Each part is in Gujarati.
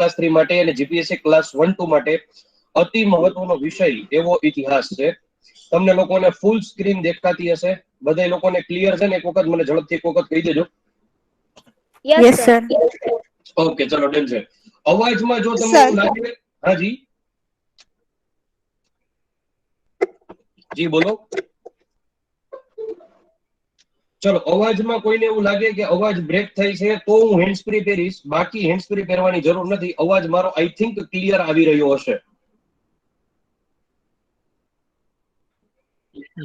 ક્લાસ 3 માટે અને જીપીએસસી ક્લાસ 1-2 માટે અતિ મહત્વનો વિષય એવો ઇતિહાસ છે. તમને લોકોને ફૂલ સ્ક્રીન દેખાતી હશે? બધા લોકોને ક્લિયર છે ને? એક વખત મને ઝડપથી એક વખત કહી દેજો. Yes sir. ઓકે, ચલો ડન છે. અવાજમાં જો તમને એવું લાગે, હાજી જી બોલો. ચલો, અવાજમાં કોઈને એવું લાગે કે અવાજ બ્રેક થાય છે તો હું હેન્ડ્સ ફ્રી પહેરીશ, બાકી હેન્ડ્સ ફ્રી પહેરવાની જરૂર નથી. અવાજ મારો આઈ થિંક ક્લિયર આવી રહ્યો હશે.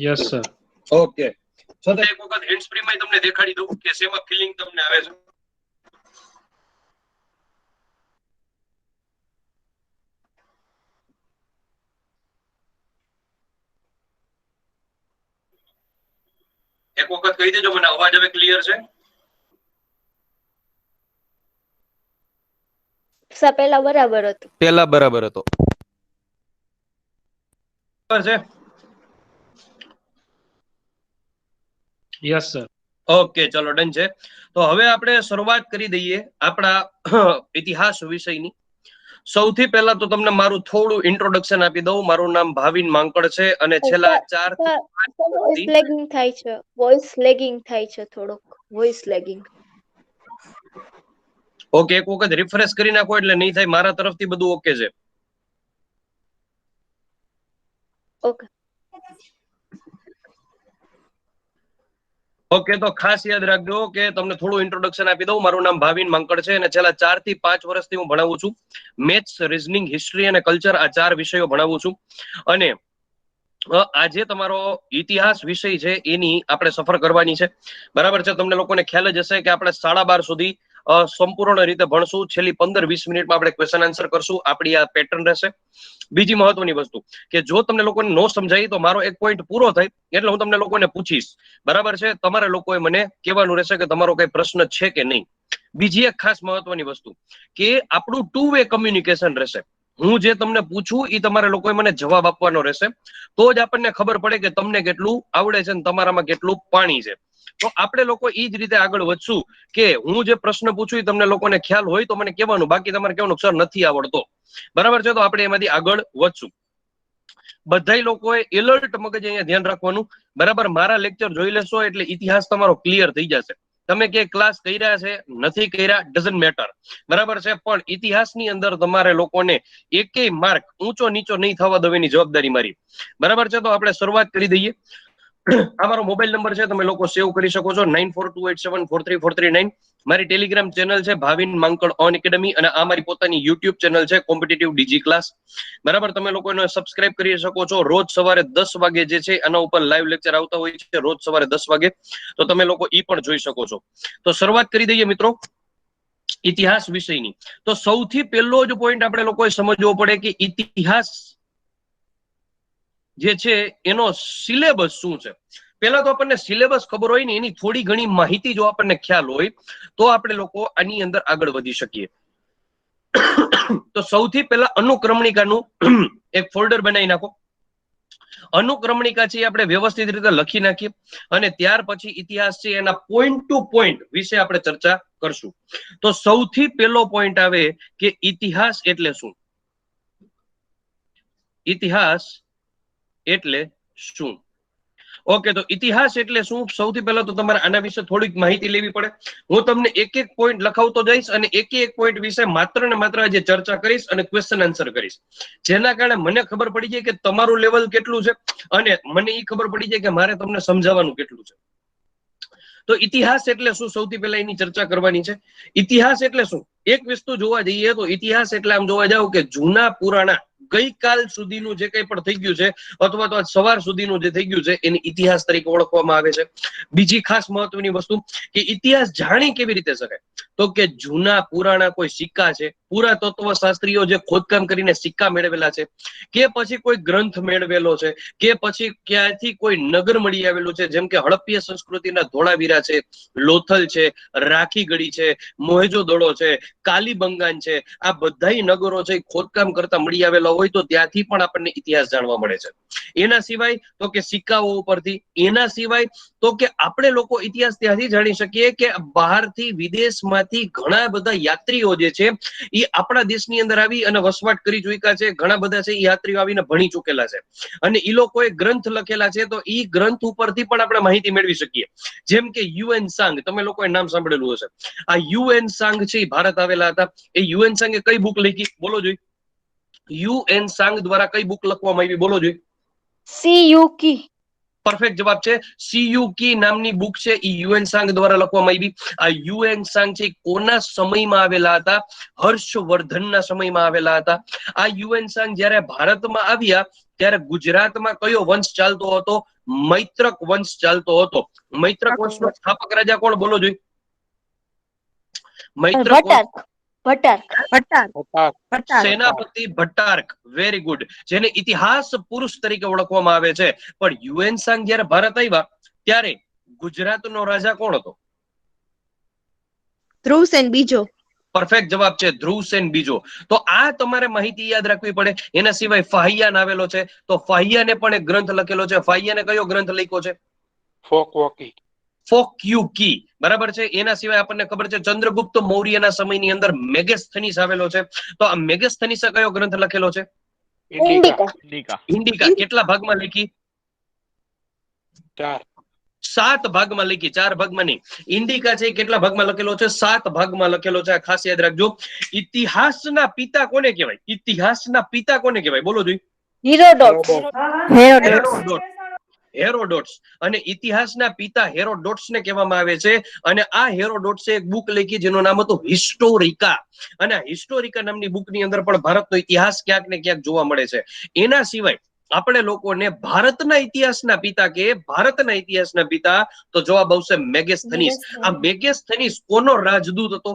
Yes sir. ઓકે, છતાં એક વખત હેન્ડ્સ ફ્રી માં તમને દેખાડી દઉં કે શેમાં ફીલિંગ તમને આવે છે. એક વખત કહી દેજો મને, અવાજ હવે ક્લિયર છે? સર પહેલા બરાબર હતું. પહેલા બરાબર હતો. બરાબર છે. Yes sir. ઓકે, ચલો ડન છે. તો હવે આપણે શરૂઆત કરી દઈએ આપણા ઇતિહાસ વિષયની. સૌથી પહેલા તો તમને મારું થોડું ઇન્ટ્રોડક્શન આપી દઉં. મારું નામ ભાવિન માંકડ છે અને છેલ્લા 4 થી 5 વોઇસ લેગિંગ થાય છે. વોઇસ લેગિંગ થાય છે થોડુંક. Voice lagging. ઓકે, એક વખત રિફ્રેશ કરી નાખો એટલે નહીં થાય. મારા તરફથી બધું ઓકે છે. ઓકે. ઓકે, તો ખાસ યાદ રાખજો કે તમને થોડું ઇન્ટ્રોડક્શન આપી દઉં. મારું નામ ભાવિન માંકડ છે અને છેલ્લા 4 થી 5 વર્ષથી હું ભણાવું છું. મેથ્સ, રીઝનિંગ, હિસ્ટ્રી અને કલ્ચર, આ 4 વિષયો ભણાવું છું. અને આજે તમારો ઇતિહાસ વિષય છે એની આપણે સફર કરવાની છે. બરાબર છે? તમને લોકોને ખ્યાલ જ હશે કે આપણે 12:30 સુધી સંપૂર્ણ રીતે ભણશું. છેલ્લી 15-20 મિનિટમાં આપણે ક્વેશ્ચન આન્સર કરશું. આપણી આ પેટર્ન રહેશે. બીજી મહત્વની વસ્તુ કે જો તમને લોકોને નો સમજાય તો મારો એક પોઈન્ટ પૂરો થાય એટલે હું તમને લોકોને પૂછીશ. બરાબર છે? તમારે લોકોએ મને કહેવાનું રહેશે કે તમારો કઈ પ્રશ્ન છે કે નહીં. બીજી એક ખાસ મહત્વની વસ્તુ કે આપણું 2 વે કમ્યુનિકેશન રહેશે. હું જે તમને પૂછું એ તમારે લોકોએ મને જવાબ આપવાનો રહેશે. તો જ આપણને ખબર પડે કે તમને કેટલું આવડે છે અને તમારામાં કેટલું પાણી છે. તો આપણે લોકો એ જ રીતે આગળ વધશું કે હું જે પ્રશ્ન પૂછું એ તમને લોકોને ખ્યાલ હોય તો મને કહેવાનું, બાકી તમારે કહેવાનું સર નથી આવડતો. બરાબર છે? તો આપણે એમાંથી આગળ વધશું. બધા લોકોએ એલર્ટ મગજ અહીંયા ધ્યાન રાખવાનું. બરાબર? મારા લેક્ચર જોઈ લેશો એટલે ઇતિહાસ તમારો ક્લિયર થઈ જશે. તમે કે ક્લાસ કર્યા છે નથી કર્યા, ડઝન્ટ મેટર. બરાબર છે? પણ ઇતિહાસની અંદર તમારે લોકોને એકેય માર્ક ઊંચો નીચો નહીં થવા દેવાની જવાબદારી મારી. બરાબર છે? તો આપણે શરૂઆત કરી દઈએ. આ મારો મોબાઈલ નંબર છે, તમે લોકો સેવ કરી શકો છો 9428743439. મારી ટેલિગ્રામ ચેનલ છે ભાવિન માંકડ ઓન એકેડમી અને આ મારી પોતાની યુટ્યુબ ચેનલ છે કોમ્પિટિટિવ ડીજી ક્લાસ. બરાબર? તમે લોકો એને સબસ્ક્રાઇબ કરી શકો છો. રોજ સવારે 10 વાગે જે છે આના ઉપર લાઈવ લેક્ચર આવતા હોય છે, રોજ સવારે 10 વાગે. તો તમે લોકો ઈ પણ જોઈ શકો છો. તો શરૂઆત કરી દઈએ મિત્રો ઇતિહાસ વિષયની. તો સૌથી પહેલો જ પોઈન્ટ આપણે લોકોએ સમજવો પડે કે ઇતિહાસ જે છે એનો સિલેબસ શું છે. પહેલા તો આપણને સિલેબસ ખબર હોય ને એની થોડી ઘણી માહિતી જો આપણને ખ્યાલ હોય તો આપણે લોકો આની અંદર આગળ વધી શકીએ. તો સૌથી પહેલા અનુક્રમણિકાનું એક ફોલ્ડર બનાવી નાખો. અનુક્રમણિકા છે આપણે વ્યવસ્થિત રીતે લખી નાખીએ અને ત્યાર પછી ઇતિહાસ છે એના પોઈન્ટ ટુ પોઈન્ટ વિશે આપણે ચર્ચા કરશું. તો સૌથી પહેલો પોઈન્ટ આવે કે ઇતિહાસ એટલે શું. ઇતિહાસ એટલે શું? ઓકે, તો ઇતિહાસ એટલે શું? સૌથી પહેલા તો તમારે આના વિશે થોડીક માહિતી લેવી પડે. હું તમને એક એક પોઈન્ટ લખાવતો જઈશ અને એક પોઈન્ટ વિશે માત્ર ને માત્ર આજે ચર્ચા કરીશ અને ક્વેશ્ચન આન્સર કરીશ. જેના કારણે મને ખબર પડી જાય કે તમારું લેવલ કેટલું છે અને મને એ ખબર પડી જાય કે મારે તમને સમજાવવાનું કેટલું છે. તો ઇતિહાસ એટલે શું? સૌથી પહેલા એની ચર્ચા કરવાની છે. ઇતિહાસ એટલે શું? એક વસ્તુ જોવા જઈએ તો ઇતિહાસ એટલે આમ જોવા જાવ કે જૂના પુરાણા ગઈકાલ સુધીનું જે કંઈ પણ થઈ ગયું છે અથવા તો સવાર સુધીનું જે થઈ ગયું છે એને ઇતિહાસ તરીકે ઓળખવામાં આવે છે. બીજી ખાસ મહત્વની વસ્તુ કે ઇતિહાસ જાણી કેવી રીતે શકાય તો કે જૂના પુરાણા કોઈ સિક્કા છે, પુરાતત્વ શાસ્ત્રીઓ જે ખોદકામ કરીને સિક્કા મેળવેલા છે કે પછી કોઈ ગ્રંથ મેળવેલો છે કે પછી ક્યાંથી કોઈ નગર મળી આવેલું છે, જેમ કે હડપ્પીય સંસ્કૃતિના ધોળાવીરા છે, લોથલ છે, રાખીગઢી છે, મોહેજોદડો છે, કાલીબંગાન છે, આ બધાય નગરો છે ખોદકામ કરતા મળી આવેલા હોય તો ત્યાંથી પણ આપણને ઇતિહાસ જાણવા મળે છે. એના સિવાય તો કે સિક્કાઓ ઉપરથી, એના સિવાય તો કે આપણે લોકો ઇતિહાસ ત્યાંથી જાણી શકીએ કે બહારથી વિદેશમાંથી વિદેશમાંથી ઘણા બધા યાત્રીઓ જે છે એ આપણા દેશની અંદર આવી અને વસવાટ કરી ચૂક્યા છે. ઘણા બધા છે એ યાત્રીઓ આવીને ભણી ચૂકેલા છે અને એ લોકોએ ગ્રંથ લખેલા છે, તો એ ગ્રંથ ઉપરથી પણ આપણે માહિતી મેળવી શકીએ. જેમ કે યુએન સાંગ, તમે લોકોએ નામ સાંભળેલું હશે. આ યુએન સાંગ છે એ ભારત આવેલા હતા. એ યુએન સાંગે કઈ બુક લખી બોલો જોઈ? યુએન સાંગ દ્વારા કઈ બુક લખવામાં આવી બોલો જોઈ? CUK. પરફેક્ટ જવાબ છે CUK નામની બુક છે એ યુએન સાંગ દ્વારા લખવામાં આવી. આ યુએન સાંગ છે કોના સમયમાં આવેલા હતા? હર્ષવર્ધનના સમયમાં આવેલા હતા. આ યુએન સાંગ જ્યારે ભારતમાં આવ્યા ત્યારે ગુજરાતમાં કયો વંશ ચાલતો હતો? મૈત્રક વંશ ચાલતો હતો. મૈત્રક વંશનો સ્થાપક રાજા કોણ બોલો જોઈ? મૈત્રક વંશ ભટ્ટારક. સેનાપતિ ભટ્ટારક. Very good. જેને ઇતિહાસ પુરુષ તરીકે ઓળખવામાં આવે છે. પણ યુએન સાંગ જ્યારે ભારત આવ્યા ત્યારે ગુજરાતનો રાજા કોણ હતો? ધ્રુવસેન બીજો. પરફેક્ટ જવાબ છે ધ્રુવસેન બીજો. તો આ તમારે માહિતી યાદ રાખવી પડે. એના સિવાય ફાહિયાન આવેલો છે, તો ફાહિયાને પણ એક ગ્રંથ લખેલો છે. ફાહિયાને કયો ગ્રંથ લખ્યો છે? ફોક્યુકી. બરાબર છે. એના સિવાય આપણને ખબર છે ચંદ્રગુપ્ત મૌર્યના સમયની અંદર મેગેસ્થનીસ આવેલો છે. તો આ મેગેસ્થનીસે કયો ગ્રંથ લખેલો છે? ઇન્ડિકા. કેટલા ભાગમાં લખી? 7 ભાગમાં લખી. 4 ભાગમાં નહીં. ઇન્ડિકા છે કેટલા ભાગમાં લખેલો છે? 7 ભાગમાં લખેલો છે. ખાસ યાદ રાખજો. ઇતિહાસના પિતા કોને કહેવાય? ઇતિહાસના પિતા કોને કહેવાય બોલો જોઈ? હેરોડોટ્સ. અને ઇતિહાસના પિતા હેરોડોટ્સને કહેવામાં આવે છે. અને આ હેરોડોટ્સે એક બુક લખી જેનું નામ હતું હિસ્ટોરિકા. અને આ હિસ્ટોરિકા નામની બુકની અંદર પણ ભારતનો ઇતિહાસ ક્યાંક ને ક્યાંક જોવા મળે છે. એના સિવાય આપણે લોકોને ભારતના ઇતિહાસના પિતા કે ભારતના ઇતિહાસના પિતા, તો જવાબ આવશે મેગેસ્થનીસ. આ મેગેસ્થનીસ કોનો રાજદૂત હતો?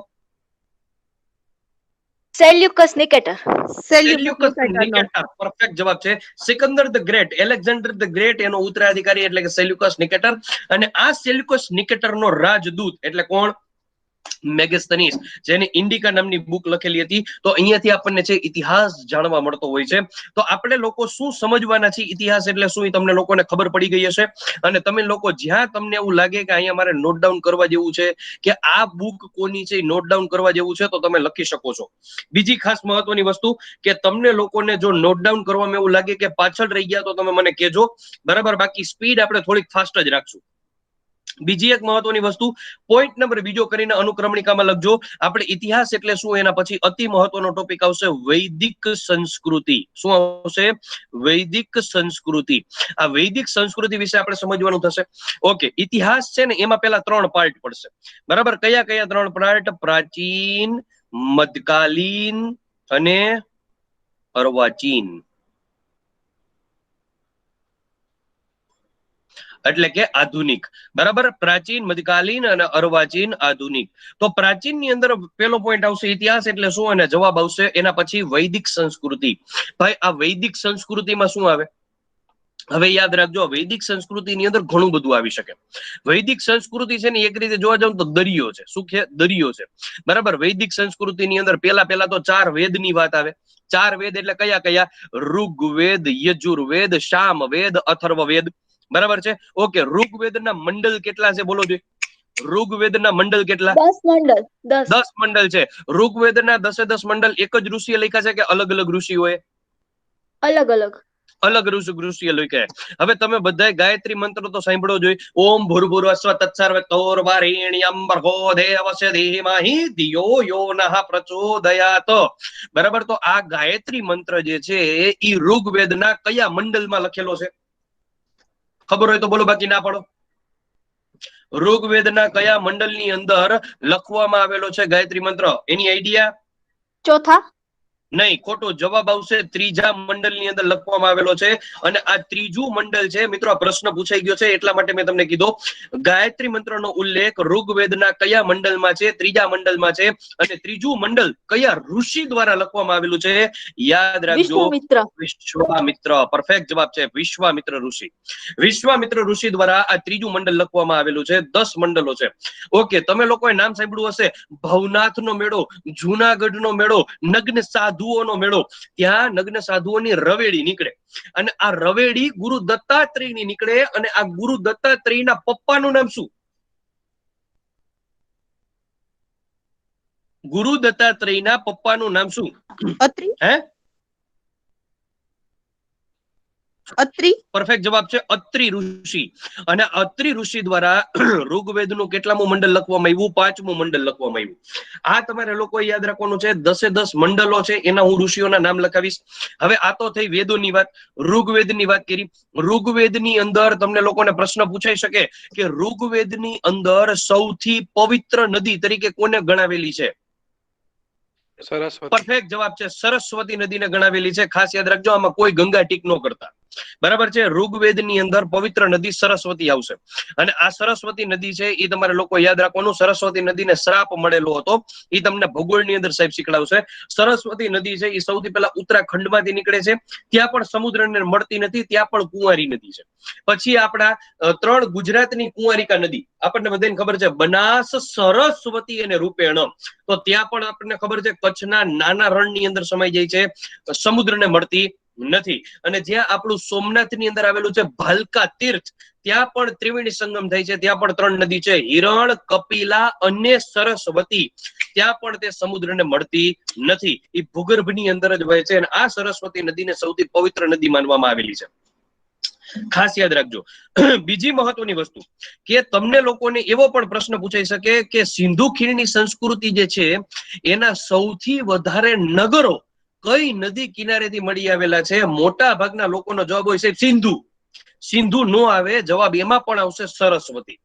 સેલ્યુકસ નિકેટર. સેલ્યુકસ નિકેટર. પરફેક્ટ જવાબ છે. Sikandar the great, Alexander the great એનો ઉત્તરાધિકારી એટલે કે સેલ્યુકસ નિકેટર. અને આ સેલ્યુકસ નિકેટરનો રાજદૂત એટલે કોણ? મેગેસ્થનીસ, જેને ઇન્ડિકા નામની બુક લખેલી હતી. તો અહીંયાથી આપણને છે ઇતિહાસ જાણવા મળતો હોય છે. તો આપણે લોકો શું સમજવાના છે ઇતિહાસ એટલે શું એ તમને લોકોને ખબર પડી ગઈ હશે. અને તમે લોકો જ્યાં તમને એવું લાગે કે અહીંયા મારે નોટ ડાઉન કરવા જેવું છે કે આ બુક કોની છે નોટ ડાઉન કરવા જેવું છે, તો તમે લખી શકો છો. બીજી ખાસ મહત્વની વસ્તુ કે તમને લોકોને જો નોટ ડાઉન કરવામાં એવું લાગે કે પાછળ રહી ગયા તો તમે મને કહેજો. બરાબર. બાકી સ્પીડ આપણે થોડીક ફાસ્ટ જ રાખશું. બીજી એક મહત્વની વસ્તુ, પોઈન્ટ નંબર બીજો કરીને અનુક્રમણિકામાં લખજો. આપણે ઇતિહાસ એટલે શું, એના પછી અતિ મહત્વનો ટોપિક આવશે વૈદિક સંસ્કૃતિ. શું આવશે? વૈદિક સંસ્કૃતિ. આ વૈદિક સંસ્કૃતિ વિશે આપણે સમજવાનું થશે. ઓકે. ઇતિહાસ છે ને એમાં પેલા 3 પાર્ટ પડશે. બરાબર. કયા કયા 3 પાર્ટ? પ્રાચીન, મધકાલીન અને અર્વાચીન. એટલે કે આધુનિક. બરાબર. પ્રાચીન, મધકાલીન અને અર્વાચીન, આધુનિક. તો પ્રાચીન ની અંદર પેલો પોઈન્ટ આવશે ઇતિહાસ એટલે શું, અને જવાબ આવશે એના પછી વૈદિક સંસ્કૃતિ. ભાઈ આ વૈદિક સંસ્કૃતિમાં શું આવે? હવે યાદ રાખજો, વૈદિક સંસ્કૃતિની અંદર ઘણું બધું આવી શકે. વૈદિક સંસ્કૃતિ છે ને એક રીતે જોવા જાવ તો દરિયો છે. શું છે? દરિયો છે. બરાબર. વૈદિક સંસ્કૃતિની અંદર પેલા તો 4 વેદની વાત આવે. 4 વેદ એટલે કયા કયા? ઋગ્વેદ, યજુર્વેદ, સામવેદ, અથર્વવેદ. બરાબર છે. ઓકે. ઋગ્વેદના મંડળ કેટલા છે બોલો જોઈએ? ઋગ્વેદના મંડળ કેટલા? 10 મંડળ. 10. 10 મંડળ છે. ઋગ્વેદના 10 મંડળ એક જ ઋષિએ લખ્યા છે કે અલગ અલગ ઋષિઓએ? અલગ અલગ. અલગ ઋષિએ લખ્યા. હવે તમે બધાય ગાયત્રી મંત્ર તો સાંભળો જોઈએ. ઓમ ભૂર્ભુવઃ સ્વઃ તત્સર્વતોર્વરેણ્યં ભર્ગો દેવસ્ય ધીમહિ ધિયો યો નઃ પ્રચોદયાત. બરાબર. તો આ ગાયત્રી મંત્ર જે છે એ ઋગ્વેદના કયા મંડળમાં લખેલો છે? ખબર હોય તો બોલો, બાકી ના પાડો. ઋગ્વેદના કયા મંડળની અંદર લખવામાં આવેલો છે ગાયત્રી મંત્ર? એની આઈડિયા? ચોથા. નહીં, ખોટો. જવાબ આવશે 3જા મંડળની અંદર લખવામાં આવેલો છે. અને આ 3જું મંડળ છે મિત્રો. આ પ્રશ્ન પૂછાઈ ગયો છે એટલા માટે મેં તમને કીધો. ગાયત્રી મંત્રનો ઉલ્લેખ ઋગ્વેદના કયા મંડળમાં છે? 3જા મંડળમાં છે. અને 3જું મંડળ કયા ઋષિ દ્વારા લખવામાં આવેલું છે? યાદ રાખજો. વિશ્વામિત્ર. વિશ્વામિત્ર. પરફેક્ટ જવાબ છે વિશ્વામિત્ર ઋષિ. વિશ્વામિત્ર ઋષિ દ્વારા આ 3જું મંડળ લખવામાં આવેલું છે. 10 મંડળો છે. ઓકે. તમે લોકોએ નામ સાંભળ્યું હશે ભવનાથનો મેળો, જુનાગઢનો મેળો, નગ્ન સાધુઓનો મેળો. ત્યાં નગ્ન સાધુઓની રવેડી નીકળે અને આ રવેડી ગુરુ દત્તાત્રેયની નીકળે. અને આ ગુરુ દત્તાત્રેયના પપ્પાનું નામ શું? ગુરુ દત્તાત્રેયના પપ્પાનું નામ શું? અત્રી. હે? અત્રી. પરફેક્ટ જવાબ છે અત્રિ ઋષિ. અને અત્રિ ઋષિ દ્વારા ઋગ્વેદનું કેટલામું મંડળ લખવામાં આવ્યું? 5મું મંડળ લખવામાં આવ્યું. આ તમારે લોકો યાદ રાખવાનું છે. 10 મંડળો છે, એના હું ઋષિઓના નામ લખાવીશ. હવે આ તો થઈ વેદોની વાત, ઋગ્વેદની વાત કરી. ઋગ્વેદની અંદર તમને લોકોને પ્રશ્ન પૂછાઈ શકે કે ઋગ્વેદની અંદર સૌથી પવિત્ર નદી તરીકે કોને ગણાવેલી છે? સરસ્વતી. પરફેક્ટ જવાબ છે સરસ્વતી નદીને ગણાવેલી છે. ખાસ યાદ રાખજો, આમાં કોઈ ગંગા ટીક ન કરતા. બરાબર છે. ઋગ્વેદની અંદર પવિત્ર નદી સરસ્વતી આવશે. અને આ સરસ્વતી નદી છે એ તમારે લોકો યાદ રાખવાનું. સરસ્વતી નદીને શ્રાપ મળેલો હતો, એ તમને ભૂગોળની અંદર સાહેબ શીખડાવશે. સરસ્વતી નદી છે એ સૌથી પહેલા ઉત્તરાખંડમાંથી નીકળે છે. ત્યાં પણ સમુદ્રને મળતી નથી, ત્યાં પણ કુંવારી નદી છે. પછી આપણા 3 ગુજરાતની કુંવારિકા નદી આપણને બધાને ખબર છે, બનાસ, સરસ્વતી અને રૂપેણ. તો ત્યાં પણ આપણને ખબર છે કચ્છના નાના રણની અંદર સમાઈ જાય છે, સમુદ્રને મળતી નથી. અને જ્યાં આપણું સોમનાથની અંદર આવેલું છે ભાલકા તીર્થ, ત્યાં પણ ત્રિવેણી સંગમ થાય છે. ત્યાં પણ 3 નદી છે, હિરણ, કપિલા અને સરસ્વતી. ત્યાં પણ તે સમુદ્રને મળતી નથી, એ ભૂગર્ભની અંદર જ વહે છે. અને આ સરસ્વતી નદીને સૌથી પવિત્ર નદી માનવામાં આવેલી છે. ખાસ યાદ રાખજો. બીજી મહત્વની વસ્તુ કે તમને લોકોને એવો પણ પ્રશ્ન પૂછાઈ શકે કે સિંધુ ખીણની સંસ્કૃતિ જે છે એના સૌથી વધારે નગરો કઈ નદી કિનારેથી મળી આવેલા છે? મોટા ભાગના લોકોનો જવાબ હોય છે સિંધુ. સિંધુ નો આવે, જવાબ એમાં પણ આવશે સરસ્વતી.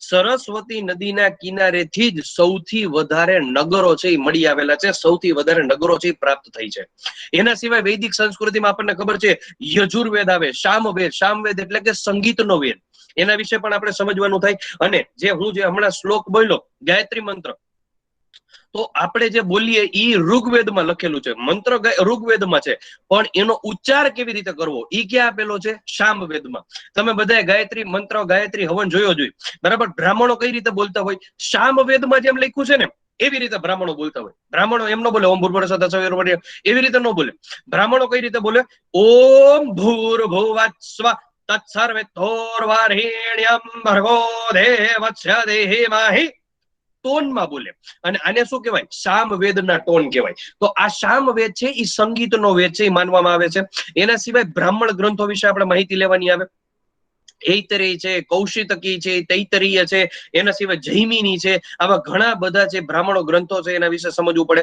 સરસ્વતી નદીના કિનારેથી જ સૌથી વધારે નગરો છે એ મળી આવેલા છે, સૌથી વધારે નગરો છે એ પ્રાપ્ત થઈ છે. એના સિવાય વૈદિક સંસ્કૃતિમાં આપણને ખબર છે યજુર્વેદ આવે, સામવેદ. સામવેદ એટલે કે સંગીતનો વેદ. એના વિશે પણ આપણે સમજવાનું થાય. અને જે હું જે હમણાં શ્લોક બોલ્યો ગાયત્રી મંત્ર, તો આપણે જે બોલીએ એ ઋગ્વેદમાં લખેલું છે, મંત્ર ઋગ્વેદમાં છે, પણ એનો ઉચ્ચાર કેવી રીતે કરવો એ ક્યાં આપેલો છે? સામવેદમાં. તમે બધાએ ગાયત્રી મંત્ર, ગાયત્રી હવન જોયો જોઈએ, બરાબર? બ્રાહ્મણો કઈ રીતે બોલતા હોય? સામવેદમાં જેમ લખ્યું છે ને એવી રીતે બ્રાહ્મણો બોલતા હોય. બ્રાહ્મણો એમ ન બોલે ઓમ ભૂર્ભુવઃ એવી રીતે ન બોલે. બ્રાહ્મણો કઈ રીતે બોલે? ઓમ ભૂર્ભુવઃ તત્સર્વિતોર્વરેણ્યમ ભર્ગો દેવસ્ય ધીમહિ ટોનમાં બોલે. અને આને શું કહેવાય? સામવેદના ટોન કહેવાય. તો આ સામવેદ છે એ સંગીતનો વેદ છે એ માનવામાં આવે છે. એના સિવાય બ્રાહ્મણ ગ્રંથો વિશે આપણે માહિતી લેવાની આવે. ઐતરેય છે, કૌશિતકી છે, તૈતરીય છે, એના સિવાય જૈમિની છે. આવા ઘણા બધા જે બ્રાહ્મણો ગ્રંથો છે એના વિશે સમજવું પડે.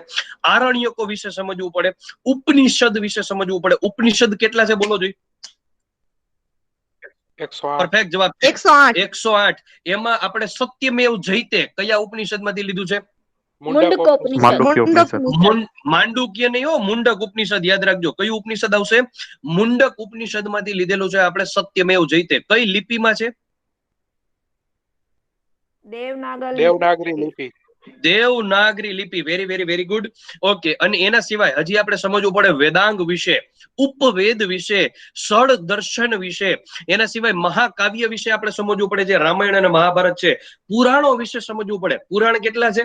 આરણ્યકો વિશે સમજવું પડે. ઉપનિષદ વિશે સમજવું પડે. ઉપનિષદ કેટલા છે બોલો જોઈએ? 108. પરફેક્ટ જવાબ છે 108. 108. એમાં આપણે સત્યમેવ જયતે કયા ઉપનિષદમાંથી લીધું છે? મુંડક ઉપનિષદ. માંડુક્ય ઉપનિષદ. માંડુક્ય નહીં હો, મુંડક ઉપનિષદ યાદ રાખજો. કયું ઉપનિષદ આવશે? મુંડક ઉપનિષદમાંથી લીધેલું છે આપણે સત્યમેવ જયતે. કઈ લિપિમાં છે? દેવનાગરી લિપિ. દેવનાગરી લિપિ. Very very very good. Okay. અને એના સિવાય હજી આપણે સમજવું પડે વેદાંગ વિશે, ઉપવેદ વિશે, ષડ દર્શન વિશે. એના સિવાય મહાકાવ્ય વિશે આપણે સમજવું પડે, જે રામાયણ અને મહાભારત છે. પુરાણો વિશે સમજવું પડે. પુરાણ કેટલા છે?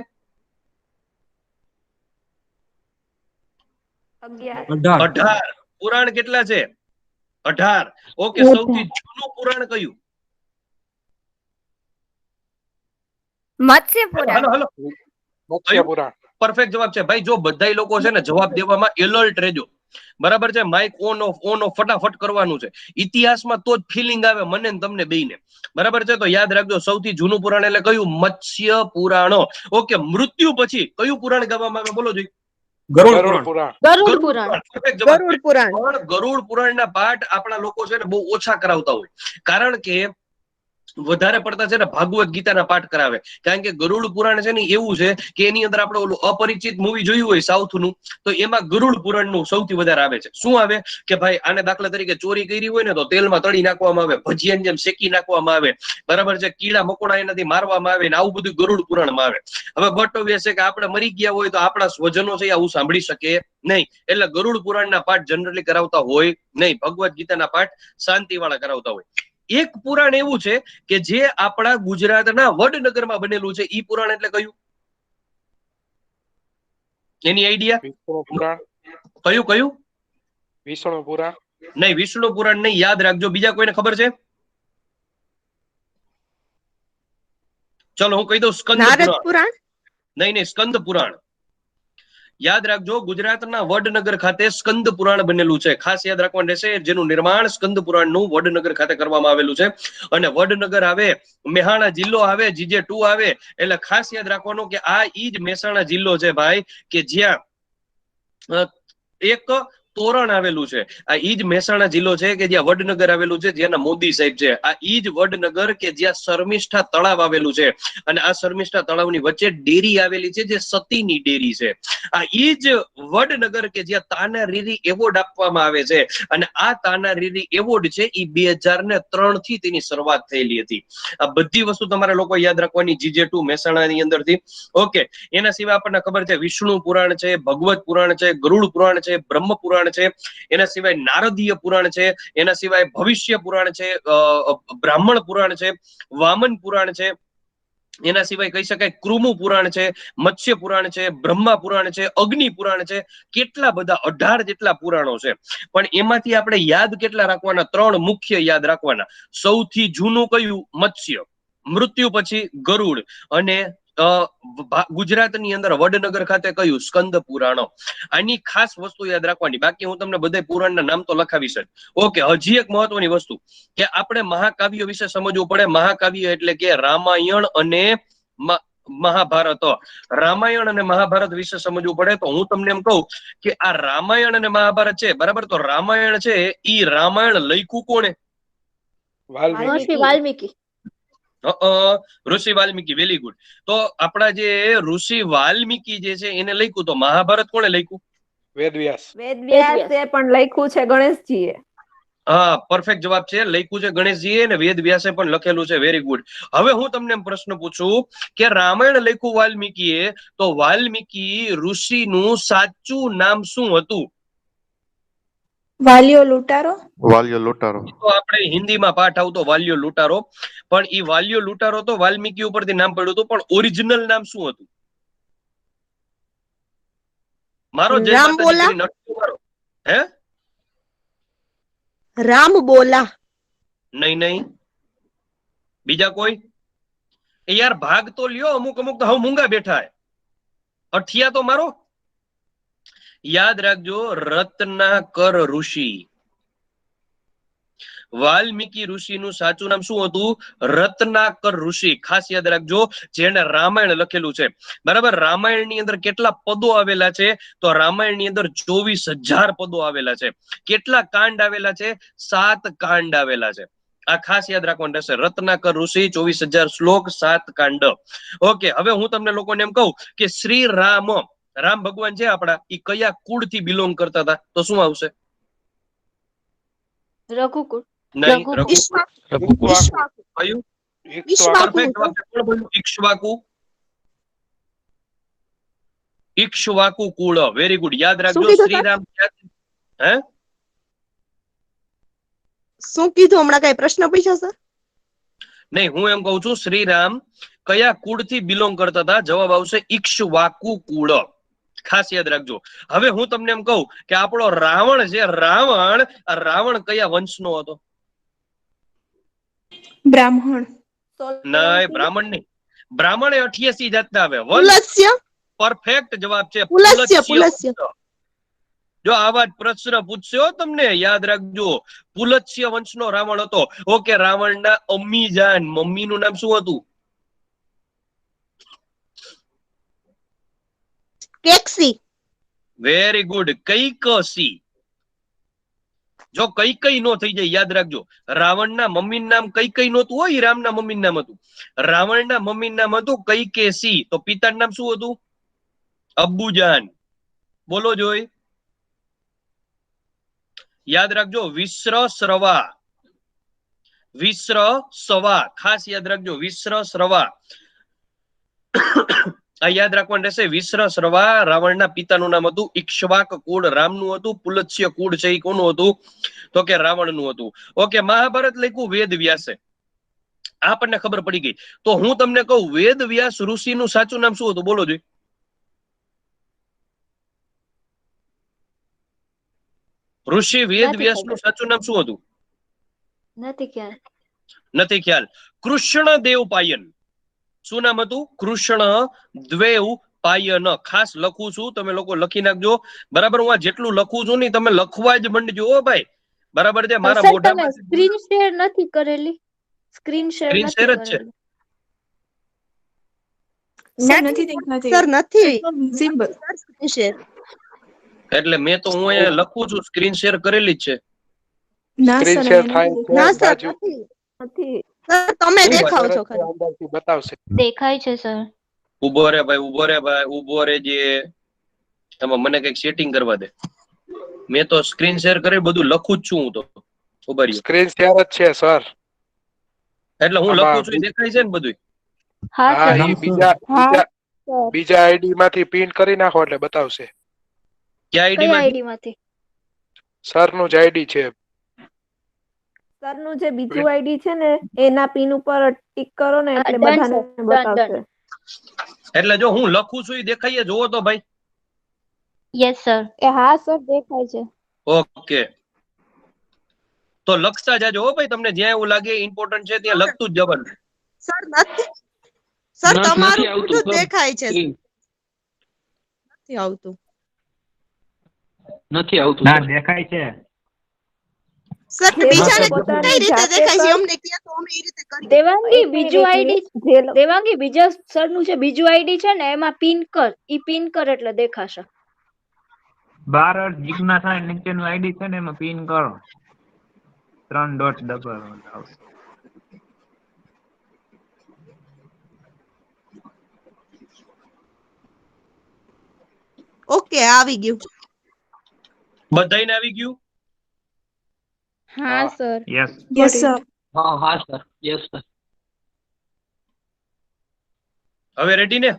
18. પુરાણ કેટલા છે? 18. ઓકે. સૌથી જૂનું પુરાણ કયું? મત્સ્ય પુરાણ. હાલો મત્સ્ય પુરાણ. પરફેક્ટ જવાબ છે ભાઈ. જો બધાય લોકો છે ને જવાબ દેવામાં એલર્ટ રહેજો, બરાબર છે? માઇક ઓન ઓફ ફટાફટ કરવાનું છે. ઇતિહાસમાં તો જ ફિલિંગ આવે મને ને તમને બેયને, બરાબર છે? તો યાદ રાખજો, સૌથી જૂનું પુરાણ એટલે કયું? મત્સ્ય પુરાણ. ઓકે. મૃત્યુ પછી કયું પુરાણ ગાવામાં આવે બોલો જોઈએ? ગરુડ પુરાણ. ગરુડ પુરાણ. પરફેક્ટ જવાબ છે. ગરુડ પુરાણ. પણ ગરુડ પુરાણના પાઠ આપણા લોકો છે ને બહુ ઓછા કરાવતા હોય, કારણ કે વધારે પડતા છે ને ભાગવત ગીતાના પાઠ કરાવે. કારણ કે ગરુડ પુરાણ છે ને એવું છે કે એની અંદર આપણે ઓલું અપરિચિત મૂવી જોયું હોય સાઉથનું, તો એમાં ગરુડ પુરાણનું સૌથી વધારે આવે છે. શું આવે કે ભાઈ આને દાખલા તરીકે ચોરી કરી હોય ને તો તેલમાં તળી નાખવામાં આવે, ભજીયાની જેમ શેકી નાખવામાં આવે, બરાબર છે? કીડા મકોડા એનાથી મારવામાં આવે ને આવું બધું ગરુડ પુરાણમાં આવે. હવે બટ ઓબ્વિયસ છે કે આપણે મરી ગયા હોય તો આપણા સ્વજનો છે આવું સાંભળી શકે નહીં, એટલે ગરુડ પુરાણના પાઠ જનરલી કરાવતા હોય નહીં. ભગવત ગીતાના પાઠ શાંતિવાળા કરાવતા હોય. એક પુરાણ એવું છે કે જે આપણા ગુજરાતના વડનગરમાં બનેલું છે. ઈ પુરાણ એટલે કયું? એની આઈડિયા? વિષ્ણુ પુરાણ. કયું? વિષ્ણુ પુરાણ. નહીં, વિષ્ણુ પુરાણ નહીં. યાદ રાખજો. બીજા કોઈને ખબર છે? ચલો હું કહી દઉં. સ્કંદ નારદ પુરાણ. પુરાણ. નહીં, સ્કંદ પુરાણ. યાદ રાખજો, ગુજરાતના વડનગર ખાતે સ્કંદ પુરાણ બનેલું છે. ખાસ યાદ રાખવાનું રહેશે, જેનું નિર્માણ સ્કંદ પુરાણનું વડનગર ખાતે કરવામાં આવેલું છે. અને વડનગર આવે, મહેસાણા જિલ્લો આવે, GJ2 આવે, એટલે ખાસ યાદ રાખવાનું કે આ ઈ જ મહેસાણા જિલ્લો છે ભાઈ, કે જ્યાં એક તોરણ આવેલું છે. આ ઈ જ મહેસાણા જિલ્લો છે કે જ્યાં વડનગર આવેલું છે, જ્યાંના મોદી સાહેબ છે. આ ઈ જ વડનગર કે જ્યાં શર્મિષ્ઠા તળાવ આવેલું છે. અને આ શર્મિષ્ઠા તળાવની વચ્ચે ડેરી આવેલી છે, જે સતીની ડેરી છે. આ ઈ જ વડનગર કે જ્યાં તાના રીરી એવોર્ડ આપવામાં આવે છે. અને આ તાના રીરી એવોર્ડ છે એ 2003 થી તેની શરૂઆત થયેલી હતી. આ બધી વસ્તુ તમારે લોકો યાદ રાખવાની, GJ2 મહેસાણાની અંદરથી. ઓકે, એના સિવાય આપણને ખબર છે વિષ્ણુ પુરાણ છે, ભગવત પુરાણ છે, ગરુડ પુરાણ છે, બ્રહ્મ પુરાણ છે, એના સિવાય નારદીય પુરાણ છે, એના સિવાય ભવિષ્ય પુરાણ છે, બ્રાહ્મણ પુરાણ છે, વામન પુરાણ છે, એના સિવાય કહી શકાય કૃમુ પુરાણ છે, મત્સ્ય પુરાણ છે, બ્રહ્મા પુરાણ છે, અગ્નિ પુરાણ છે. કેટલા બધા 18 જેટલા પુરાણો છે. પણ એમાંથી આપણે યાદ કેટલા રાખવાના? 3 મુખ્ય યાદ રાખવાના. સૌથી જૂનું કયું? મત્સ્ય. મૃત્યુ પછી ગરુડ. અને ગુજરાતની અંદર વડનગર ખાતે કયું? સ્કંદ પુરાણો. આની ખાસ વસ્તુ યાદ રાખવાની. બાકી હું તમને બધા પુરાણના નામ તો લખાવીશ જ. ઓકે, હજી એક મહત્વની વસ્તુ કે આપણે મહાકાવ્યો વિશે સમજવું પડે. મહાકાવ્ય એટલે કે રામાયણ અને મહાભારત. રામાયણ અને મહાભારત વિશે સમજવું પડે. તો હું તમને એમ કહું કે આ રામાયણ અને મહાભારત છે, બરાબર? તો રામાયણ છે, ઈ રામાયણ લખ્યું કોણે? વાલ્મીકી. મહર્ષિ વાલ્મીકી. ઋષિ વાલ્મીકી. Very good. તો આપણા જે ઋષિ વાલ્મીકી જે છે એને લખ્યું, તો મહાભારત કોણે લખ્યું? વેદવ્યાસ. વેદવ્યાસે પણ લખ્યું છે ગણેશજીએ. હા, પરફેક્ટ જવાબ છે. લખ્યું છે ગણેશજીએ અને વેદ વ્યાસે પણ લખેલું છે. Very good. હવે હું તમને પ્રશ્ન પૂછું કે રામાયણ લખ્યું વાલ્મીકીએ, તો વાલ્મીકી ઋષિનું સાચું નામ શું હતું? વાલિયો લૂંટારો. વાલિયો લૂંટારો. તો આપણે હિન્દીમાં પાઠ આવતો વાલિયો લૂંટારો. પણ ઈ વાલિયો લૂંટારો તો વાલ્મીકી ઉપરથી નામ પડ્યું હતું, પણ ઓરિજિનલ નામ શું હતું? મારો જય રામ માતાજી બોલા. કરીને અટકો મારો. હે? રામ બોલા. નહીં. બીજા કોઈ? એ યાર ભાગ તો લ્યો. અમુક તો હવે મૂંગા બેઠા હે. અઠિયા તો મારો. યાદ રાખજો, રત્નાકર ઋષિ. વાલ્મીકી ઋષિનું સાચું નામ શું હતું? રત્નાકર ઋષિ. ખાસ યાદ રાખજો, જેને રામાયણ લખેલું છે, બરાબર? રામાયણની અંદર કેટલા પદો આવેલા છે? તો રામાયણની અંદર 24,000 પદો આવેલા છે. કેટલા કાંડ આવેલા છે? 7 કાંડ આવેલા છે. આ ખાસ યાદ રાખવાનું રહેશે. રત્નાકર ઋષિ, 24,000 શ્લોક, 7 કાંડ. ઓકે, હવે હું તમને લોકોને એમ કહું કે શ્રી રામ ભગવાન છે આપણા, એ કયા કુળથી બિલોંગ કરતા હતા? તો શું આવશે? રઘુકુળ. નહીં, રઘુ. ઈક્ષ્વાકુ. કયું? ઈક્ષ્વાકુ. પરફેક્ટ જવાબ છે. કોણ બોલ્યું? ઇક્ષ્વાકુ. ઇક્ષ્વાકુ કુળ. Very good. યાદ શું રાખજો, કીધું શ્રીરામ. હે? શું કીધું હમણાં? કઈ પ્રશ્ન પૂછ્યો સર? નહીં, હું એમ કહું છું શ્રીરામ કયા કુળથી બિલોંગ કરતા હતા? જવાબ આવશે ઇક્ષ્વાકુ કુળ. ખાસ યાદ રાખજો. હવે હું તમને એમ કહું કે આપણો રાવણ છે, રાવણ કયા વંશનો હતો? બ્રાહ્મણ. નહીં, બ્રાહ્મણ નહીં. બ્રાહ્મણ એ 88 જાતના આવે. પુલસ્ય. પરફેક્ટ જવાબ છે પુલસ્ય. પુલત્સ્ય. જો આવા જ પ્રશ્ન પૂછશો તમને, યાદ રાખજો, પુલત્સ્ય વંશનો રાવણ હતો. ઓકે, રાવણના અમ્મી જાન, મમ્મીનું નામ શું હતું? કેકસી. Very good. કૈકસી. જો કઈ નો થઈ જાય, યાદ રાખજો, રાવણના મમ્મીનું નામ કઈ નહોતું હોય, રામના મમ્મીનું નામ હતું. રાવણના મમ્મીનું નામ હતું કૈકેસી. તો પિતાનું નામ શું હતું? અબ્બુજાન. બોલો જોઈ. યાદ રાખજો, વિશ્રસવા. વિશ્રસવા. ખાસ યાદ રાખજો, વિશ્રસવા. આ યાદ રાખવાનું રહેશે. વિશ્રસવા રાવણના પિતાનું નામ હતું. ઇક્ષ્વાક કુળ રામનું હતું. પુલત્સ્ય કુળ છે એ કોનું હતું? તો કે રાવણનું હતું. ઓકે, મહાભારત લખ્યું વેદ વ્યાસે. આપણને ખબર પડી ગઈ. તો હું તમને કહું, વેદ વ્યાસ ઋષિનું સાચું નામ શું હતું? બોલો જોઈ. ઋષિ વેદ વ્યાસનું સાચું નામ શું હતું? નથી ખ્યાલ. નથી ખ્યાલ. કૃષ્ણ દેવ પાયન. શું નામ હતું? કૃષ્ણ દેવ પાયન ખાસ લખું છું, તમે લોકો લખી નાખજો. બરાબર, હું આ જેટલું લખું છું ને તમે લખવા જ મંડજો હો ભાઈ. બરાબર છે, મારા સર તમે મોઢામાં સ્ક્રીન શેર નથી કરેલી? સ્ક્રીન શેર Screen નથી share જ છે. કરેલી? સર નથી સિમ્બલ. શેર. એટલે મેં તો હું અહીંયા લખું છું, સ્ક્રીન શેર કરેલી જ છે. ના સ્ક્રીન સર શેર અમે થાય નથી છે ના સર બાજુ નથી. નથી. સર તમે શું દેખાવ સરસ છો છે, ખાલી. અંદરથી બતાવશે. દેખાય છે સર. ઉભો રે ભાઈ, ઉભો રે ભાઈ, ઉભો રે જે. તમે મને કઈક સેટિંગ કરવા દે. મેં તો સ્ક્રીન શેર કરી બધું લખું જ છું હું તો. ઉભા રહ્યો. સ્ક્રીન શેર જ છે સર. એટલે હું આમાં લખું છું એ દેખાય છે ને બધું? હા હા, સર. ઈ બીજા હા. બીજા બીજા આઈડી માંથી પિન કરી નાખો એટલે બતાવશે. ક્યાં આઈડી કયા માં? આઈડી માંથી? સર નું જ આઈડી છે. સરનું જે બીજું આઈડી છે ને એના પિન ઉપર ટિક કરો ને એટલે Done, બધાને sir. Done, બતાવશે. એટલે જો હું લખું છું એ દેખાય જોવો તો ભાઈ. Yes sir. એ હા સર દેખાય છે. ઓકે, તો લખતા જાજો હો ભાઈ, તમને જ્યાં એવું લાગે ઇમ્પોર્ટન્ટ છે ત્યાં લખતું જ જવાનું. સર નથી. સર નથી તમારું આવતું, બધું સર. દેખાય છે. Screen. નથી આવતું. નથી આવતું, ના સર. દેખાય છે. સર જે બીજાને લોકો પોતાની કઈ રીતે જાતે દેખાય છે કર- અમને કહે તો અમે એ રીતે કરીએ. દેવાંગી એક મિનિટ, બીજું એક આઈડી મિનિટ. જે લોકો- દેવાંગી બીજા સર નું છે બીજું આઈડી છે ને એમાં પિન કર. ઈ પિન કર એટલે દેખાશે. 12 જીગના થાય નીચેનું આઈડી છે ને એમાં પિન કરો 3 ડોટ દબાવો એટલે આવશે. ઓકે આવી ગયું. બધાયને આવી ગયું? હા સર. યસ. Yes sir. હા હા સર, યસ સર. હવે રેડી ને?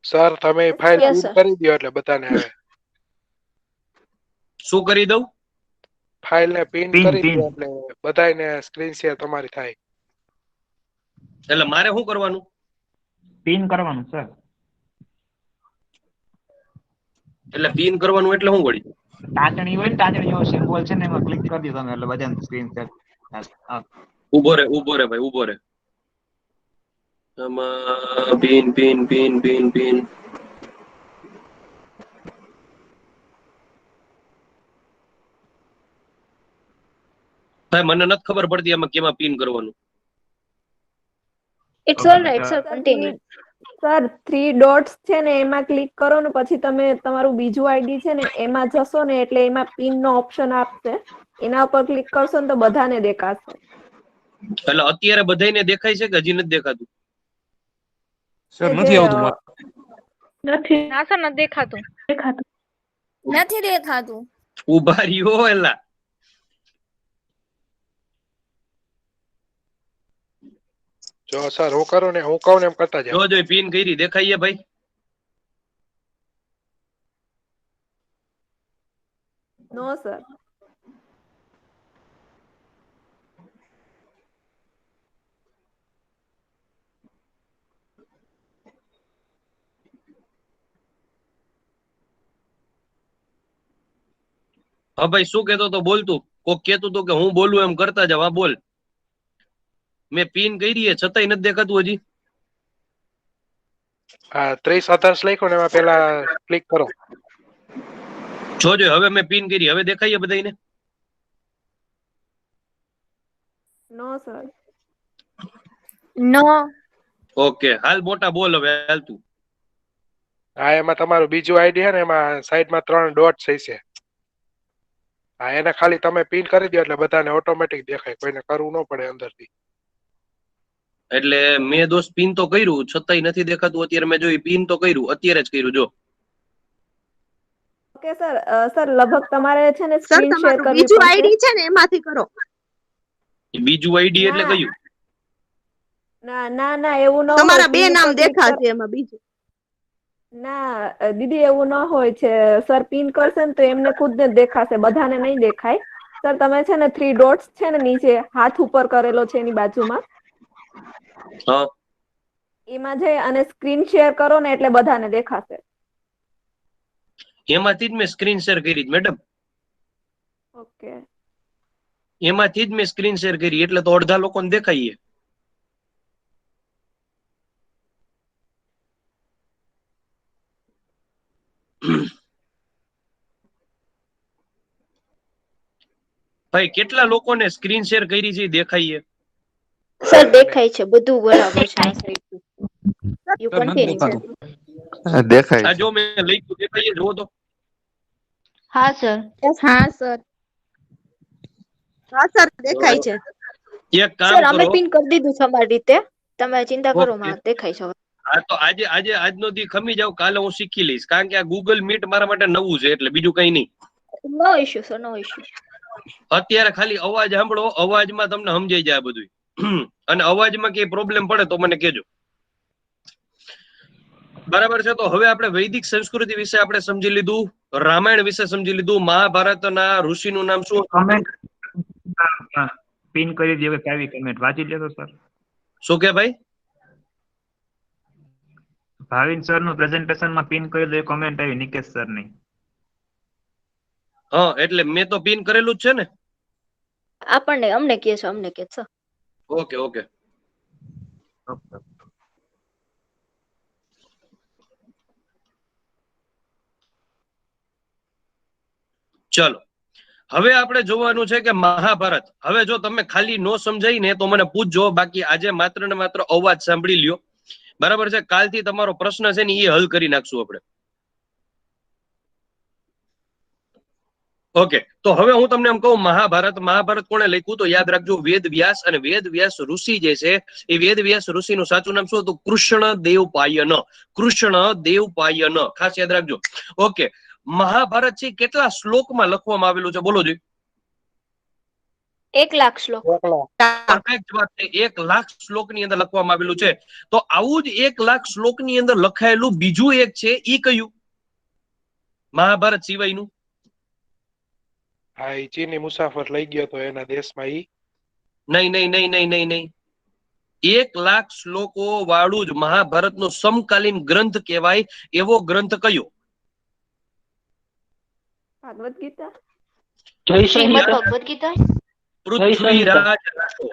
સર તમે ફાઇલ Yes, પિન sir. કરી દો એટલે બધાને આવે. શું કરી દઉં? ફાઇલ ને પિન Pin, કરી pin. દો એટલે બધાને સ્ક્રીન શેર તમારી થાય. એટલે મારે શું કરવાનું? પિન કરવાનું સર. એટલે પિન કરવાનું એટલે શું વળી? ટાચણી હોય ને ટાચણી જેવો સિમ્બોલ છે ને એમાં ક્લિક કરી દો તમે એટલે બધાને સ્ક્રીન શેર ઉભો રે ભાઈ, ઉભો રે. આમાં pin pin pin pin pin. ભાઈ મને નથી ખબર પડતી આમાં કેમાં પિન કરવાનું. It's all right sir. Continue. Sir 3 dots છે ને એમાં ક્લિક કરો ને પછી તમે તમારું બીજું આઈડી છે ને એમાં જશો ને એટલે એમાં પિન નો ઓપ્શન આપશે. એના ઉપર ક્લિક કરશો ને તો બધાને દેખાશે. એટલે અત્યારે બધાયને દેખાય છે કે હજી નથી દેખાતું? સર જે, નથી આવતું મારે. નથી ના સર નથી દેખાતું. દેખાતું. નથી દેખાતું. ઉભા રહ્યો એલા. જો સર હું કરું ને હું કહું ને એમ કરતા જાઓ. જો પિન કરી દેખાય છે ભાઈ? નો સર. હા ભાઈ શું કેતો તો બોલતું? કોક કેતું તો કે હું બોલું એમ કરતા જાવ. હા બોલ. મેં પિન કરી છે છતાંય નથી દેખાતું હજી. હા 30 others લખ્યું ને એમાં પેલા ક્લિક કરો. જોજો હવે મેં પિન કરી, હવે દેખાય છે બધાયને? નો સર. નો. ઓકે, હાલ મોટા બોલ હવે, હાલ તું. હા એમાં તમારું બીજું આઈડી છે ને એમાં સાઈડમાં 3 ડોટ છે. હા એને ખાલી તમે પિન કરી દો એટલે બધાને ઓટોમેટિક દેખાય, કોઈને કરવું ન પડે અંદરથી. એટલે મેં દોસ્ત પિન તો કર્યું છતાંય નથી દેખાતું. અત્યારે મેં જોયું પિન તો કર્યું, અત્યારે જ કર્યું જો. Okay sir. સર લગભગ તમારે છે ને સર સ્ક્રીન શેર તમારું કરવી બીજું પડશે. આઈડી છે ને એમાંથી કરો. બીજું આઈડી એટલે ના. કયું? ના ના ના એવું ન હોય. તમારા બે pin નામ ઉપર click દેખાશે એમાં બીજું. ના દીદી એવું ન હોય છે. સર પિન કરશે ને તો એમને ખુદ ને જ દેખાશે, બધાને નહીં દેખાય. સર તમે છે ને 3 ડોટ્સ છે ને નીચે હાથ ઉપર કરેલો છે એની બાજુમાં હા, એમાં જઈ અને સ્ક્રીન શેર કરો ને એટલે બધાને દેખાશે. એમાંથી જ મેં સ્ક્રીન શેર કરી મેડમ. ઓકે. એમાંથી જ મેં સ્ક્રીન શેર કરી એટલે તો અડધા લોકોને દેખાય છે. ભાઈ કેટલા લોકોને સ્ક્રીન શેર કરી છે એ દેખાઈએ? સર દેખાય છે, બધું બરાબર છે આ સાઈડ. યુ સર નથી કન્ટિન્યુ. દેખાતું. દેખાય આ છે. જો મેં લખ્યું દેખાઈએ, જુઓ તો. હા સર. હા સર. હા સર દેખાય છે. એક કામ સર અમે કરો. પિન કરી દીધું છે અમારી રીતે, તમે ચિંતા કરો ઓકે. માં દેખાય છે હવે. હા તો આજનો દી ખમી જાવ, કાલે હું શીખી લઈશ, કારણ કે આ ગૂગલ મીટ મારા માટે નવું છે, એટલે બીજું કઈ નહીં. નો ઇશ્યુ સર, નો ઇશ્યુ. અત્યારે ખાલી અવાજ સાંભળો, અવાજમાં તમને સમજાઈ જાય બધું. અને અવાજમાં કઈ પ્રોબ્લેમ પડે તો મને કહેજો. બરાબર છે. તો હવે આપણે વૈદિક સંસ્કૃતિ વિશે આપણે સમજી લીધું, રામાયણ વિશે સમજી લીધું, મહાભારતના ઋષિનું નામ શું? કમેન્ટ પિન કરી દેવે કાવી કમેન્ટ વાંચી લેતો સર. શું કે ભાઈ? ભાવિન સર નું પ્રેઝન્ટેશન માં પિન કરી દે કમેન્ટ આવી નિકેશ સર ની. હા એટલે મેં તો પિન કરેલું જ છે ને. આપણને અમને કહે છે, અમને કહે છે. Okay okay. ચલો હવે આપણે જોવાનું છે કે મહાભારત. હવે જો તમે ખાલી નો સમજાય ને તો મને પૂછજો, બાકી આજે માત્ર ને માત્ર અવાજ સાંભળી લ્યો. બરાબર છે. કાલથી તમારો પ્રશ્ન છે ને એ હલ કરી નાખશું આપણે. ઓકે તો હવે હું તમને એમ કહું, મહાભારત કોણે લખ્યું? તો યાદ રાખજો વેદ વ્યાસ. અને વેદ વ્યાસ ઋષિ જે છે એ વેદ વ્યાસ ઋષિનું સાચું નામ શું હતું? કૃષ્ણ દેવપાયન. કૃષ્ણ દેવપાયન, ખાસ યાદ રાખજો. ઓકે, મહાભારત છે કેટલા શ્લોકમાં લખવામાં આવેલું છે? બોલો જી. 1 લાખ શ્લોક. પરફેક્ટ વાત છે. 1 લાખ શ્લોક ની અંદર લખવામાં આવેલું છે. તો આવું જ 1 લાખ શ્લોક ની અંદર લખાયેલું બીજું એક છે, ઈ કયું મહાભારત સિવાયનું? હા, એ ચીની મુસાફર લઈ ગયો તો એના દેશમાં ઈ. નહીં. 1 લાખ શ્લોકો વાળું જ મહાભારતનો સમકાલીન ગ્રંથ કહેવાય એવો ગ્રંથ કયો? ભાગવત ગીતા. જય શ્રીમદ સંહિતા. ભગવદ ગીતા. પૃથ્વીરાજ રાસો.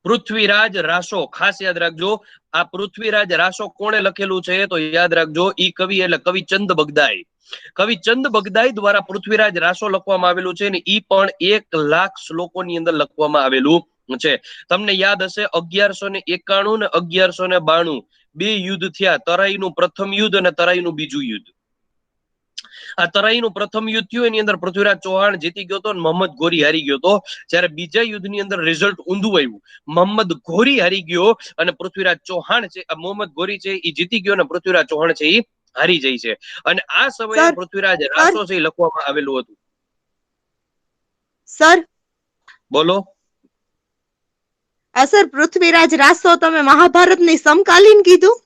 પૃથ્વીરાજ રાસો, ખાસ યાદ રાખજો. આ પૃથ્વીરાજ રાસો કોણે લખેલું છે? તો યાદ રાખજો ઈ કવિ એટલે કવિ ચંદ બગદાઈ. કવિ ચંદ બગદાઈ દ્વારા પૃથ્વીરાજ રાસો લખવામાં આવેલું છે, ને ઈ પણ 1 લાખ શ્લોકોની અંદર લખવામાં આવેલું છે. તમને યાદ હશે 1191 ને 1192 બે યુદ્ધ થયા. તરાઈનું પ્રથમ યુદ્ધ અને તરાઈનું બીજું યુદ્ધ. આ તરાઈનું પ્રથમ યુદ્ધ થયું, એની અંદર પૃથ્વીરાજ ચૌહાણ જીતી ગયો હતો, મોહમ્મદ ઘોરી હારી ગયો હતો. જ્યારે બીજા યુદ્ધની અંદર રિઝલ્ટ ઊંધું આવ્યું. મોહમ્મદ ઘોરી હારી ગયો અને પૃથ્વીરાજ ચૌહાણ છે, મોહમ્મદ ઘોરી છે એ જીતી ગયો અને પૃથ્વીરાજ ચૌહાણ છે એ હારી જાય છે. અને આ સમયે સર, પૃથ્વીરાજ રાસો છે એ લખવામાં આવેલું હતું. સર બોલો. સર પૃથ્વીરાજ રાસો તમે મહાભારતની સમકાલીન કીધું?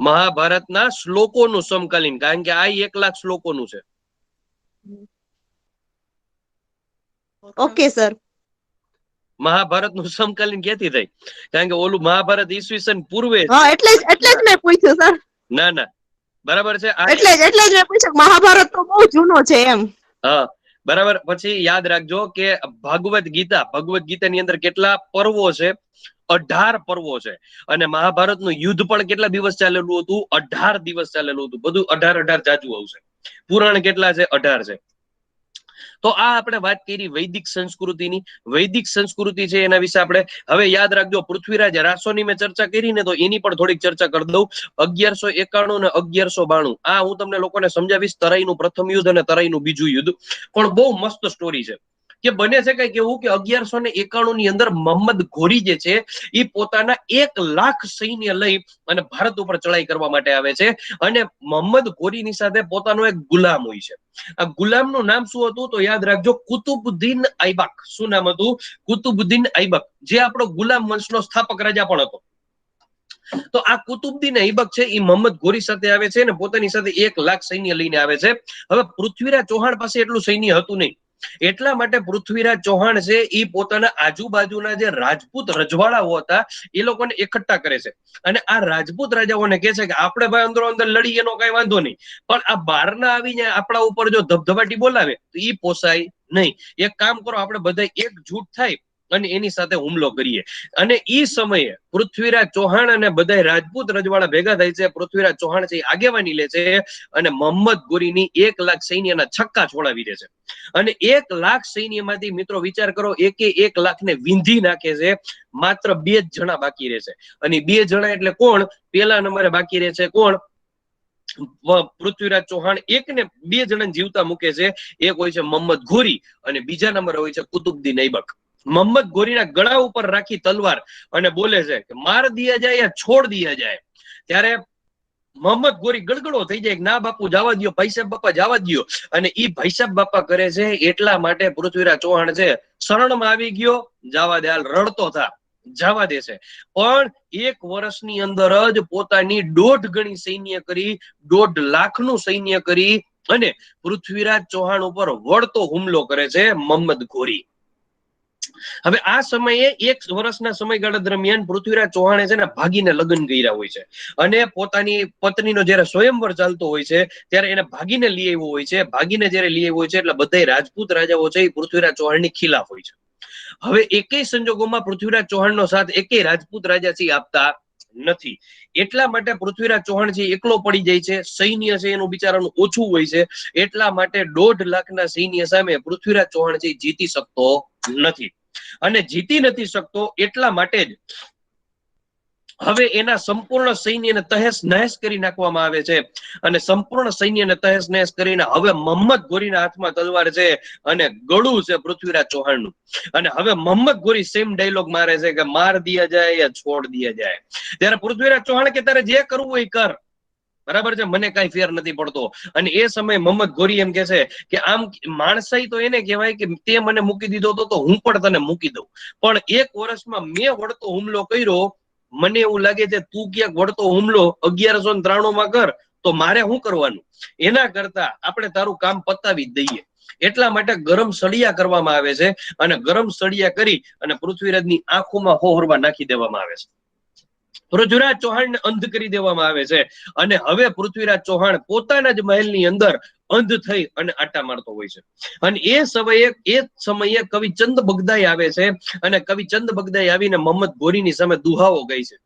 મહાભારતના શ્લોકોનું સમકાલીન, કારણ કે આ 1 લાખ શ્લોકોનું છે. Okay sir. મહાભારતનું સમકાલીન ક્યાંથી થાય? કારણ કે ઓલું મહાભારત ઈસવીસન પૂર્વે. હા એટલે જ મેં પૂછ્યું સર. ના બરાબર છે. એટલે જ મેં પૂછ્યું, મહાભારત તો બહુ જૂનો છે એમ. હા બરાબર. પછી યાદ રાખજો કે ભગવદ ગીતાની અંદર કેટલા પર્વો છે? 18 પર્વો છે. અને મહાભારતનું યુદ્ધ પણ કેટલા દિવસ ચાલેલું હતું? 18 દિવસ ચાલેલું હતું. બધું 18 જાજુ આવશે. પુરાણ કેટલા છે? 18 છે. તો આ આપણે વાત કરી વૈદિક સંસ્કૃતિની. વૈદિક સંસ્કૃતિ છે એના વિશે આપણે હવે યાદ રાખજો. પૃથ્વીરાજ રાસોની મેં ચર્ચા કરી ને, તો એની પણ થોડીક ચર્ચા કરી દઉં. 1191 ને 1192 આ હું તમને લોકોને સમજાવીશ. તરાઈનું પ્રથમ યુદ્ધ અને તરાઈનું બીજું યુદ્ધ. પણ બહુ મસ્ત સ્ટોરી છે કે બને છે કઈ કેવું કે 1191 ની અંદર મોહમ્મદ ઘોરી જે છે એ પોતાના 1 લાખ સૈન્ય લઈ અને ભારત ઉપર ચડાઈ કરવા માટે આવે છે. અને મોહમ્મદ ઘોરીની સાથે પોતાનો એક ગુલામ હોય છે. આ ગુલામનું નામ શું હતું? તો યાદ રાખજો કુતુબુદ્દીન ઐબક. શું નામ હતું? કુતુબુદ્દીન ઐબક, જે આપણો ગુલામ વંશનો સ્થાપક રાજા પણ હતો. તો આ કુતુબુદ્દીન ઐબક છે એ મોહમ્મદ ઘોરી સાથે આવે છે અને પોતાની સાથે 1 લાખ સૈન્ય લઈને આવે છે. હવે પૃથ્વીરાજ ચૌહાણ પાસે એટલું સૈન્ય હતું નહીં. એટલા માટે પૃથ્વીરાજ ચૌહાણ છે એ પોતાના આજુબાજુના જે રાજપૂત રજવાડાઓ હતા એ લોકોને એકઠા કરે છે. અને આ રાજપૂત રાજાઓને કહે છે કે આપણે ભાઈ અંદરો અંદર લડી, એનો કઈ વાંધો નહીં, પણ આ બહારના આવીને આપણા ઉપર જો ધબધબાટી બોલાવે તો એ પોસાય નહીં. એક કામ કરો, આપણે બધા એકજૂટ થાય અને એની સાથે હુમલો કરીએ. અને ઈ સમયે પૃથ્વીરાજ ચૌહાણ અને બધા રાજપૂત રજવાડા ભેગા થાય છે. પૃથ્વીરાજ ચૌહાણ છે આગેવાની લે છે અને મોહમ્મદ ગોરીની 1 લાખ સૈન્યના છક્કા છોડાવી દે છે. અને 1 લાખ સૈન્યમાંથી મિત્રો વિચાર કરો, 1 લાખને વીંધી નાખે છે. માત્ર 2 જ જણા બાકી રહે છે. અને 2 જણા એટલે કોણ? પેલા નંબરે બાકી રહે છે કોણ? પૃથ્વીરાજ ચૌહાણ 2 જણા જીવતા મૂકે છે. એક હોય છે મોહમ્મદ ગોરી અને બીજા નંબરે હોય છે કુતુબુદ્દીન ઐબક. મોહમ્મદ ગોરીના ગળા ઉપર રાખી તલવાર અને બોલે છે કે માર દિયા જાય યા છોડ દિયા જાય. ત્યારે મોહમ્મદ ગોરી ગડગડો થઈ જાય, ના બાપુ જવા દો, ભાઈસાહેબ બાપા જવા દો. અને ઈ ભાઈસાહેબ બાપા કરે છે એટલા માટે પૃથ્વીરાજ ચૌહાણ છે શરણમાં આવી ગયો. જવા દે, હાલ રડતો થા, જવા દે છે. પણ 1 વર્ષની અંદર જ પોતાની 1.5 ગણી સૈન્ય કરી, 1.5 લાખનું સૈન્ય કરી અને પૃથ્વીરાજ ચૌહાણ ઉપર વળતો હુમલો કરે છે મોહમ્મદ ગોરી. હવે આ સમયે 1 વર્ષના સમયગાળા દરમિયાન પૃથ્વીરાજ ચૌહાણે છે ને ભાગીને લગ્ન કર્યા હોય છે. અને પોતાની પત્નીનો જયારે સ્વયંવર ચાલતો હોય છે ત્યારે એને ભાગીને લઈ આવ્યો હોય છે. ભાગીને જયારે લઈ આવ્યો હોય છે એટલે બધા રાજપૂત રાજાઓ છે એ પૃથ્વીરાજ ચૌહાણની ખિલાફ હોય છે. હવે એકેય સંજોગોમાં પૃથ્વીરાજ ચૌહાણનો સાથ એકેય રાજપૂત રાજા છે આપતા નથી. એટલા માટે પૃથ્વીરાજ ચૌહાણ છે એકલો પડી જાય છે. સૈન્ય છે એનું બિચારાનું ઓછું હોય છે. એટલા માટે 1.5 લાખના સૈન્ય સામે પૃથ્વીરાજ ચૌહાણ છે જીતી શકતો નથી. અને જીતી નથી શકતો એટલા માટે જ હવે એના સંપૂર્ણ સૈન્યને તહેસ નહેસ કરી નાખવામાં આવે છે. અને સંપૂર્ણ સૈન્યને તહેસ નહેસ કરીને હવે મોહમ્મદ ગોરીના હાથમાં તલવાર છે અને ગળું છે પૃથ્વીરાજ ચૌહાણનું. અને હવે મોહમ્મદ ગોરી સેમ ડાયલોગ મારે છે કે માર દિયા જાય યા છોડ દિયા જાય. ત્યારે પૃથ્વીરાજ ચૌહાણ કે તારે જે કરવું હોય કર, બરાબર છે, મને કઈ ફેર નથી પડતો. અને એ સમયે મોહમ્મદ ગોરી એમ કે છે કે આમ માણસાઈ તો એને કહેવાય કે તે મને મૂકી દીધો તો હું પણ તને મૂકી દઉં. પણ 1 વર્ષમાં મેં વળતો હુમલો કર્યો, મને એવું લાગે છે તું ક્યાંક વળતો હુમલો 1193 કર તો મારે શું કરવાનું? એના કરતા આપણે તારું કામ પતાવી જ દઈએ. એટલા માટે ગરમ સળિયા કરવામાં આવે છે. અને ગરમ સળિયા કરી અને પૃથ્વીરાજની આંખોમાં હોહરવા નાખી દેવામાં આવે છે. પૃથ્વીરાજ ચૌહાણને અંધ કરી દેવામાં આવે છે. અને હવે પૃથ્વીરાજ ચૌહાણ પોતાના જ મહેલની અંદર અંધ થઈ અને આટા મારતો હોય છે. અને એ સમયે કવિ ચંદ બગદાઈ આવે છે. અને કવિ ચંદ બગદાઈ આવીને મોહમ્મદ ગોરીની સામે દુહાઓ ગાય છે.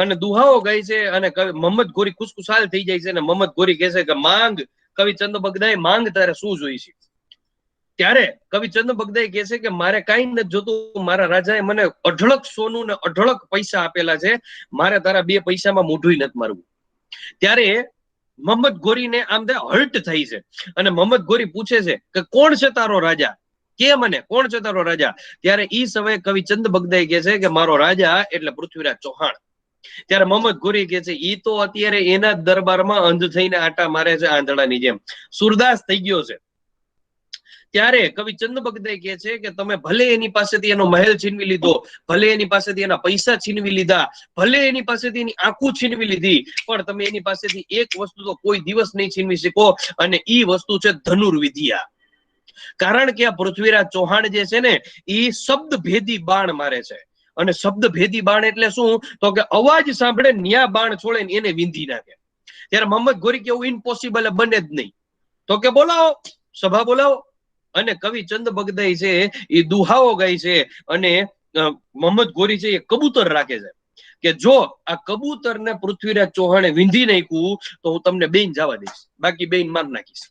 અને દુહાઓ ગાય છે અને મોહમ્મદ ગોરી ખુશખુશાલ થઈ જાય છે. અને મોહમ્મદ ગોરી કહે છે કે માંગ, કવિ ચંદ બગદાઈ માંગ, તારે શું જોઈ છે? ત્યારે કવિ ચંદ બગદાઈ કહે છે કે મારે કઈ નથી જોતું, મારા રાજાએ મને અઢળક સોનું ને અઢળક પૈસા આપેલા છે, મારે તારા 2 પૈસામાં મોઢું નથી મારવું. ત્યારે મોહમ્મદ ગોરીને આમ હર્ટ થઈ છે. અને મોહમ્મદ ગોરી પૂછે છે કે કોણ છે તારો રાજા? કે મને કોણ છે તારો રાજા? ત્યારે ઈ સમયે કવિ ચંદ બગદાઈ કહે છે કે મારો રાજા એટલે પૃથ્વીરાજ ચૌહાણ. ત્યારે મોહમ્મદ ગોરી કહે છે ઈ તો અત્યારે એના દરબારમાં અંધ થઈને આટા મારે છે આંધળાની જેમ, સુરદાસ થઈ ગયો છે. ત્યારે કવિ ચંદ બગદાઈ કહે છે કે તમે ભલે એની પાસેથી એનો મહેલ છીનવી લીધો, ભલે એની પાસેથી એના પૈસા છીનવી લીધા, ભલે એની પાસેથી એની આંખું છીનવી લીધી, પણ તમે એની પાસેથી એક વસ્તુ તો કોઈ દિવસ નહીં છીનવી શકો, અને ઈ વસ્તુ છે ધનુર્વિદ્યા. કારણ કે આ પૃથ્વીરાજ ચૌહાણ જે છે ને એ શબ્દ ભેદી બાણ મારે છે. અને શબ્દ ભેદી બાણ એટલે શું? તો કે અવાજ સાંભળે ન્યા બાણ છોડે ને એને વિંધી નાખે. ત્યારે મોહમ્મદ ગોરી કેવું ઇમ્પોસિબલ બને જ નહીં. તો કે બોલાવો, સભા બોલાવો. અને કવિ ચંદ બગદાઈ છે એ દુહાઓ ગાય છે. અને મોહમ્મદ ગોરી છે એ કબૂતર રાખે છે કે જો આ કબૂતરને પૃથ્વીરાજ ચૌહાણે વિંધી નાખ્યું તો હું તમને બેન જવા દઈશ, બાકી બેન માર નાખીશ.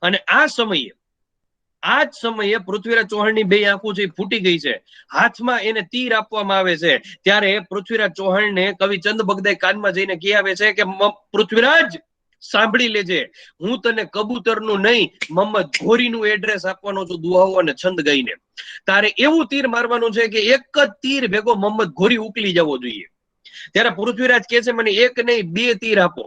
અને આ જ સમયે પૃથ્વીરાજ ચૌહાણની 2 આંખો છે ફૂટી ગઈ છે. હાથમાં એને તીર આપવામાં આવે છે. ત્યારે પૃથ્વીરાજ ચૌહાણને કવિ ચંદ બગદાઈ કાનમાં જઈને કહી આવે છે કે પૃથ્વીરાજ સાંભળી લેજે, હું તને કબૂતરનું નહીં મોહમ્મદ ગોરીનું એડ્રેસ આપવાનો છું દુહાઓ અને છંદ ગાઈને. તારે એવું તીર મારવાનું છે કે એક જ તીર ભેગો મોહમ્મદ ગોરી ઉકલી જવો જોઈએ. ત્યારે પૃથ્વીરાજ કહે છે મને 1 નહીં 2 તીર આપો,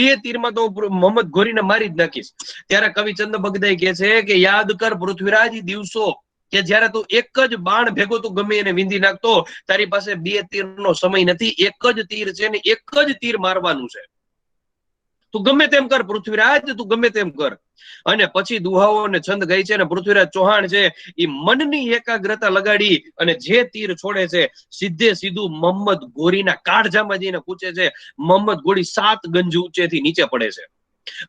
2 તીરમાં તો હું મોહમ્મદ ગોરીને મારી જ નાખીશ. ત્યારે કવિ ચંદ બગદાઈ કહે છે કે યાદ કર પૃથ્વીરાજ દિવસો કે જયારે તું એક જ બાણ ભેગો તું ગમે એને વિંધી નાખતો, તારી પાસે 2 તીરનો સમય નથી, એક જ તીર છે ને એક જ તીર મારવાનું છે. તું ગમે તેમ કર પૃથ્વીરાજ, તું ગમે તેમ કર. અને પછી દુહાઓ અને છંદ ગાય છે. અને પૃથ્વીરાજ ચૌહાણ છે એ મનની એકાગ્રતા લગાડી અને જે તીર છોડે છે સીધું મોહમ્મદ ગોરીના કાળજામાં જઈને પૂછે છે. મોહમ્મદ ગોરી 7 ગંજ ઊંચેથી નીચે પડે છે.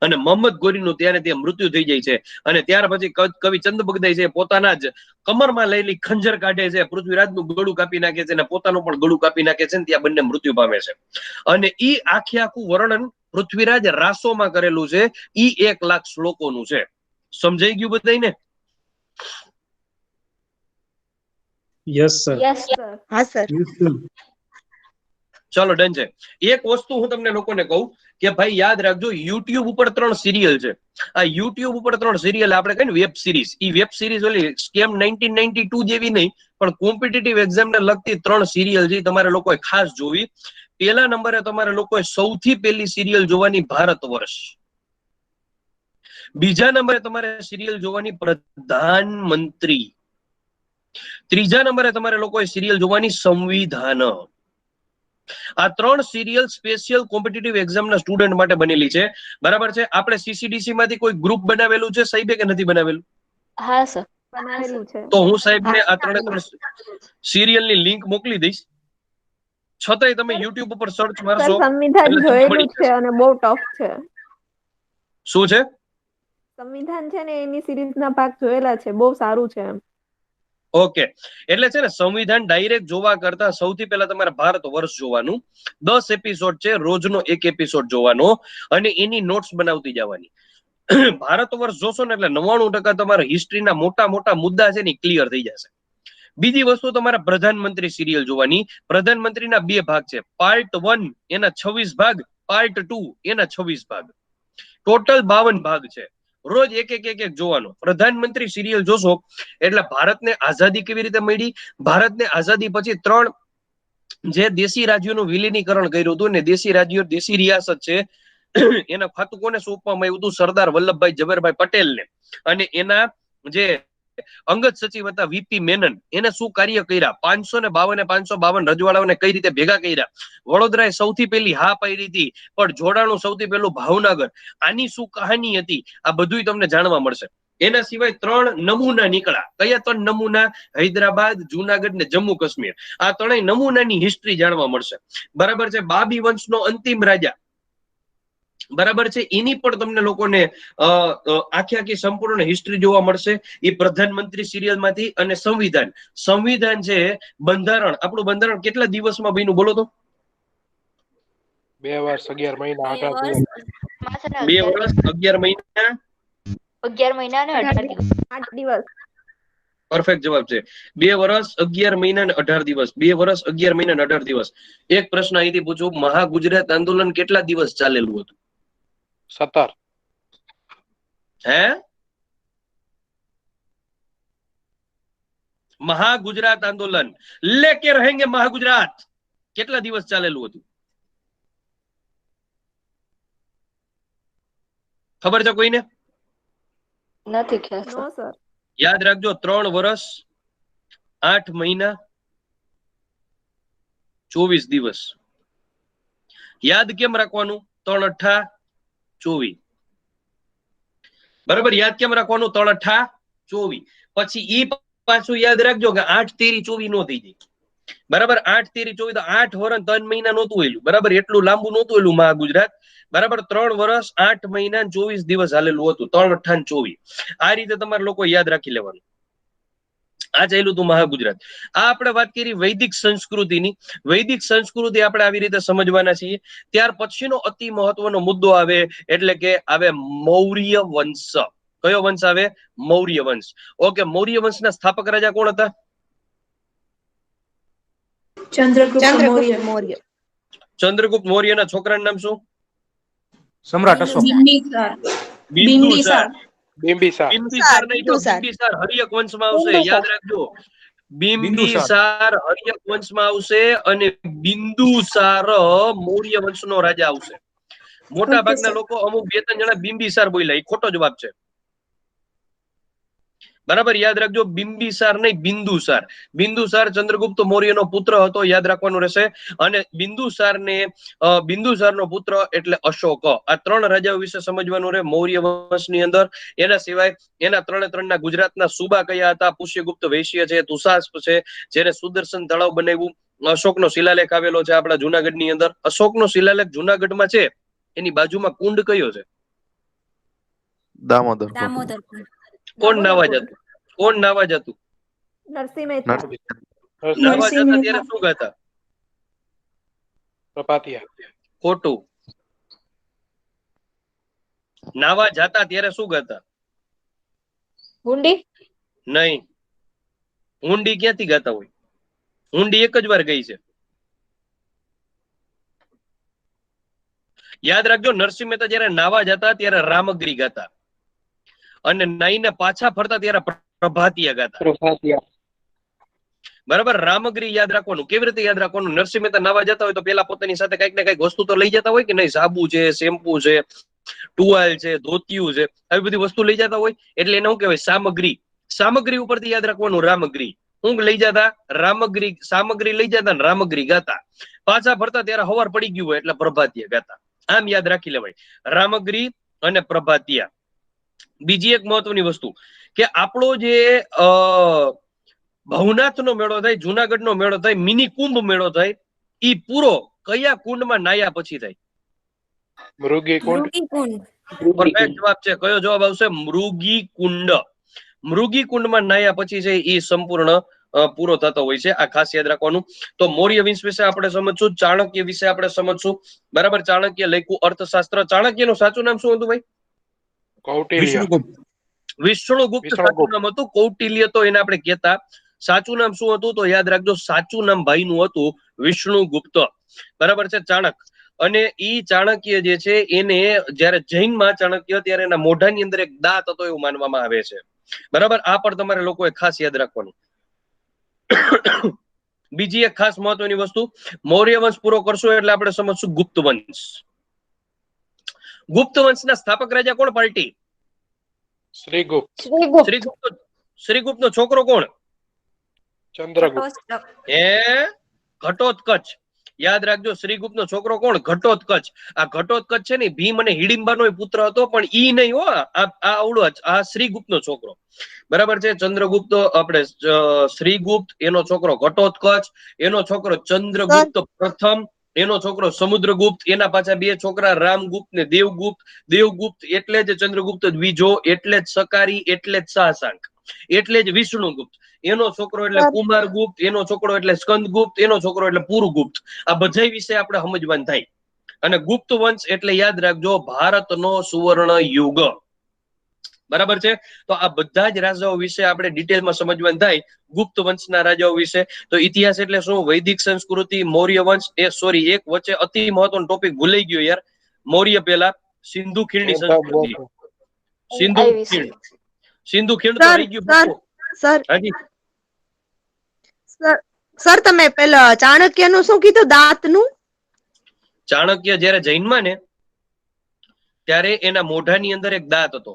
અને મોહમ્મદ ગોરીનું ત્યારે ત્યાં મૃત્યુ થઈ જાય છે. અને ત્યાર પછી કવિ ચંદ બગદાઈ છે પોતાના જ કમરમાં લઈને ખંજર કાઢે છે, પૃથ્વીરાજનું ગળું કાપી નાખે છે અને પોતાનું પણ ગળું કાપી નાખે છે, ત્યાં બંને મૃત્યુ પામે છે. અને ઈ આખું વર્ણન પૃથ્વીરાજ રાસોમાં કરેલું છે. ઈ 1 લાખ શ્લોકોનું છે. સમજાઈ ગયું બધાયને? Yes sir. યસ સર હા સર. ચલો ડન છે. એક વસ્તુ હું તમને લોકોને કહું કે ભાઈ યાદ રાખજો, યુટ્યુબ ઉપર 3 સિરિયલ છે. આ યુટ્યુબ ઉપર 3 સિરિયલ આપણે કહીએ ને વેબ સિરીઝ, ઈ વેબ સિરીઝ ઓલી સ્કેમ 1992 જેવી નહીં, પણ કોમ્પિટિટિવ એક્ઝામ ને લગતી 3 સિરિયલ છે, તમારે લોકોએ ખાસ જોવી. પહેલા નંબરે તમારે લોકોએ સૌથી પહેલી સિરિયલ જોવાની ભારત વર્ષ. બીજા નંબરે તમારે સિરિયલ જોવાની પ્રધાનમંત્રી. ત્રીજા નંબરે તમારે લોકોએ સિરિયલ જોવાની સંવિધાન. આ 3 સિરિયલ સ્પેશિયલ કોમ્પિટિટિવ એક્ઝામના સ્ટુડન્ટ માટે બનેલી છે. બરાબર છે? આપણે સીસીડીસી માંથી કોઈ ગ્રુપ બનાવેલું છે સાહેબે કે નથી બનાવેલું? હા સર. બનાવેલું છે. તો હું સાહેબને આ 3 સિરિયલની લિંક મોકલી દઈશ. છતાંય તમે યુટ્યુબ ઉપર સર્ચ સર મારશો સંવિધાન એટલે જોયેલું મળી છે જશે. અને બહુ ટફ છે. શું છે? સંવિધાન છે ને એની સિરીઝના ભાગ જોયેલા છે, બહુ સારું છે એમ. ઓકે, એટલે છે ને સંવિધાન ડાયરેક્ટ જોવા કરતા સૌથી પહેલા તમારે ભારત વર્ષ જોવાનું. 10 એપિસોડ છે, રોજનો 1 એપિસોડ જોવાનો અને એની નોટ્સ બનાવતી જવાની. ભારત વર્ષ જોશો ને એટલે 99% તમારા હિસ્ટ્રીના મોટા મોટા મુદ્દા છે ને ક્લિયર થઈ જશે. બીજી વસ્તુ તમારે પ્રધાનમંત્રી સિરિયલ જોવાની. પ્રધાનમંત્રીના 2 ભાગ છે, પાર્ટ 1 એના 26 ભાગ, પાર્ટ 2 એના 26 ભાગ, ટોટલ 52 ભાગ છે. રોજ એક જોવાનો. પ્રધાનમંત્રી સિરિયલ જોશો એટલે ભારતને આઝાદી કેવી રીતે મળી, ભારતને આઝાદી પછી 3 જે દેશી રાજ્યોનું વિલીનીકરણ કર્યું હતું ને દેશી રાજ્યો દેશી રિયાસત છે એના ખાતું કોને સોંપવામાં આવ્યું હતું? સરદાર વલ્લભભાઈ ઝવેરભાઈ પટેલને. અને એના જે અંગત સચિવ હતા વીપી મેનન, એને શું કાર્ય કર્યા? 552 રજવાડાઓને કઈ રીતે ભેગા કર્યા? વડોદરાએ સૌથી પહેલી હા પાડી હતી, પણ જોડાણું સૌથી પહેલું ભાવનગર. આની શું કહાની હતી? આ બધું તમને જાણવા મળશે. એના સિવાય 3 નમૂના નીકળ્યા. કયા 3 નમૂના? હૈદરાબાદ, જુનાગઢ ને જમ્મુ કાશ્મીર. આ 3 નમૂનાની હિસ્ટ્રી જાણવા મળશે. બરાબર છે? બાબી વંશનો અંતિમ રાજા, બરાબર છે, એની પણ તમને લોકોને આખી સંપૂર્ણ હિસ્ટ્રી જોવા મળશે એ પ્રધાનમંત્રી સિરિયલ માંથી. અને સંવિધાન છે બંધારણ. આપણું બંધારણ કેટલા દિવસમાં બન્યું બોલો તો? 2 વર્ષ 11 મહિના 18 દિવસ. 2 વર્ષ 11 મહિના 11 મહિના અને 18 દિવસ. 8 દિવસ. પરફેક્ટ જવાબ છે. 2 વર્ષ 11 મહિના અને 18 દિવસ. 2 વર્ષ 11 મહિના અને 18 દિવસ. એક પ્રશ્ન અહીંથી પૂછું, મહાગુજરાત આંદોલન કેટલા દિવસ ચાલેલું હતું? 17. હે? મહાગુજરાત આંદોલન લેકે રહેંગે મહાગુજરાત કેટલા દિવસ ચાલેલું હતું? ખબર છે કોઈને? નથી ખ્યાલ નો સર. સર. યાદ રાખજો, 3 વર્ષ 8 મહિના 24 દિવસ. યાદ કેમ રાખવાનું? 3 અઠ્ઠા 24. બરાબર? યાદ કેમ રાખવાનું? 3 અઠ્ઠા 24. પછી ઈ પાછું યાદ રાખજો કે 8 તેરી 24 નો થઈ જાય. બરાબર? 8 તેરી 24 તો 8 વર્ષ 3 મહિના નહોતું એલું. બરાબર? એટલું લાંબુ નહોતું એલું મહાગુજરાત. બરાબર? 3 વર્ષ 8 મહિના 24 દિવસ હાલેલું હતું. 3 અઠ્ઠા 24. આ રીતે તમારે લોકો યાદ રાખી લેવાનું. આ ચાલ્યું હતું મહાગુજરાત. આ આપણે વાત કરી વૈદિક સંસ્કૃતિની. વૈદિક સંસ્કૃતિ આપણે આવી રીતે સમજવાના છીએ. ત્યાર પછીનો અતિ મહત્વનો મુદ્દો આવે એટલે કે આવે મૌર્ય વંશ. કયો વંશ આવે? મૌર્ય વંશ. ઓકે, મૌર્ય વંશના સ્થાપક રાજા કોણ હતા? ચંદ્રગુપ્ત મૌર્ય. ચંદ્રગુપ્ત મૌર્યના છોકરાનું નામ શું? સમ્રાટ અશોક. બિંદુસાર. બિંબિસાર. બિંબિસાર નહીં, જો બિંબિસાર હર્યક વંશમાં આવશે. યાદ રાખજો, બિંબિસાર હર્યક વંશમાં આવશે અને બિંદુસાર મૌર્ય વંશનો રાજા આવશે. મોટા ભાગના લોકો અમુક 2-3 જણા બિંબિસાર બોલ્યા, એ ખોટો જવાબ છે. બરાબર? યાદ રાખજો, બિંબિસાર નહીં, બિંદુસાર. બિંદુસાર ચંદ્રગુપ્ત મૌર્યનો પુત્ર હતો, યાદ રાખવાનું રહેશે. અને બિંદુસારનો પુત્ર એટલે અશોક. આ 3 રાજાઓ વિશે સમજવાનું રહે મૌર્ય વંશની અંદર. એના સિવાય એના 3 ગુજરાતના સુબા કયા હતા? પુષ્યગુપ્ત વૈશ્ય છે, તુષાસ્પ છે, જેને સુદર્શન તળાવ બનાવ્યું. અશોકનો શિલાલેખ આવેલો છે આપણા જુનાગઢની અંદર. અશોકનો શિલાલેખ જુનાગઢમાં છે, એની બાજુમાં કુંડ કયો છે? દામોદર દામોદર કુંડ. કોણ નાવા દામોદર જતું? કોણ નાવા જતું? નરસિંહ મહેતા. નાવા જતા ત્યારે શું ગાતા? પ્રભાતિયા. ખોટું. નાવા જાતા ત્યારે શું ગાતા? હુંડી. નહીં. હુંડી ક્યાંથી ગાતા હોય? હુંડી એક જ વાર ગઈ છે. યાદ રાખજો, નરસિંહ મહેતા જયારે નાવા જતા ત્યારે રામગરી ગાતા અને નાઈને પાછા ફરતા ત્યારે પ્રભાતિયા ગાતા. પ્રભાતિયા. બરાબર. રામગરી યાદ રાખવાનું. કેવી રીતે યાદ રાખવાનું? નરસિંહ મહેતા નાવા જતા હોય તો પેલા પોતાની સાથે કઈક ને કઈક વસ્તુ તો લઈ જતા હોય કે નહીં? સાબુ છે, શેમ્પુ છે, ટુવાલ છે, ધોતિયું છે, આવી બધી વસ્તુ લઈ જતા હોય એટલે એને શું કહેવાય? સામગ્રી. સામગ્રી ઉપરથી યાદ રાખવાનું રામગરી. હું લઈ જતા? રામગરી. સામગ્રી લઈ જતા ને રામગરી ગાતા. પાછા ફરતા ત્યારે હવાર પડી ગયું હોય એટલે પ્રભાતિયા ગાતા. આમ યાદ રાખી લેવાય, રામગરી અને પ્રભાતિયા. બીજી એક મહત્વની વસ્તુ કે આપણો જે ભવનાથનો મેળો થાય, જુનાગઢનો મેળો થાય, મિની કુંભ મેળો થાય, ઈ પૂરો કયા કુંડમાં નાયા પછી થાય? મૃગી કુંડ. મૃગી કુંડ. પરફેક્ટ જવાબ છે. કયો જવાબ આવશે? મૃગી કુંડ. મૃગી કુંડમાં નાયા પછી છે એ સંપૂર્ણ પૂરો થતો હોય છે. આ ખાસ યાદ રાખવાનું. તો મૌર્ય વંશ વિશે આપણે સમજશું, ચાણક્ય વિશે આપણે સમજશું. બરાબર. ચાણક્ય લખ્યું અર્થશાસ્ત્ર. ચાણક્યનું સાચું નામ શું હતું ભાઈ? કૌટિલ્ય. વિષ્ણુગુપ્ત. વિષ્ણુગુપ્ત સાચું નામ હતું. કૌટિલ્ય તો એને આપણે કહેતા. સાચું નામ શું હતું? તો યાદ રાખજો, સાચું નામ ભાઈનું હતું વિષ્ણુગુપ્ત. બરાબર છે. ચાણક. અને ઈ ચાણક્ય જે છે એને જયારે જૈનમાં ચાણક્ય ત્યારે એના મોઢાની અંદર એક દાંત હતો એવું માનવામાં આવે છે. બરાબર. આ પણ તમારે લોકોએ ખાસ યાદ રાખવાનું. બીજી એક ખાસ મહત્વની વસ્તુ, મૌર્ય વંશ પૂરો કરશું એટલે આપણે સમજશું ગુપ્ત વંશ. ગુપ્ત વંશના સ્થાપક રાજા કોણ પાર્ટી? શ્રીગુપ્ત. શ્રીગુપ્ત નો છોકરો કોણ? ચંદ્રગુપ્ત. ઘટોત્કચ. યાદ રાખજો, શ્રીગુપ્ત નો છોકરો કોણ? ઘટોત્કચ. આ ઘટોત્કચ છે ને ભીમ અને હિડિંબાનો પુત્ર હતો, પણ ઈ નહીં હો, આ અવળો જ, આ શ્રીગુપ્ત નો છોકરો. બરાબર છે. ચંદ્રગુપ્ત આપણે શ્રીગુપ્ત, એનો છોકરો ઘટોત્કચ, એનો છોકરો ચંદ્રગુપ્ત પ્રથમ, એનો છોકરો સમુદ્રગુપ્ત, એના પાછા બે છોકરા રામગુપ્ત ને દેવગુપ્ત. દેવગુપ્ત એટલે જ ચંદ્રગુપ્ત બીજો, એટલે જ સકારી, એટલે જ શાસંક, એટલે જ વિષ્ણુગુપ્ત. એનો છોકરો એટલે કુમારગુપ્ત, એનો છોકરો એટલે સ્કંદગુપ્ત, એનો છોકરો એટલે પુરુગુપ્ત. આ બધા વિશે આપણે સમજવાનું થાય. અને ગુપ્ત વંશ એટલે યાદ રાખજો ભારતનો સુવર્ણ યુગ. બરાબર છે. તો આ બધા જ રાજાઓ વિશે આપણે ડિટેલમાં સમજવાનું થાય, ગુપ્ત વંશના રાજાઓ વિશે. તો ઇતિહાસ એટલે શું? વૈદિક સંસ્કૃતિ, મૌર્ય વંશ. એક વચ્ચે અતિ મહત્વનો ટોપિક ભૂલાઈ ગયો યાર. મૌર્ય પેલા સિંધુ ખીણની સંસ્કૃતિ. સિંધુ ખીણ તો રહી ગયું. સર તમે પેલા ચાણક્ય નું શું કીધું? દાંતનું? ચાણક્ય જયારે જૈનમાં ને ત્યારે એના મોઢાની અંદર એક દાંત હતો,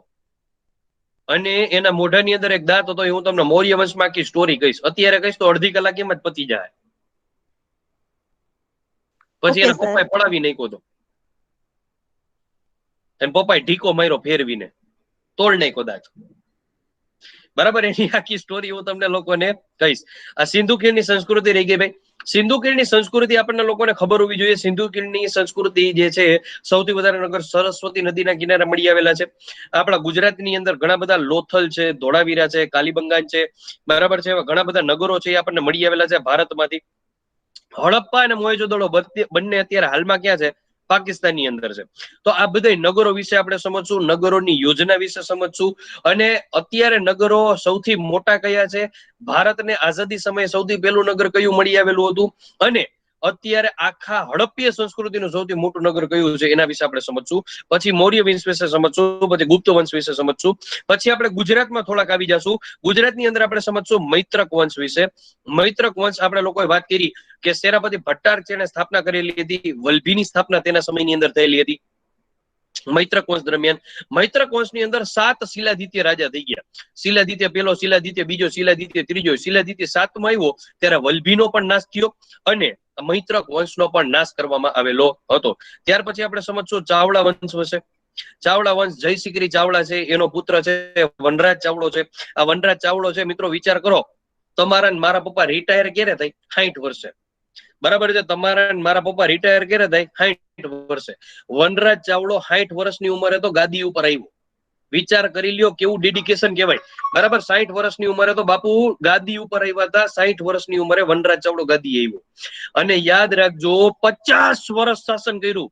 અને એના મોઢાની અંદર એક દાંત હતો. એ હું તમને મૌર્ય વંશમાં આખી સ્ટોરી કહીશ. અત્યારે કહીશ તો અડધી કલાક એમ જ પતી જાય. પછી એના પપ્પાએ પડાવી નાખ્યો હતો. એમ પપ્પાએ ઢીકો માર્યો ફેરવીને, તોડ નાખ્યો દાંત. બરાબર. એની આખી સ્ટોરી હું તમને લોકોને કહીશ. આ સિંધુ ખીણની સંસ્કૃતિ રહી ગઈ ભાઈ. સિંધુ ખીણની સંસ્કૃતિ આપણને લોકોને ખબર હોવી જોઈએ. સિંધુ ખીણની સંસ્કૃતિ જે છે સૌથી વધારે નગર સરસ્વતી નદીના કિનારે મળી આવેલા છે. આપણા ગુજરાતની અંદર ઘણા બધા લોથલ છે, ધોળાવીરા છે, કાલીબંગાન છે, બરાબર છે, ઘણા બધા નગરો છે એ આપણને મળી આવેલા છે ભારતમાંથી. હડપ્પા અને મોહેંજો-દડો બંને અત્યારે હાલમાં ક્યાં છે? પાકિસ્તાનની અંદર છે. તો આ બધા નગરો વિશે આપણે સમજશું, નગરોની યોજના વિશે સમજશું. અને અત્યારે નગરો સૌથી મોટા કયા છે? ભારતને આઝાદી સમયે સૌથી પહેલું નગર કયું મળી આવેલું હતું? અને અત્યારે આખા હડપ્પીય સંસ્કૃતિનું સૌથી મોટું નગર કયું છે? એના વિશે આપણે સમજશું. પછી મૌર્ય વંશ વિશે સમજશું, પછી ગુપ્ત વંશ વિશે સમજશું. પછી આપણે ગુજરાતમાં થોડાક આવી જશું. ગુજરાતની અંદર આપણે સમજશું મૈત્રક વંશ વિશે. મૈત્રક વંશ આપણે લોકોએ વાત કરી કે સેનાપતિ ભટ્ટાર છે એને સ્થાપના કરેલી હતી. વલ્ભીની સ્થાપના તેના સમયની અંદર થયેલી હતી મૈત્રક વંશ દરમિયાન. મૈત્રક વંશની અંદર 7 શિલાદિત્ય રાજા થઈ ગયા. શિલાદિત્ય પહેલો, શિલાદિત્ય બીજો, શિલાદિત્ય ત્રીજો, શિલાદિત્ય 7માં આવ્યો ત્યારે વલ્ભીનો પણ નાશ થયો અને મૈત્રક વંશનો પણ નાશ કરવામાં આવેલો હતો. ત્યાર પછી આપણે સમજશું ચાવડા વંશ વિશે. ચાવડા વંશ જયશિખરી ચાવડા છે એનો પુત્ર છે વનરાજ ચાવડો છે. આ વનરાજ ચાવડો છે મિત્રો, વિચાર કરો, તમારા ને મારા પપ્પા રિટાયર ક્યારે થાય? 60 વર્ષે. બરાબર છે. તમારા મારા પપ્પા રિટાયર ક્યારે થાય? 60 વર્ષે. વનરાજ ચાવડો 60 વર્ષની ઉંમરે તો ગાદી ઉપર આવ્યો. વિચાર કરી લ્યો કેવું ડેડિકેશન કહેવાય. બરાબર, 60 વર્ષની ઉંમરે તો બાપુ ગાદી ઉપર આવ્યા હતા. 60 વર્ષની ઉંમરે વનરાજ ચાવડો ગાદી આવ્યો. અને યાદ રાખજો 50 વર્ષ શાસન કર્યું.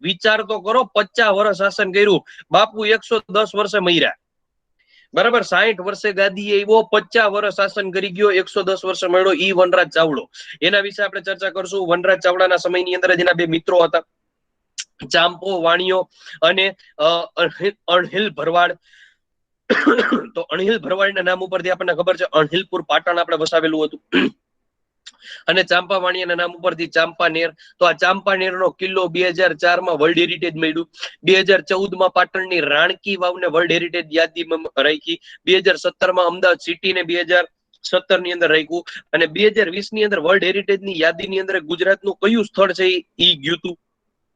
વિચાર તો કરો, 50 વર્ષ શાસન કર્યું. બાપુ 110 વર્ષે મર્યા. બરાબર, 60 વર્ષે ગાદી આવ્યો, 50 વર્ષ શાસન કરી ગયો, 110 વર્ષે મળ્યો, ઈ વનરાજ ચાવડો. એના વિશે આપણે ચર્ચા કરશું. વનરાજ ચાવડાના સમયની અંદર જ એના બે મિત્રો હતા, ચાંપો વાણિયો અને અણહિલ ભરવાડ. તો અણહિલ ભરવાડના નામ ઉપરથી આપણને ખબર છે અણહિલપુર પાટણ આપણે વસાવેલું હતું. અને ચાંપા વાણિયાના નામ ઉપરથી ચાંપાનેર. તો આ ચાંપાનેરનો કિલ્લો 2004 માં વર્લ્ડ હેરિટેજ મળ્યું. 2014 માં પાટણની રાણકી વાવને વર્લ્ડ હેરિટેજ યાદીમાં રાખી. 2017 માં અમદાવાદ સિટીને 2017 ની અંદર રાખ્યું. અને 2020 ની અંદર વર્લ્ડ હેરિટેજ ની યાદીની અંદર ગુજરાતનું કયું સ્થળ છે ઈ ગયું હતું?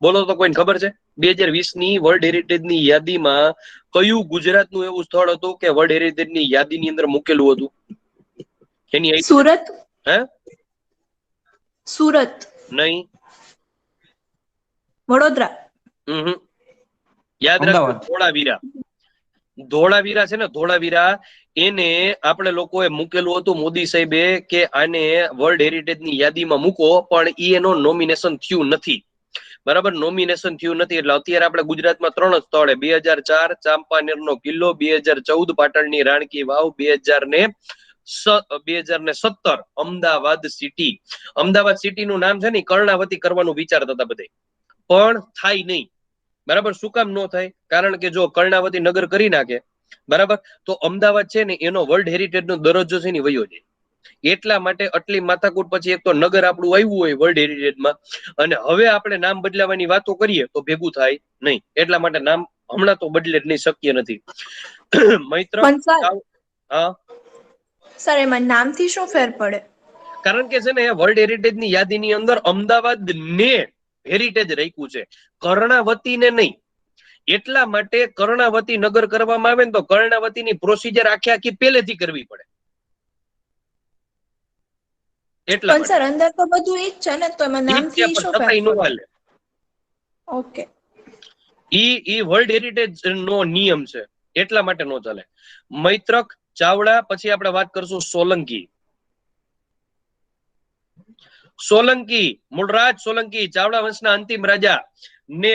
બોલો તો કોઈને ખબર છે? 2020 ની વર્લ્ડ હેરિટેજ ની યાદીમાં કયું ગુજરાતનું એવું સ્થળ હતું કે વર્લ્ડ હેરિટેજ ની યાદીની અંદર મૂકેલું હતું? એની સુરત. હે? સુરત નહીં. વડોદરા. યાદ રાખો, ધોળાવીરા. ધોળાવીરા છે ને, ધોળાવીરા એને આપણે લોકોએ મૂકેલું હતું મોદી સાહેબે કે આને વર્લ્ડ હેરિટેજ ની યાદીમાં મૂકો, પણ એનો નોમિનેશન થયું નથી. બરાબર, નોમિનેશન થયું નથી. એટલે અત્યારે આપણે ગુજરાતમાં 3 જ સ્થળે 2004 ચાંપાનેરનો કિલ્લો, 2014 પાટણની રાણકી વાવ, 2017 અમદાવાદ સિટી. અમદાવાદ સિટી નું નામ છે ને કર્ણાવતી કરવાનું વિચારતા હતા બધે, પણ થાય નહીં. બરાબર, શું કામ ન થાય? કારણ કે જો કર્ણાવતી નગર કરી નાખે, બરાબર, તો અમદાવાદ છે ને એનો વર્લ્ડ હેરિટેજ નો દરજ્જો છે ને વયો જાય. એટલા માટે આટલી માથાકૂટ પછી એક તો નગર આપણું આવ્યું હોય વર્લ્ડ હેરિટેજમાં, અને હવે આપણે નામ બદલાવાની વાતો કરીએ તો ભેગું થાય નહીં. એટલા માટે નામ હમણાં તો બદલે જ નહીં, શક્ય નથી. મૈત્ર, હા સર, એમાં નામથી શું ફેર પડે? કારણ કે છે ને વર્લ્ડ હેરિટેજ ની યાદીની અંદર અમદાવાદ ને હેરિટેજ રાખ્યું છે, કર્ણાવતી ને નહીં. એટલા માટે કર્ણાવતી નગર કરવામાં આવે ને તો કર્ણાવતીની પ્રોસિજર આખી પહેલેથી કરવી પડે. એટલા પણ સર, અંદર તો બધું ઈ જ છે ને, તો એમાં નામથી શું ફેર પડે? ઓકે, ઈ વર્લ્ડ હેરિટેજ નો નિયમ છે, એટલા માટે નો ચાલે. મૈત્રક, ચાવડા, પછી આપણે વાત કરશું સોલંકી. સોલંકી, મૂળરાજ સોલંકી, ચાવડા વંશના અંતિમ રાજા ને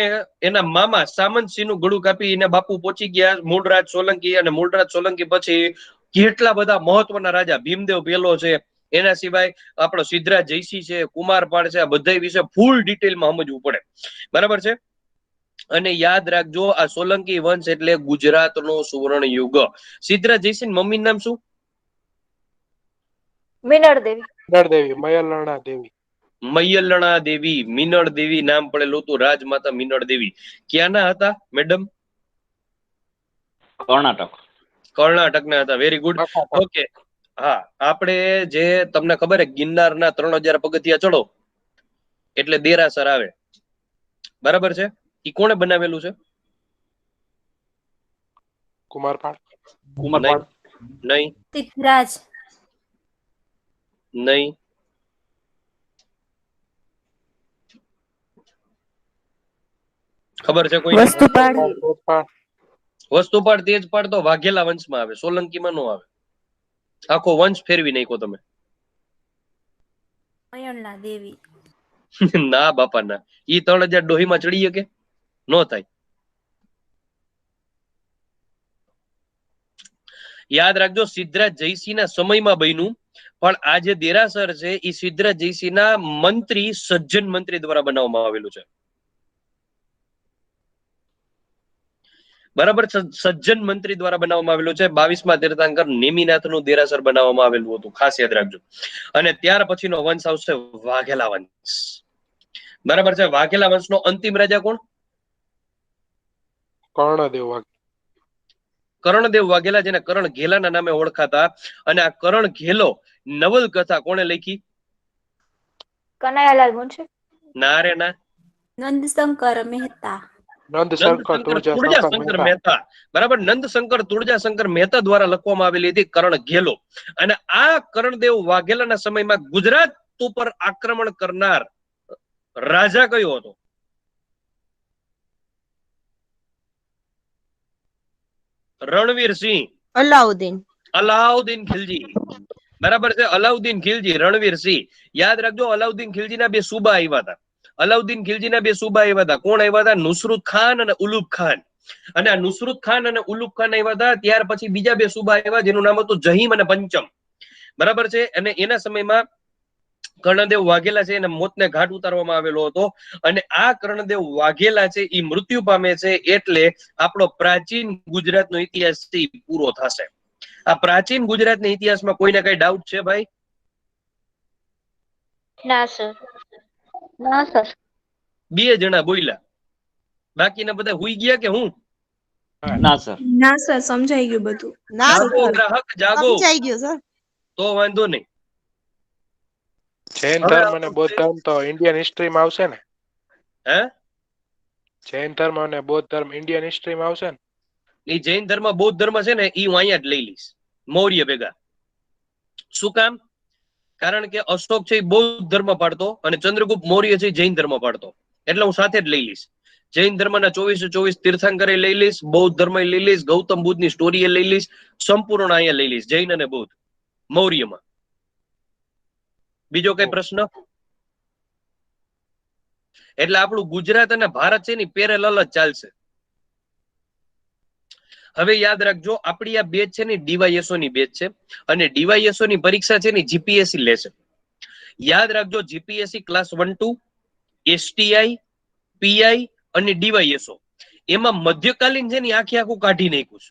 એના મામા સામંતસિંહ નું ગળું કાપી એને બાપુ પહોંચી ગયા મૂળરાજ સોલંકી. અને મૂળરાજ સોલંકી પછી કેટલા બધા મહત્વના રાજા, ભીમદેવ પહેલો છે, એના સિવાય આપણો સિદ્ધરાજ જયસિંહ છે, કુમારપાળ છે, આ બધા વિશે ફૂલ ડિટેલમાં સમજવું પડે. બરાબર છે. અને યાદ રાખજો, આ સોલંકી વંશ એટલે ગુજરાતનો સુવર્ણ યુગ. સિદ્ધરાજ જયસિંહ મમ્મી નામ શું? મિનળ દેવી. મયલણા દેવી. મયલણા દેવી, મિનળ દેવી નામ પડેલું હતું. રાજમાતા મિનળ દેવી ક્યાંના હતા મેડમ? કર્ણાટક. કર્ણાટકના હતા. Very good. ઓકે, હા, આપણે જે તમને ખબર છે ગિરનારના 3000 પગથિયા ચડો એટલે દેરાસર આવે, બરાબર છે? ઈ કોણે બનાવેલું છે? કુમારપાળ. નહીં, સિદ્ધરાજ. નહીં. ખબર છે કોઈ? વસ્તુપાળ તેજપાળ તો વાઘેલા વંશમાં આવે, સોલંકીમાં નો આવે. આખો વંશ ફેરવી નાખ્યો તમે. મયણલા દેવી. ના બાપા ના, ઈ 3000 ડોહીમાં ચડી શકે? નો થાય. યાદ રાખજો, સિદ્ધરાજ જયસિંહના સમયમાં બન્યું, પણ આ જે દેરાસર છે એ સિદ્ધરાજ જયસિંહના મંત્રી, સજ્જન મંત્રી દ્વારા બનાવવામાં આવેલું છે. બરાબર, સજ્જન મંત્રી દ્વારા બનાવવામાં આવેલું છે. 22મા તીર્થંકર નેમિનાથનું દેરાસર બનાવવામાં આવેલું હતું, ખાસ યાદ રાખજો. અને ત્યાર પછીનો વંશ આવશે વાઘેલા વંશ. બરાબર છે. વાઘેલા વંશનો અંતિમ રાજા કોણ? કર્ણદેવ. કર્ણદેવ વાઘેલા, જેને કરણ ઘેલાના નામે ઓળખાતા. અને આ કરણ ઘેલો નવલકથા કોણે લખી? કનૈયાલાલ મુનશી. ના રે ના, નંદશંકર મહેતા. નંદશંકર તુળજાશંકર મહેતા. બરાબર, નંદશંકર તુળજાશંકર મહેતા દ્વારા લખવામાં આવેલી હતી કરણ ઘેલો. અને આ કરણદેવ વાઘેલાના સમયમાં ગુજરાત ઉપર આક્રમણ કરનાર રાજા કયો હતો? રણવીર સિંહ, અલાઉદ્દીન. અલાઉદ્દીન ખિલજી. બરાબર છે, અલાઉદ્દીન ખિલજી, રણવીર સિંહ. યાદ રાખજો, અલાઉદ્દીન ખિલજીના બે સુબા આવ્યા હતા. અલાઉદ્દીન ખિલજીના બે સુબા આવ્યા હતા. કોણ આવ્યા હતા? નુસરત ખાન અને ઉલુગ ખાન. અને આ નુસરત ખાન અને ઉલુગ ખાન આવ્યા હતા. ત્યાર પછી બીજા બે સુબા આવ્યા જેનું નામ હતું જહીમ અને પંચમ. બરાબર છે. અને એના સમયમાં કર્ણદેવ વાઘેલા છે એને મોતને ઘાટ ઉતારવામાં આવેલો હતો. અને આ કર્ણદેવ વાઘેલા છે એ મૃત્યુ પામે છે એટલે આપણો પ્રાચીન ગુજરાતનો ઇતિહાસ છે એ પૂરો થશે. આ પ્રાચીન ગુજરાતના ઇતિહાસમાં કોઈને કઈ ડાઉટ છે ભાઈ? ના સર. ના સર. બે જણા બોલ્યા, બાકીના બધા હુઈ ગયા કે હું? ના સર. ના સર, સમજાઈ ગયું બધું. ના જાગો સર, ગ્રાહક જાગો, સમજાઈ ગયું સર. તો વાંધો નહીં. જૈન હવે ધર્મ અને આપણું બૌદ્ધ ધર્મ તો ઇન્ડિયન હિસ્ટ્રીમાં આવશે ને? હે? જૈન ધર્મ અને બૌદ્ધ ધર્મ ઇન્ડિયન હિસ્ટ્રીમાં આવશે ને? એ જૈન ધર્મ બૌદ્ધ ધર્મ છે ને એ હું અહીંયા જ લઈ લઈશ મૌર્ય ભેગા. શું કામ? કારણ કે અશોક છે એ બૌદ્ધ ધર્મ પાડતો અને ચંદ્રગુપ્ત મૌર્ય છે એ જૈન ધર્મ પાડતો, એટલે હું સાથે જ લઈ લઈશ. જૈન ધર્મના 24 તીર્થંકરે લઈ લઈશ, બૌદ્ધ ધર્મ લઈ લઈશ, ગૌતમ બુદ્ધની સ્ટોરી લઈ લઈશ, સંપૂર્ણ અહીંયા લઈ લઈશ જૈન અને બૌદ્ધ મૌર્યમાં. બીજો કઈ પ્રશ્ન? એટલે આપણું ગુજરાત અને ભારત છે ને પેરેલલ જ ચાલશે. હવે યાદ રાખજો, આપણી આ બેચ છે ને ડીવાયએસઓ ની બેચ છે અને ડીવાયએસઓ ની પરીક્ષા છે ને જીપીએસસી લેશે. યાદ રાખજો, જીપીએસસી ક્લાસ 1 2, એસટીઆઈ, પીઆઈ અને ડીવાયએસઓ એમાં મધ્યકાલીન છે ને આખે આખું કાઢી નાખ્યું છે.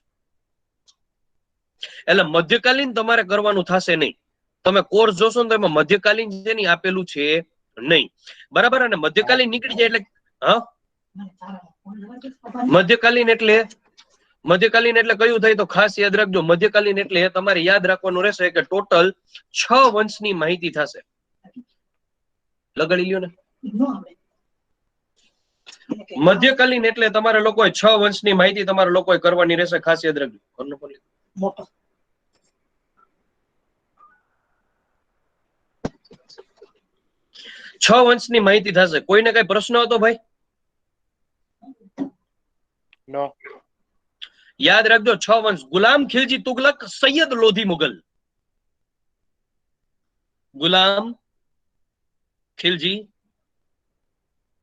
એટલે મધ્યકાલીન તમારે કરવાનું થશે નહીં. તમે કોર્સ જોશો ને તો એમાં મધ્યકાલીન છે ને આપેલું છે નહીં. બરાબર? અને મધ્યકાલીન નીકળી જાય એટલે હા, મધ્યકાલીન એટલે કયું થાય તો ખાસ યાદ રાખજો. મધ્યકાલીન એટલે તમારે યાદ રાખવાનું રહેશે કે ટોટલ 6 વંશની માહિતી થશે. લગાડી લ્યો ને. મધ્યકાલીન એટલે તમારે લોકોએ 6 વંશની માહિતી તમારે લોકોએ કરવાની રહેશે. ખાસ યાદ રાખજો. 6 વંશની માહિતી થશે. કોઈને કઈ પ્રશ્ન હતો ભાઈ? નો. યાદ રાખજો, 6 વંશ: ગુલામ ખિલજી તુગલક, સૈયદ લોધી મુગલ. ગુલામ ખિલજી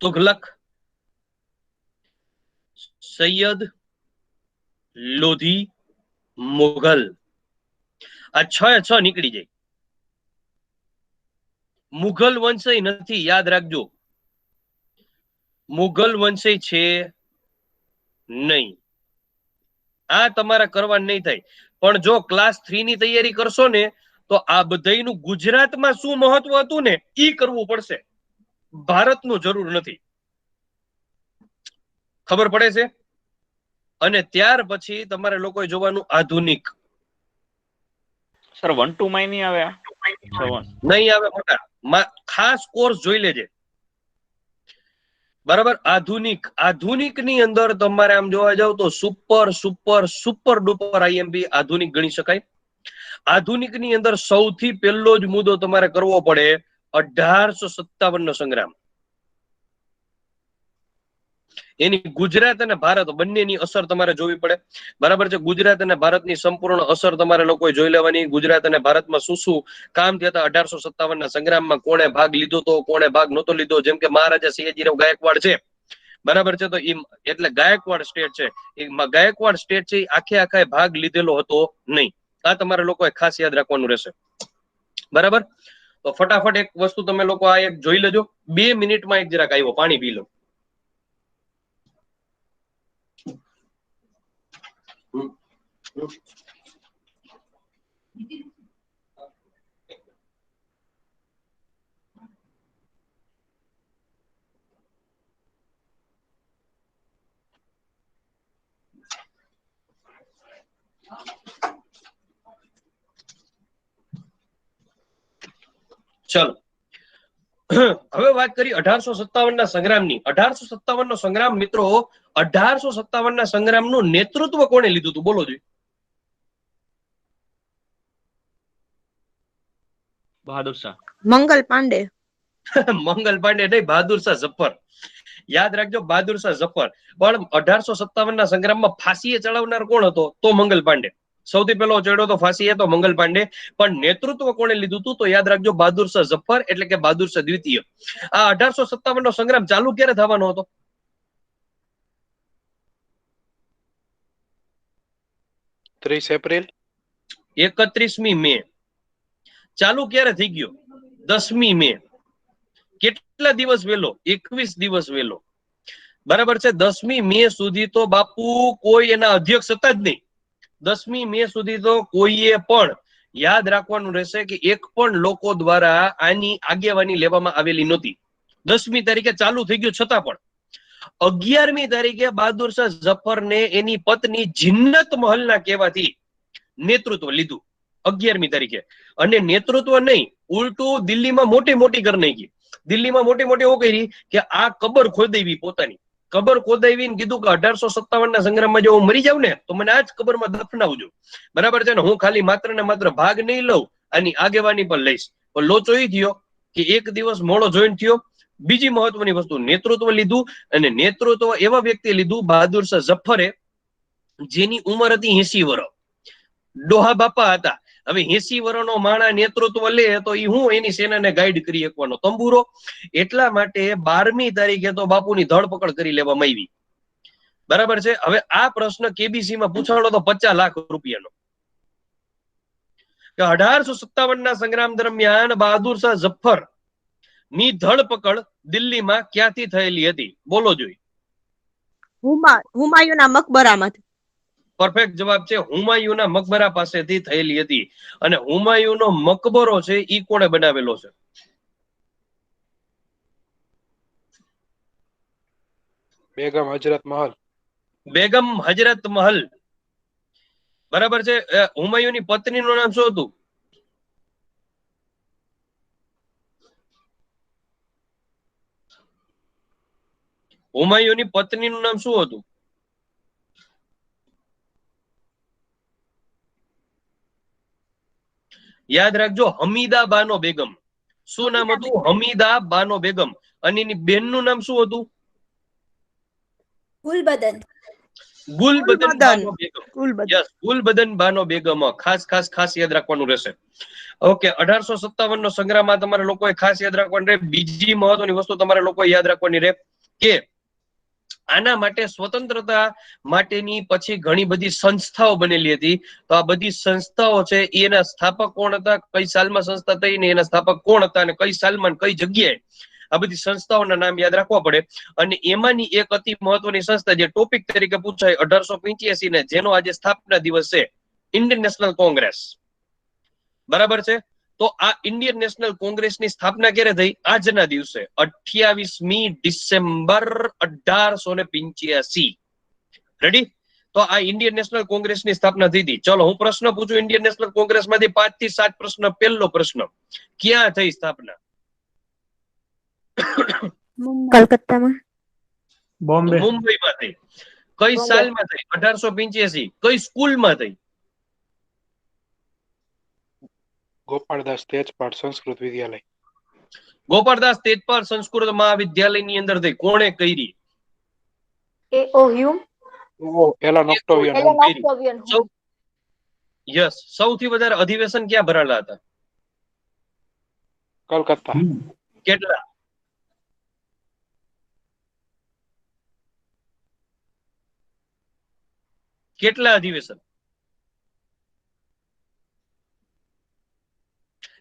તુગલક, સૈયદ લોધી મુગલ. આ 6 નીકળી જાય. મુઘલ વંશય નથી, યાદ રાખજો. મુઘલ વંશય છે નહીં. આ તમારા કરવાનું નહીં થાય. પણ જો ક્લાસ 3 ની તૈયારી કરશો ને તો આ બધાયનું ગુજરાતમાં શું મહત્વ હતું ને ઈ કરવું પડશે. ભારતનું જરૂર નથી. ખબર પડે છે? અને ત્યાર પછી તમારે લોકોએ જોવાનું આધુનિક. સર 1 2 માં નહીં આવે? નહીં આવે મોટા. ખાસ કોર્સ જોઈ લેજે. બરાબર? આધુનિક ની અંદર તમારે આમ જોવા જાવ તો સુપર ડુપર આઈએમપી આધુનિક ગણી શકાય. આધુનિક ની અંદર સૌથી પહેલો જ મુદ્દો તમારે કરવો પડે 1857 નો સંગ્રામ. એની ગુજરાત અને ભારત બંનેની અસર તમારે જોવી પડે. બરાબર છે? ગુજરાત અને ભારતની સંપૂર્ણ અસર તમારે લોકોએ જોઈ લેવાની. ગુજરાત અને ભારતમાં શું શું કામ થયા હતા 1857 ના સંગ્રામમાં, કોણે ભાગ લીધો તો, કોણે ભાગ નહોતો લીધો. જેમ કે મહારાજા સયાજીરાવ ગાયકવાડ છે, બરાબર છે, તો એટલે ગાયકવાડ સ્ટેટ છે, ગાયકવાડ સ્ટેટ છે આખે ભાગ લીધેલો હતો નહીં. આ તમારે લોકોએ ખાસ યાદ રાખવાનું રહેશે. બરાબર? તો ફટાફટ એક વસ્તુ તમે લોકો આ એક જોઈ લેજો. 2 મિનિટમાં એક જરાક આવ્યો, પાણી પી લો. ચલો, હવે વાત કરી 1857 ના સંગ્રામની. 1857 નો સંગ્રામ મિત્રો, 1857 ના સંગ્રામનું નેતૃત્વ કોણે લીધું હતું બોલો જોઈએ? બહાદુર શાહ. મંગલ પાંડે. મંગલ પાંડે નહીં, બહાદુર શાહ ઝફર. યાદ રાખજો બહાદુર શાહ ઝફર. પણ 1857 ના સંગ્રામમાં ફાંસીએ ચડાવનાર કોણ હતો? તો મંગલ પાંડે. સૌથી પહેલો ચડ્યો તો ફાંસીએ તો મંગલ પાંડે. પણ નેતૃત્વ કોણે લીધું હતું? તો યાદ રાખજો બહાદુર શાહ ઝફર, એટલે કે બહાદુર શાહ દ્વિતીય. આ 1857 નો સંગ્રામ ચાલુ ક્યારે થવાનો હતો? 30 એપ્રિલ 31મી મે. ચાલુ ક્યારે થઈ ગયો? 10મી મે. કેટલા દિવસ વહેલો? 21 દિવસ વહેલો. બરાબર છે. 10મી મે સુધી તો બાપુ કોઈ એના અધ્યક્ષ હતા જ નહીં. 10મી મે સુધી તો કોઈએ પણ યાદ રાખવાનું રહેશે કે એક પણ લોકો દ્વારા આની આગેવાની લેવામાં આવેલી નહોતી. 10મી તારીખે ચાલુ થઈ ગયું છતાં પણ 11મી તારીખે બહાદુર શાહ ઝફરને એની પત્ની જિન્નત મહલના કહેવાથી નેતૃત્વ લીધું. 11મી તારીખે. અને નેતૃત્વ નહીં, ઉલટું દિલ્હીમાં મોટી મોટી કરી નાખી. દિલ્હીમાં મોટી મોટી એવું કરી કે આ કબર ખોદાવી, પોતાની કબર ખોદાવીને કીધું કે 1857 ના સંગ્રામમાં જો હું મરી જાઉં ને તો મને આ જ કબરમાં દફનાવજો. બરાબર છે ને? હું ખાલી માત્ર ને માત્ર ભાગ નહીં લઉં, આની આગેવાની પણ લઈશ. પણ લોચો એ થયો કે એક દિવસ મોડો જોઈન થયો. બીજી મહત્વની વસ્તુ, નેતૃત્વ લીધું. અને નેતૃત્વ એવા વ્યક્તિ લીધું બહાદુર શાહ ઝફરે, જેની ઉંમર હતી 80 વર્ષ. ડોહા બાપા હતા. હવે 80 વર્ષનો માણા નેતૃત્વ લે તો એ હું એની સેનાને ગાઈડ કરી શકવાનો? તંબુરો. એટલા માટે 12મી તારીખે તો બાપુની ધરપકડ કરી લેવામાં આવી. બરાબર છે. હવે આ પ્રશ્ન કેબીસી માં પૂછાણો તો 50 લાખ રૂપિયાનો, કે 1857 ના સંગ્રામ દરમિયાન બહાદુર શાહ ઝફર ની ધરપકડ દિલ્હીમાં ક્યાંથી થયેલી હતી? બોલો જોઈ. હુમાયુના મકબરામાંથી. પરફેક્ટ જવાબ છે હુમાયુના મકબરા પાસેથી થયેલી હતી. અને હુમાયુનો મકબરો છે ઈ કોણે બનાવેલો છે? બેગમ હજરત મહલ. બેગમ હજરત મહલ. બરાબર છે. હુમાયુની પત્નીનું નામ શું હતું? હુમાયુની પત્નીનું નામ શું હતું? યાદ રાખજો, હમીદા બાનો બેગમ. શું નામ હતું? હમીદા બાનો બેગમ. અને એની બેનનું નામ શું હતું? ગુલબદન. ગુલબદન બાનો બેગમ. ગુલબદન. યસ, ગુલબદન બાનો બેગમ. ખાસ યાદ રાખવાનું રહેશે. ઓકે, 1857 નો સંગ્રામમાં તમારે લોકોએ ખાસ યાદ રાખવાનું રહે. બીજી મહત્વની વસ્તુ તમારે લોકોએ યાદ રાખવાની રહે કે આના માટે સ્વતંત્રતા માટેની પછી ઘણી બધી સંસ્થાઓ બનેલી હતી. તો આ બધી સંસ્થાઓ છે એના સ્થાપક કોણ હતા, કઈ સાલમાં સંસ્થા થઈ ને એના સ્થાપક કોણ હતા, અને કઈ સાલમાં કઈ જગ્યાએ, આ બધી સંસ્થાઓના નામ યાદ રાખવા પડે. અને એમાંની એક અતિ મહત્વની સંસ્થા જે ટોપિક તરીકે પૂછાય 1885 ને, જેનો આજે સ્થાપના દિવસ છે, ઇન્ડિયન નેશનલ કોંગ્રેસ. બરાબર છે. તો આ ઇન્ડિયન નેશનલ કોંગ્રેસની સ્થાપના ક્યારે થઈ? આજના દિવસે 28મી ડિસેમ્બર 1885. રેડી? તો આ ઇન્ડિયન નેશનલ કોંગ્રેસની સ્થાપના થઈ હતી. ચલો હું પ્રશ્ન પૂછું ઇન્ડિયન નેશનલ કોંગ્રેસમાંથી 5 થી 7 પ્રશ્ન. પહેલો પ્રશ્ન, ક્યાં થઈ સ્થાપના? કલકત્તામાં. બોમ્બે. મુંબઈમાં થઈ. કઈ સાલમાં થઈ? 1885. કઈ સ્કૂલમાં થઈ? ગોપાળદાસ તેજપાલ સંસ્કૃત વિદ્યાલય. ગોપાળદાસ તેજપાલ સંસ્કૃત મહાવિદ્યાલયની અંદર થઈ. કોણે કરી? A.O. Hume. Allan Octavian. Ellen Octavian Hume. Yes. સૌથી વધારે અધિવેશન ક્યાં ભરાયેલા હતા? કલકત્તા. કેટલા? કેટલા અધિવેશન?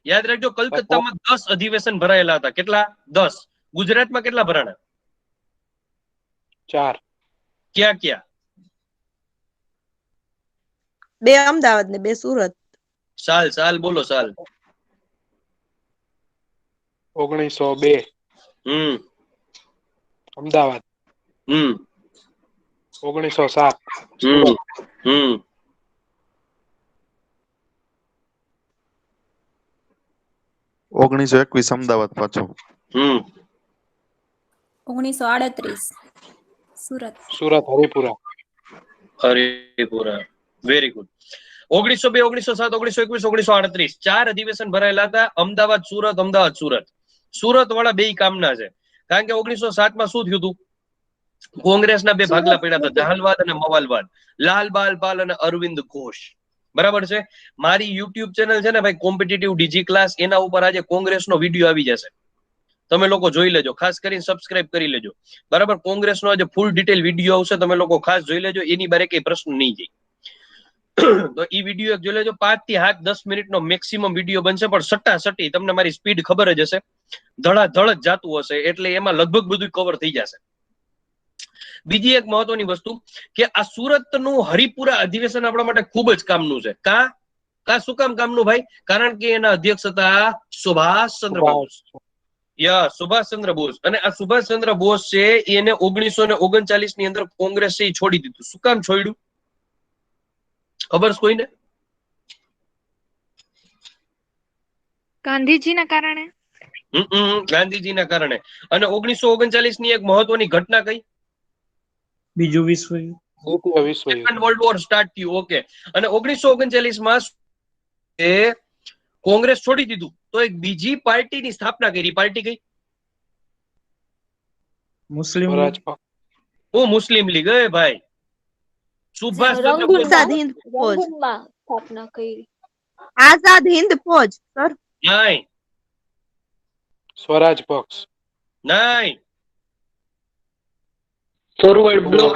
યાદ રાખજો, કલકત્તામાં 10 અધિવેશન ભરાયેલા હતા. કેટલા? 10. ગુજરાતમાં કેટલા ભરાણા? 4. ક્યાં ક્યાં? 2 અમદાવાદ ને 2 સુરત. સાલ બોલો, સાલ. 1902 અમદાવાદ. 1907 1921 અમદાવાદ પાછો. 1938 સુરત. હરિપુરા. Very good. 1902, 1907, 1921, 1938 4 અધિવેશન ભરાયેલા હતા. અમદાવાદ સુરત. સુરત વાળા બે કામના છે. કારણ કે 1907 માં શું થયું હતું? કોંગ્રેસના બે ભાગલા પડ્યા હતા, જહાલવાદ અને મવાલવાદ, લાલ બાલ પાલ અને અરવિંદ ઘોષ. બરાબર છે. મારી યુટ્યુબ ચેનલ છે ને ભાઈ કોમ્પિટિટિવ ડીજી ક્લાસ, એના ઉપર આજે કોંગ્રેસનો વિડીયો આવી જશે, તમે લોકો જોઈ લેજો, ખાસ કરીને સબસ્ક્રાઇબ કરી લેજો. બરાબર, કોંગ્રેસનો આજે ફૂલ ડિટેલ વિડીયો આવશે, તમે લોકો ખાસ જોઈ લેજો, એની બારે કઈ પ્રશ્ન નહીં જાય. તો ઈ વિડીયો જોઈ લેજો. 5 થી 10 મિનિટનો મેક્સિમમ વિડીયો બનશે, પણ સટ્ટી તમને મારી સ્પીડ ખબર જ હશે, ધડાધડ જ જાતું હશે, એટલે એમાં લગભગ બધું કવર થઈ જશે. બીજી એક મહત્વની વસ્તુ કે આ સુરતનું હરિપુરા અધિવેશન આપણા માટે ખૂબ જ કામનું છે. શું કામ કામનું ભાઈ? કારણ કે એના અધ્યક્ષ હતા સુભાષચંદ્ર બોઝ. સુભાષચંદ્ર બોઝ. અને આ સુભાષચંદ્ર બોઝ છે એને 1939 ની અંદર કોંગ્રેસે છોડી દીધું. શું કામ છોડ્યું ખબર છે કોઈને? ગાંધીજીના કારણે. ગાંધીજીના કારણે. અને 1939 ની એક મહત્વની ઘટના કઈ? બીજું વિશ્વયુદ્ધ. સેકન્ડ વર્લ્ડ વોર સ્ટાર્ટ થયું. ઓકે. અને 1939 માં કોંગ્રેસ છોડી દીધું તો એક બીજી પાર્ટીની સ્થાપના કરી. પાર્ટી કઈ? મુસ્લિમ મુસ્લિમ લીગ. ભાઈ સુભાષચંદ્ર બોઝ. રંગૂનમાં સ્થાપના કરી. આઝાદ હિન્દ ફોજ સર. નહીં. સ્વરાજ પક્ષ. નહીં. Forward block.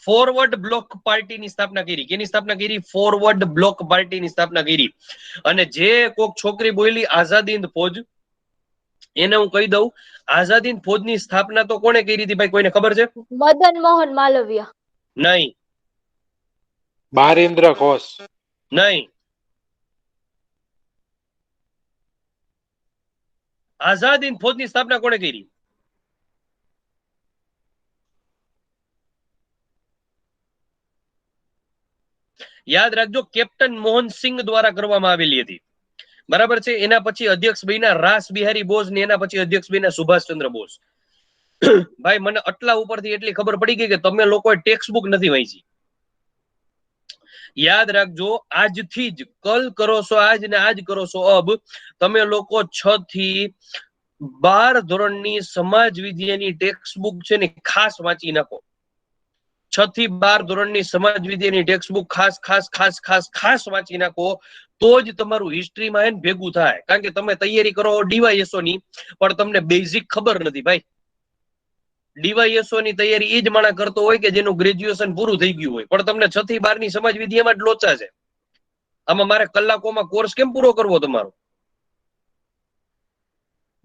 ફોરવર્ડ બ્લોક પાર્ટીની સ્થાપના કરી. કેની સ્થાપના કરી? ફોરવર્ડ બ્લોક પાર્ટીની સ્થાપના કરી. અને જે કોક છોકરી બોલી આઝાદ હિન્દ ફોજ, એને હું કહી દઉં, આઝાદ હિન્દ ફોજની સ્થાપના તો કોણે કરી હતી ભાઈ? કોઈને ખબર છે? મદન મોહન માલવિયા. નહીં. બારિન્દ્ર ઘોષ. નહીં. આઝાદ હિન્દ ફોજની સ્થાપના કોણે કરી? યાદ રાખજો, કેપ્ટન મોહનસિંહ દ્વારા કરવામાં આવેલી હતી. બરાબર છે. એના પછી અધ્યક્ષ બન્યા રાસ બિહારી બોઝ ને એના પછી અધ્યક્ષ બન્યા સુભાષચંદ્ર બોઝ. ભાઈ મને આટલા ઉપરથી એટલી ખબર પડી ગઈ કે તમે લોકોએ ટેક્સ્ટ બુક નથી વાંચી. યાદ રાખજો, આજથી જ કલ કરો છો આજ ને આજ કરો છો અબ, તમે લોકો 6 થી 12 ધોરણની સમાજ વિદ્યાની ટેક્સ્ટ બુક છે ને ખાસ વાંચી નાખો. 6 થી 12 ધોરણની સમાજ વિદ્યાની ટેક્સ્ટ બુક ખાસ વાંચી નાખો, તો જ તમારું હિસ્ટ્રીમાં એને ભેગું થાય. કારણ કે તમે તૈયારી કરો ડીવાયએસઓ ની, પણ તમને બેઝિક ખબર નથી ભાઈ. ડીવાયએસઓ ની તૈયારી એ જ માણસ કરતો હોય કે જેનું ગ્રેજ્યુએશન પૂરું થઈ ગયું હોય, પણ તમને 6 થી 12 ની સમાજ વિદ્યામાં જ લોચા છે. આમાં મારે કલાકોમાં કોર્સ કેમ પૂરો કરવો તમારો?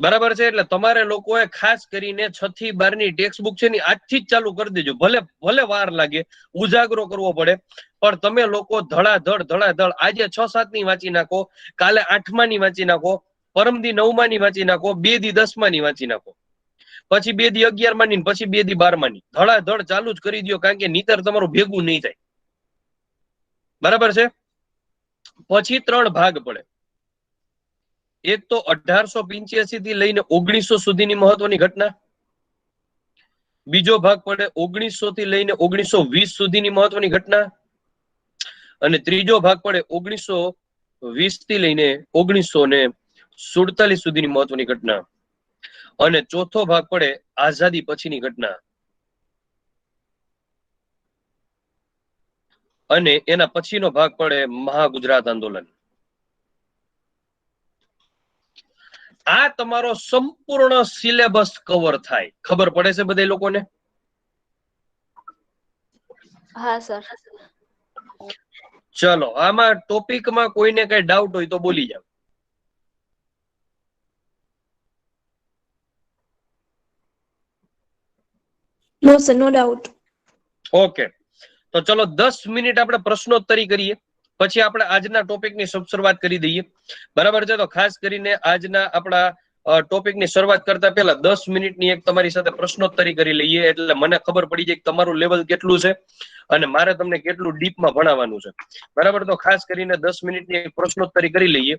બરાબર છે. એટલે તમારે લોકોએ ખાસ કરીને 6 થી 12 ની ટેક્સ્ટ બુક છે ને આજથી જ ચાલુ કરી દેજો. ભલે વાર લાગે, ઉજાગરો કરવો પડે, પણ તમે લોકો ધડાધડ આજે 6-7 ની વાંચી નાખો, કાલે 8મા ની વાંચી નાખો, પરમદી 9મા ની વાંચી નાખો, 2 દી 10મા ની વાંચી નાખો, પછી 2 દી 11મા ની, પછી 2 દી 12મા ની. ધડાધડ ચાલુ જ કરી દો, કારણ કે નીતર તમારું ભેગું નહીં થાય. બરાબર છે. પછી 3 ભાગ પડે. એક તો 1885 થી લઈને 1900 સુધીની મહત્વની ઘટના. બીજો ભાગ પડે 1900 થી લઈને 1920 સુધીની મહત્વની ઘટના. અને ત્રીજો ભાગ પડે 1920 થી લઈને 1947 સુધીની મહત્વની ઘટના. અને ચોથો ભાગ પડે આઝાદી પછીની ઘટના. અને એના પછીનો ભાગ પડે મહાગુજરાત આંદોલન. આ તમારો સંપૂર્ણ સિલેબસ કવર થાય. ખબર પડે છે બધા લોકોને? હા સર. ચલો, આમાં ટોપિકમાં કોઈને કઈ ડાઉટ હોય તો બોલી જાવ. નો સર, નો ડાઉટ. ઓકે, તો ચલો 10 મિનિટ આપણે પ્રશ્નોત્તરી કરીએ, પછી આપણે આજના ટોપિકની શરૂઆત કરી દઈએ. બરાબર છે. તો ખાસ કરીને આજના આપણા ટોપિકની શરૂઆત કરતા પહેલા 10 મિનિટની એક તમારી સાથે પ્રશ્નોત્તરી કરી લઈએ, એટલે મને ખબર પડી જાય કે તમારું લેવલ કેટલું છે અને મારે તમને કેટલું ડીપમાં ભણાવવાનું છે. બરાબર. તો ખાસ કરીને 10 મિનિટની એક પ્રશ્નોત્તરી કરી લઈએ.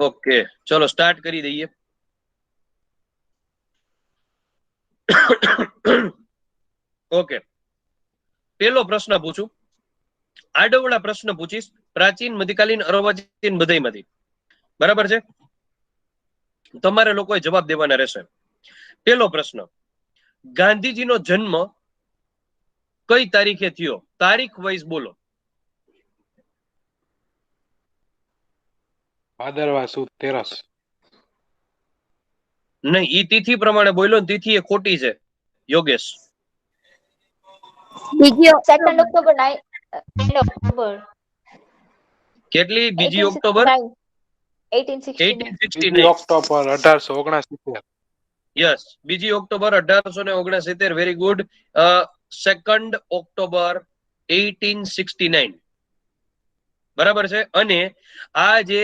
ઓકે, ચલો સ્ટાર્ટ કરી દઈએ. ઓકે, પેલો પ્રશ્ન પૂછું, આડવડા પ્રશ્ન પૂછીશ, પ્રાચીન, મધ્યકાલીન, અર્વાચીન બધાયમાંથી. બરાબર છે. તમારે લોકોએ જવાબ દેવાના રહેશે. પહેલો પ્રશ્ન, ગાંધીજીનો જન્મ કઈ તારીખે થયો? તારીખ વાઇઝ બોલો. ભાદરવા સુદ 13. નહીં, ઈ તિથિ પ્રમાણે બોલ્યો ને તિથિ એ ખોટી છે યોગેશ. બીજી 2nd ઓક્ટોબર 1869 કેટલી? બીજી ઓક્ટોબર 1869 બીજી 1869. ઓક્ટોબર 1869. યસ, બીજી October 1869. Very good. 2nd October 1869. બરાબર છે. અને આ જે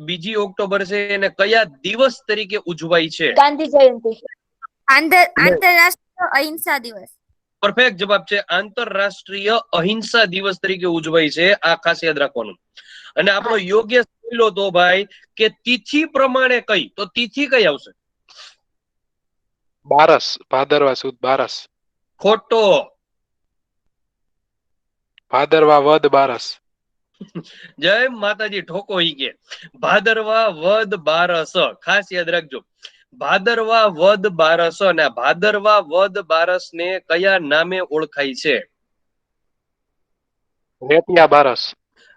બીજી ઓક્ટોબર છે એને કયા દિવસ તરીકે ઉજવાય છે? ગાંધી જયંતિ. આંતરરાષ્ટ્રીય અહિંસા દિવસ. પરફેક્ટ જવાબ છે. આંતરરાષ્ટ્રીય અહિંસા દિવસ તરીકે ઉજવાય છે. આ ખાસ યાદ રાખવાનું. અને આપણો યોગ્ય બોલ્યો તો ભાઈ કે તિથિ પ્રમાણે કઈ, તો તિથિ કઈ આવશે? 12 ભાદરવા સુદ 12. ખોટો. ભાદરવા વદ 12. જય માતાજી, ઠોકો ઈ કે ભાદરવા વદ 12. ખાસ યાદ રાખજો, ભાદરવા વદ 12. અને આ ભાદરવા વદ 12 ને કયા નામે ઓળખાય છે? રેટિયા 12.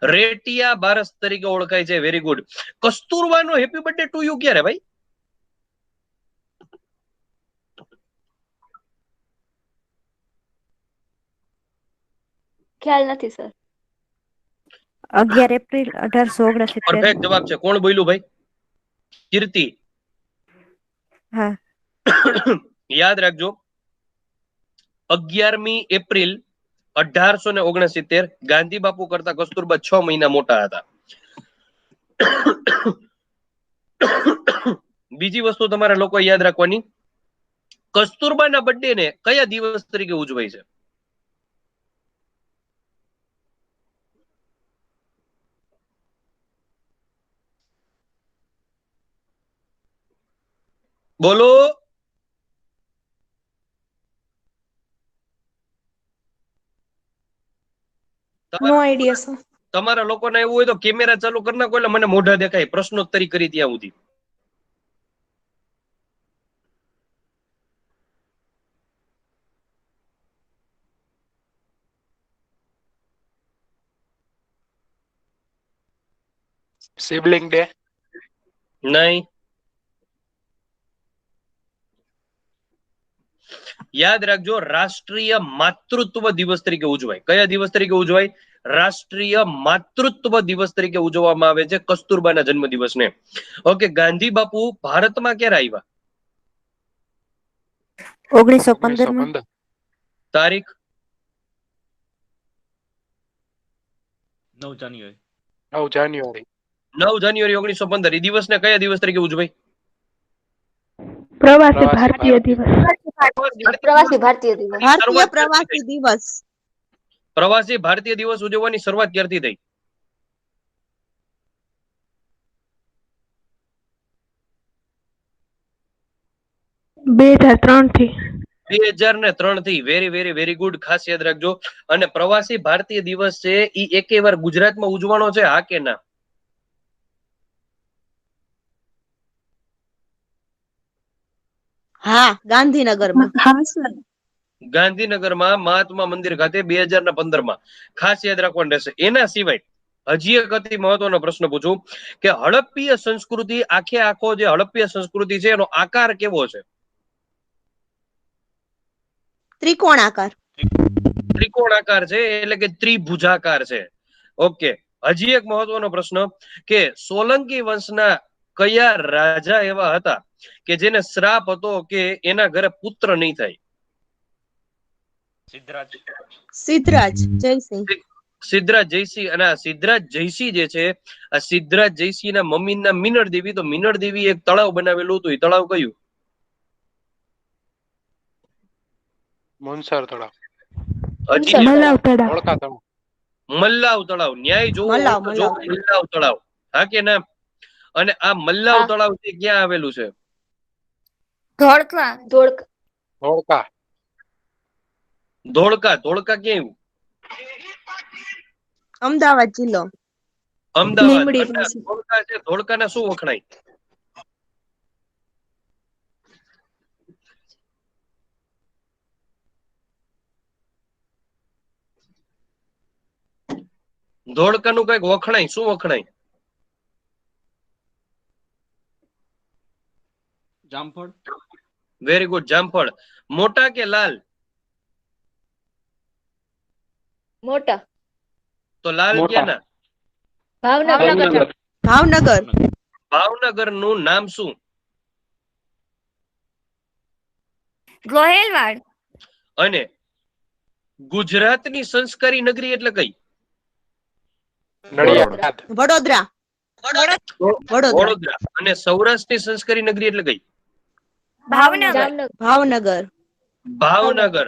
રેટિયા 12 તરીકે ઓળખાય છે. Very good. કસ્તુરબાનો હેપી બર્થડે ટુ યુ ક્યારે ભાઈ? ખ્યાલ નથી સર. 11 એપ્રિલ 1869. પરફેક્ટ જવાબ છે. કોણ બોલ્યું ભાઈ? કીર્તિ. હા. યાદ રાખજો, 11મી એપ્રિલ 1869. ગાંધી બાપુ કરતા કસ્તુરબા 6 મહિના મોટા હતા. બીજી વસ્તુ તમારે લોકો યાદ રાખવાની, કસ્તુરબાના બર્થડે ને કયા દિવસ તરીકે ઉજવાય છે? બોલો. નો આઈડિયા સર. તમારા લોકોને એવું હોય તો કેમેરા ચાલુ કરી નાખો એટલે મને મોઢા દેખાય. પ્રશ્નોત્તરી કરી ત્યાં સુધી. Sibling day. નહીં. યાદ રાખજો, રાષ્ટ્રીય માતૃત્વ દિવસ તરીકે ઉજવાય. કયા દિવસ તરીકે ઉજવાય? રાષ્ટ્રીય માતૃત્વ દિવસ તરીકે ઉજવવામાં આવે છે કસ્તુરબાના જન્મદિવસને. ઓકે, ગાંધી બાપુ ભારતમાં ક્યારે આવ્યા? 1915. તારીખ? 9 જાન્યુઆરી. 9 જાન્યુઆરી. 9 જાન્યુઆરી 1915. એ દિવસને કયા દિવસ તરીકે ઉજવાય? પ્રવાસી ભારતીય દિવસ. પ્રવાસી ભારતીય દિવસ. ભારતીય પ્રવાસી દિવસ. પ્રવાસી ભારતીય દિવસ ઉજવવાની શરૂઆત ક્યારથી થઈ? બે 2003 થી. 2003 થી. Very very very good. ખાસ યાદ રાખજો. અને પ્રવાસી ભારતીય દિવસ છે ઈ એકે વાર ગુજરાતમાં ઉજવવાનો છે, હા કે ના? હા, ગાંધીનગરમાં. હા સર. ગાંધીનગરમાં મહાત્મા મંદિર ખાતે 2015 ખાસ યાદ રાખવાનું રહેશે. એના સિવાય હજી એક અતિ મહત્વનો પ્રશ્ન પૂછું કે હડપ્પીય સંસ્કૃતિ, આખે આખો જે હડપ્પીય સંસ્કૃતિ છે એનો આકાર કેવો છે? ત્રિકોણાકાર. ત્રિકોણાકાર છે, એટલે કે ત્રિભુજાકાર છે. ઓકે, હજી એક મહત્વનો પ્રશ્ન કે સોલંકી વંશના કયા રાજા એવા હતા કે જેને શ્રાપ હતો કે એના ઘરે પુત્ર નહીં થાય? સિદ્ધરાજ જયસિંહ. સિદ્ધરાજ જયસિંહ. અને આ સિદ્ધરાજ જયસિંહ જે છે, આ સિદ્ધરાજ જયસિંહ ના મમ્મી ના મિનળ દેવી. તો મિનળ દેવી એક તળાવ બનાવેલું હતું, એ તળાવ કયું? મુનસર તળાવ. મલાવ તળાવ. ધોળકા તળાવ. મલ્લાવ તળાવ. ન્યાય જોવો હોય તો જો મલ્લાવ તળાવ, હા કે ના? અને આ મલ્લાવ તળાવ છે ક્યાં આવેલું છે? ધોળકા. ધોળકા. ધોળકા. ધોળકા ક્યાં? અમદાવાદ જિલ્લો. અમદાવાદ. લીંબડી અને પાસે. ધોળકા છે, ધોળકાના શું વખણાય? ધોળકાનું કઈક વખણાય, શું વખણાય? જામફળ. વેરી ગુડ, જામફળ. મોટા કે લાલ? મોટા. તો લાલ મોટા. ક્યાંના? ભાવનગર. ભાવનગર. ભાવનગર નું નામ શું? ગોહેલવાડ. અને ગુજરાતની સંસ્કારી નગરી એટલે કઈ? નડિયાદ. વડોદરા. વડોદરા. વડોદરા. અને સૌરાષ્ટ્રની સંસ્કારી નગરી એટલે કઈ? ભાવનગર. જામનગર. ભાવનગર. ભાવનગર.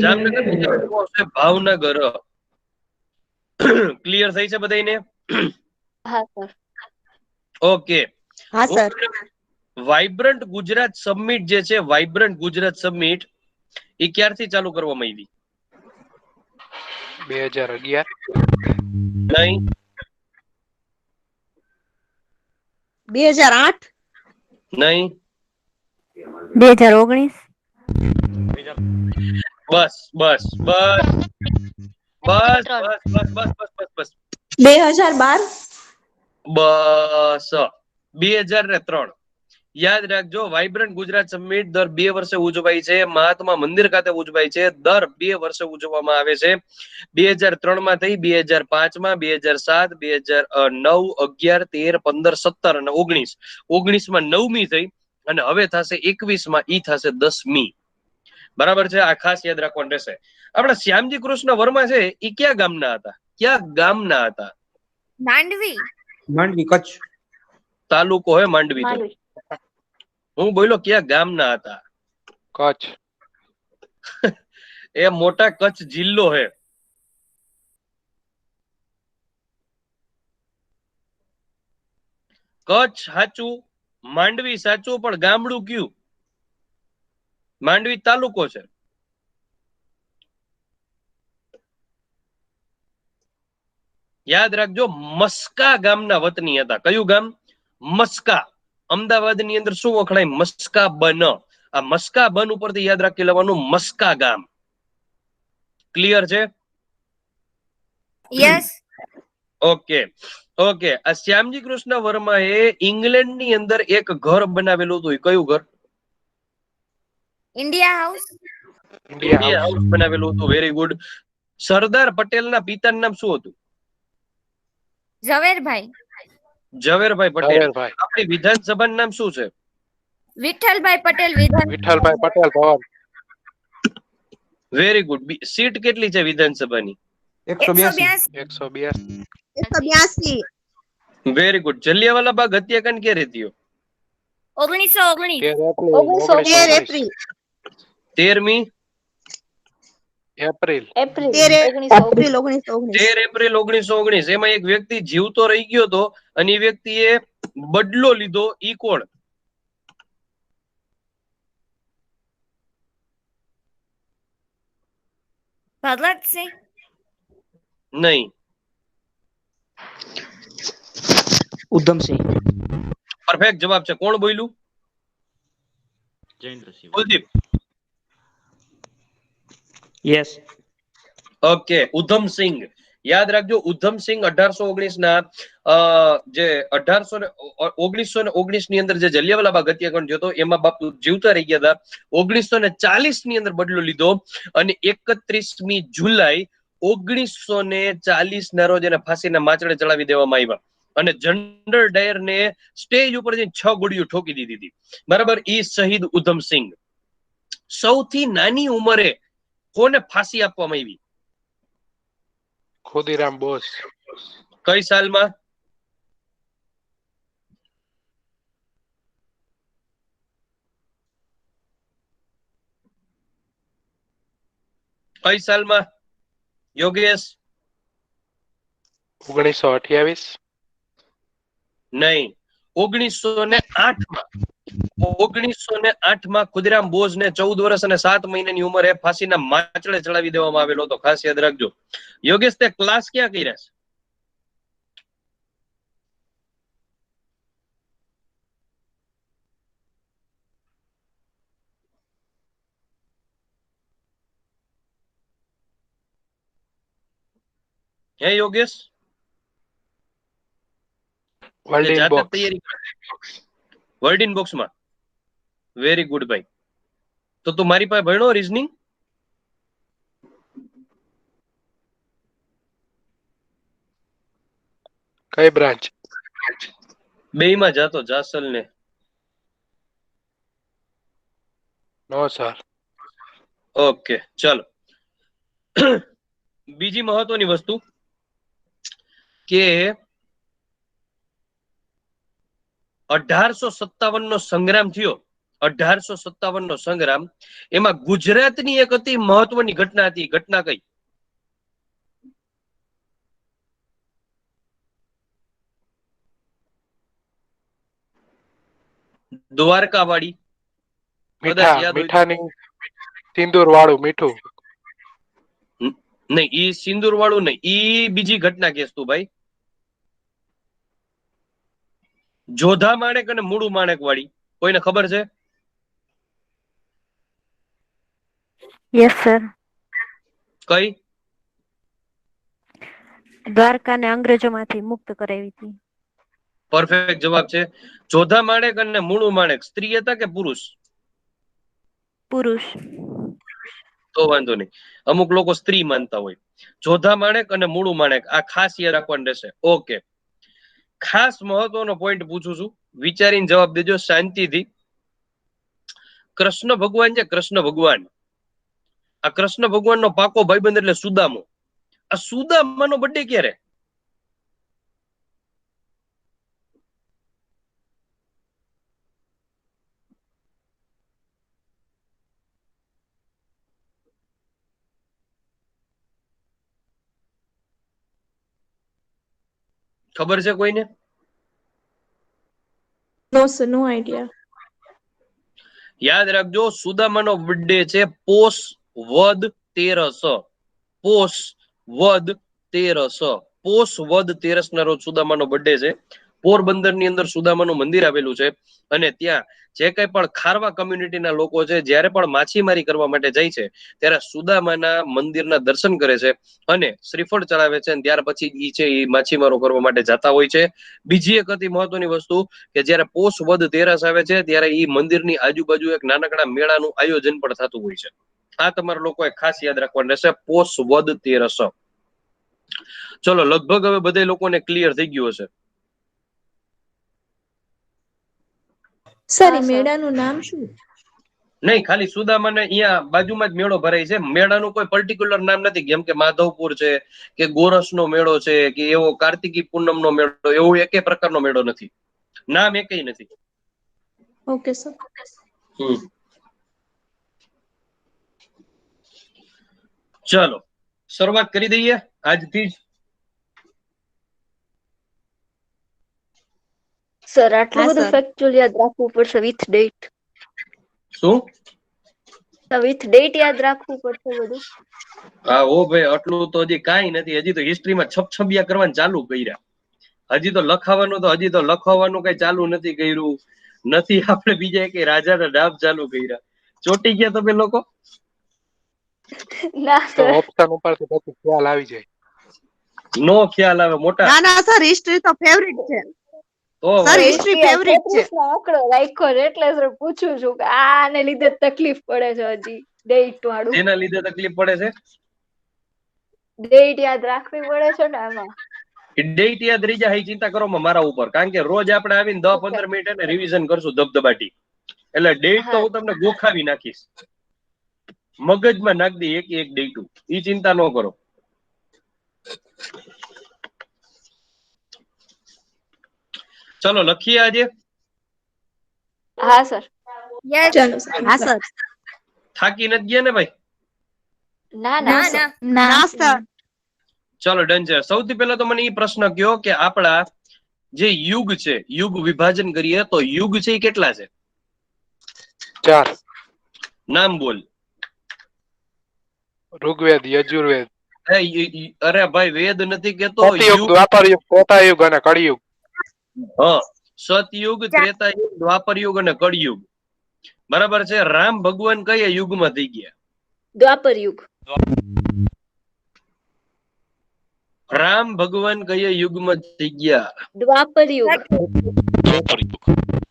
જામનગર ની જગ્યાએ શું આવશે? ભાવનગર. ક્લિયર થઈ છે બધાને? હા સર. ઓકે. હા સર. વાઇબ્રન્ટ ગુજરાત સબમિટ જે છે, વાઇબ્રન્ટ ગુજરાત સબમિટ એ ક્યારથી ચાલુ કરવામાં આવી? 2011. નહીં. 2008. નહીં. 2019. બસ બસ બસ બસ બસ બસ બસ બસ બસ બસ 2012. બસ 2003. યાદ રાખજો, વાઇબ્રન્ટ ગુજરાત સમિટ દર 2 વર્ષે ઉજવાય છે. મહાત્મા મંદિર ખાતે ઉજવાય છે. દર 2 વર્ષે ઉજવવામાં આવે છે. 2003 માં થઈ, 2005 માં, 2007, 2009, 11, 13, 15, 17 અને 19. 19 માં 9મી થઈ અને હવે થશે 21 માં, ઈ થશે 10મી. બરાબર છે? આ ખાસ યાદ રાખવાનું રહેશે. આપણા શ્યામજી કૃષ્ણ વર્મા છે, એ ક્યાં ગામના હતા? ક્યાં ગામના હતા? માંડવી. માંડવી કચ્છ. તાલુકો હે માંડવી. તો માંડવી. હું બોલ્યો ક્યાં ગામના હતા? કચ્છ. એ મોટા કચ્છ જિલ્લો હે. કચ્છ સાચું, માંડવી સાચું, પણ ગામડું કયું? માંડવી તાલુકો છે. યાદ રાખજો, મસ્કા ગામના વતની હતા. કયું ગામ? મસ્કા. અમદાવાદની અંદર શું વખણાય? મસ્કા બન. આ મસ્કા બન ઉપરથી યાદ રાખી લેવાનું, મસ્કા ગામ. ક્લિયર છે? યસ. Okay okay. આ શ્યામજી કૃષ્ણ વર્માએ ઇંગ્લેન્ડ ની અંદર એક ઘર બનાવેલું હતું. એ કયું ઘર? India house. ઇન્ડિયા હાઉસ બનાવેલું હતું. Very good. સરદાર પટેલના પિતાનું નામ શું હતું? ઝવેરભાઈ. ઝવેરભાઈ પટેલ. ઝવેરભાઈ. આપણી વિધાનસભાનું નામ શું છે? વિઠ્ઠલભાઈ પટેલ વિધાન. Vithalbhai Patel Bhavan. Very good. Seat કેટલી છે વિધાનસભાની? 182. 182. 182. Very good. જલિયાવાલા બાગ હત્યાકાંડ ક્યારે થયો? 1919. 13 એપ્રિલ. 13મી એપ્રિલ. એપ્રિલ 13 1919. એપ્રિલ 1919. 13 એપ્રિલ 1919. એમાં એક વ્યક્તિ જીવતો રહી ગયો હતો અને એ વ્યક્તિએ બદલો લીધો. ઈ કોણ? ભગતસિંહ. નહીં. ઉધમસિંહ. પરફેક્ટ જવાબ છે. કોણ બોલ્યું? જયેન્દ્રસિંહ. કુલદીપ. યસ. ઓકે. ઉધમસિંહ. યાદ રાખજો, ઉધમસિંહ 1819 ના જે 1919 ની અંદર જે જલિયાવાલા બાગ હત્યાકાંડ થયો હતો એમાં બાપુ જીવતા રહી ગયા હતા. 1940 ની અંદર બદલો લીધો અને 31મી જુલાઈ 1940 ના રોજ એને ફાંસીના માચડે ચડાવી દેવામાં આવ્યા અને જનરલ ડાયર ને સ્ટેજ ઉપર જઈને 6 ગોળીઓ ઠોકી દીધી હતી. બરાબર. ઈ શહીદ ઉધમસિંહ. સૌથી નાની ઉંમરે કોને ફાંસી આપવામાં આવી? ખુદીરામ બોસ. કઈ સાલમાં? કઈ સાલમાં યોગેશ? 1928. નહીં, 1908માં. 1908માં ખુદીરામ બોઝ ને 14 વર્ષ અને 7 મહિનાની ઉંમરે ફાંસીના માચડે ચડાવી દેવામાં આવેલો હતો. ખાસ યાદ રાખજો. યોગેશ, તે ક્લાસ ક્યાં કર્યા છે? હે યોગેશ? વર્લ્ડ ઇન જાતે જ બોક્સ. તૈયારી વર્ડ ઇન બોક્સમાં વેરી ગુડ ભાઈ. તો તું મારી પાસે ભણ્યો રીઝનિંગ? કઈ બ્રાન્ચ? બેયમાં જાતો જાસલ ને. નો સર. ઓકે ચાલો. બીજી મહત્વની વસ્તુ કે 1857 નો સંગ્રામ થયો. 1857 નો સંગ્રામ, એમાં ગુજરાતની એક અતિ મહત્વની ઘટના હતી. ઘટના કઈ? દ્વારકાવાળી. કદાચ યાદ હોય. મીઠાની સિંદૂર વાળું મીઠું. નહીં, ઈ સિંદૂર વાળું નહીં, ઈ બીજી ઘટના કેસ તું ભાઈ. જોધા માણેક અને મૂળું માણેક વાળી કોઈને ખબર છે? Yes sir. કઈ? દ્વારકાને અંગ્રેજોમાંથી મુક્ત કરાવી હતી. પરફેક્ટ જવાબ છે. જોધા માણેક અને મૂળું માણેક સ્ત્રી હતા કે પુરુષ? પુરુષ. તો વાંધો નહીં, અમુક લોકો સ્ત્રી માનતા હોય. જોધા માણેક અને મૂળું માણેક, આ ખાસ યાદ રાખવાનું રહેશે. ઓકે, ખાસ મહત્વનો પોઈન્ટ પૂછું છું, વિચારીને જવાબ દેજો શાંતિથી. કૃષ્ણ ભગવાન છે, કૃષ્ણ ભગવાન, આ કૃષ્ણ ભગવાનનો પાકો ભાઈબંધ એટલે સુદામો. આ સુદામાનો બર્થડે ક્યારે? ખબર છે કોઈને? નો સર, નો આઈડિયા. યાદ રાખજો, સુદામાનો બર્થડે છે પોષ વદ 13. પોષ વદ 13. પોષ વદ 13 ના રોજ સુદામાનો બર્થડે છે. પોરબંદર ની અંદર સુદામાનું મંદિર આવેલું છે, અને ત્યાં જે કઈ પણ ખારવા કમ્યુનિટીના લોકો છે, જ્યારે પણ માછીમારી કરવા માટે જાય છે ત્યારે સુદામાના મંદિરના દર્શન કરે છે અને શ્રીફળ ચડાવે છે, અને ત્યાર પછી ઈ છે એ માછીમારો કરવા માટે જતા હોય છે. બીજી એક અતિ મહત્વની વસ્તુ કે જ્યારે પોષ વદ 13 આવે છે ત્યારે ઈ મંદિરની આજુબાજુ એક નાનકડા મેળાનું આયોજન પણ થતું હોય છે. આ તમારા લોકોએ ખાસ યાદ રાખવાનું રહેશે, પોષ વદ 13. ચલો, લગભગ હવે બધા લોકોને ક્લિયર થઈ ગયું હશે. સર, એ મેળાનું નામ શું? નહીં, ખાલી સુદામાને અહીંયા બાજુમાં જ મેળો ભરાય છે. મેળાનું કોઈ પર્ટિક્યુલર નામ નથી, જેમ કે માધવપુર છે કે ગોરસનો મેળો છે કે એવો કાર્તિકી પૂનમનો મેળો, એવો એકે પ્રકારનો મેળો નથી. નામ એકેય નથી. Okay sir. ચાલો, શરૂઆત કરી દઈએ આજથી જ. સર, આટલું બધું ફેક્ચ્યુઅલ યાદ રાખવું પડશે વિથ ડેટ. શું? વિથ ડેટ યાદ રાખવું પડશે બધું. હા ઓ ભાઈ, આટલું તો હજી કાંઈ નથી. હજી તો હિસ્ટ્રીમાં છબછબિયા કરવાનું ચાલુ કર્યા. હજી તો લખાવાનું કઈ ચાલુ નથી કર્યું. નથી આપણે બીજા કઈ રાજાના નામ ચાલુ કર્યા. ચોટી ગયા તમે લોકો? ના તો સર, ઓપ્શન ઉપરથી પછી ખ્યાલ આવી જાય. નો ખ્યાલ આવે મોટા. ના ના સર, હિસ્ટ્રી તો ફેવરિટ છે. તો સર, હિસ્ટ્રી ફેવરિટ છે. 33 નો આંકડો રાખ્યો છે એટલે સર પૂછું છું કે આને લીધે તકલીફ પડે છે. હજી ડેટ વાળું જેના લીધે તકલીફ પડે છે, ડેટ યાદ રાખવી પડે છે ને આમાં. ડેટ યાદ રહી જાય, ચિંતા કરો મારા ઉપર, કારણ કે રોજ આપણે આવીને 10-15 મિનિટ એને રિવિઝન કરશું ધબધબાટી. એટલે ડેટ તો હું તમને ગોખાવી નાખીશ, મગજમાં નાખ દે એક ડેટું, ઈ ચિંતા ન કરો. ચલો લખીએ આજે. હા સર. ચાલો સર. હા સર. થાકી નથી ગયા ને ભાઈ? ના ના ના ના ના સર. ચલો ડન છે. સૌથી પહેલા તો મને એ પ્રશ્ન કયો કે આપણા જે યુગ છે, યુગ વિભાજન કરીએ તો યુગ છે એ કેટલા છે? 4. નામ બોલ. ઋગ્વેદ, યજુર્વેદ, અરે ભાઈ, વેદ નથી કેતો, સતયુગ, યુગ. દ્વાપર યુગ, ત્રેતાયુગ અને કળિયુગ. હા, સતયુગ, ત્રેતાયુગ, દ્વાપર યુગ અને કળિયુગ. બરાબર છે. રામ ભગવાન કયા યુગમાં થઈ ગયા? દ્વાપર યુગ. રામ ભગવાન કયા યુગમાં થઈ ગયા? દ્વાપર યુગ.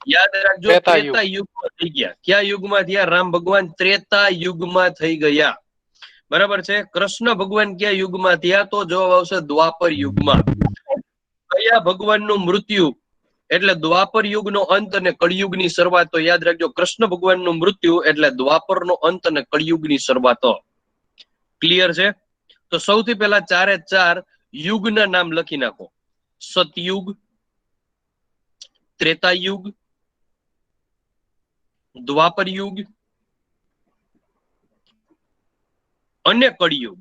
યાદ રાખજો, ત્રેતા યુગ. ત્રેતા યુગમાં થઈ ગયા. કયા યુગમાં થયા? રામ ભગવાન ત્રેતા યુગમાં થઈ ગયા. બરાબર છે. કૃષ્ણ ભગવાન કયા યુગમાં થયા? તો જવાબ આવશે દ્વાપર યુગમાં. કયા ભગવાનનું મૃત્યુ? એટલે દ્વાપર યુગનો અંત અને કળિયુગની શરૂઆત. તો યાદ રાખજો, કૃષ્ણ ભગવાનનું મૃત્યુ એટલે દ્વાપરનો અંત અને કળિયુગની શરૂઆત. ક્લિયર છે? તો સૌથી પહેલા 4 યુગના નામ લખી નાખો. સતયુગ, ત્રેતાયુગ, દ્વાપર યુગ અને કળિયુગ.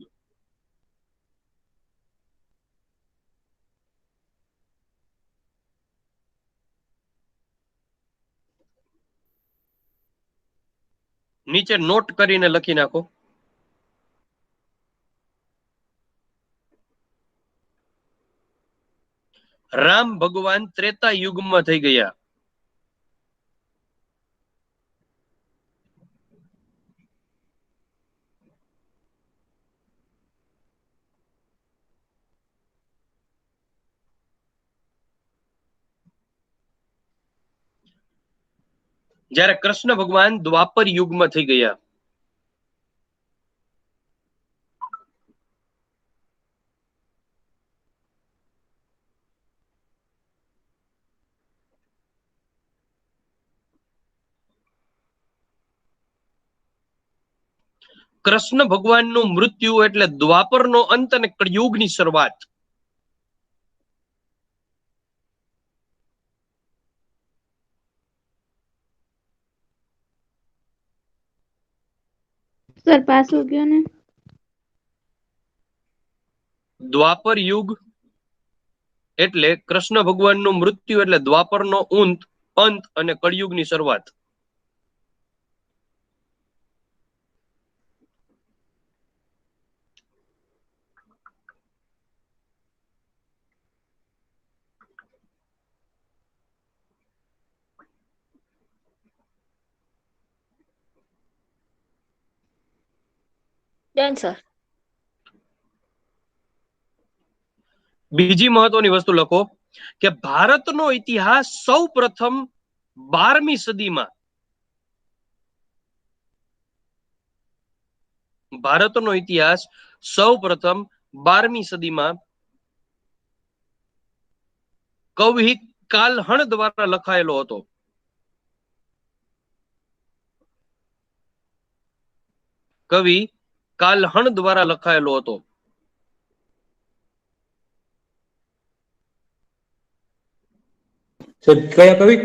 નીચે નોટ કરીને લખી નાખો. રામ ભગવાન ત્રેતા યુગમાં થઈ ગયા. જ્યારે કૃષ્ણ ભગવાન દ્વાપર યુગમાં થઈ ગયા. કૃષ્ણ ભગવાનનું મૃત્યુ એટલે દ્વાપરનો અંત અને કળિયુગની શરૂઆત. સર પાછું કયો ને. દ્વાપર યુગ એટલે કૃષ્ણ ભગવાનનું મૃત્યુ એટલે દ્વાપરનો અંત અને કળિયુગની શરૂઆત. Done sir. બીજી મહત્વની વસ્તુ લખો કે ભારતનો ઇતિહાસ સૌ પ્રથમ 12મી સદીમાં, ભારતનો ઇતિહાસ સૌ પ્રથમ 12મી સદીમાં કવિ કાલહણ દ્વારા લખાયેલો હતો. કવિ કાલહણ દ્વારા લખાયેલો હતો. કયા કવિ?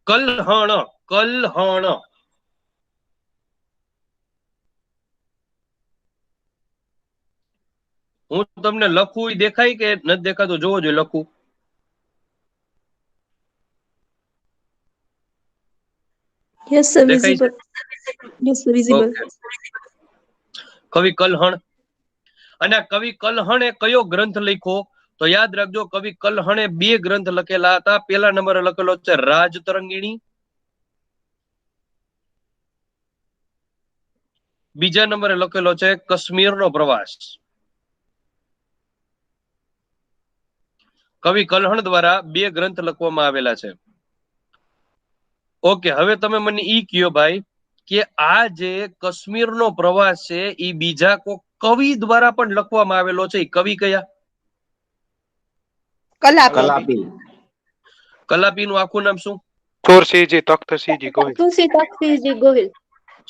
કલ્હણ. હું તમને લખું ઈ દેખાય કે નથી દેખાતું? જોવો જોઈએ લખું. યસ સર, દેખાય છે? વિઝિબલ. Yes visible. Okay. કવિ કલ્હણ. અને આ કવિ કલ્હણે કયો ગ્રંથ લખ્યો? તો યાદ રાખજો, કવિ કલ્હણે 2 ગ્રંથ લખેલા હતા. પહેલા નંબરે લખેલો છે રાજતરંગિણી, બીજા નંબરે લખેલો છે કાશ્મીરનો પ્રવાસ. કવિ કલ્હણ દ્વારા 2 ગ્રંથ લખવામાં આવેલા છે. ઓકે, હવે તમે મને ઈ કયો ભાઈ કે આ જે કાશ્મીરનો પ્રવાસ છે એ બીજા કોઈ કવિ દ્વારા પણ લખવામાં આવેલો છે. એ કવિ કયા? કલાપી. કલાપીનું આખું નામ શું? સુરસિંહજી તખ્તસિંહજી ગોહિલ. તુલસી તખ્તસિંહજી ગોહિલ.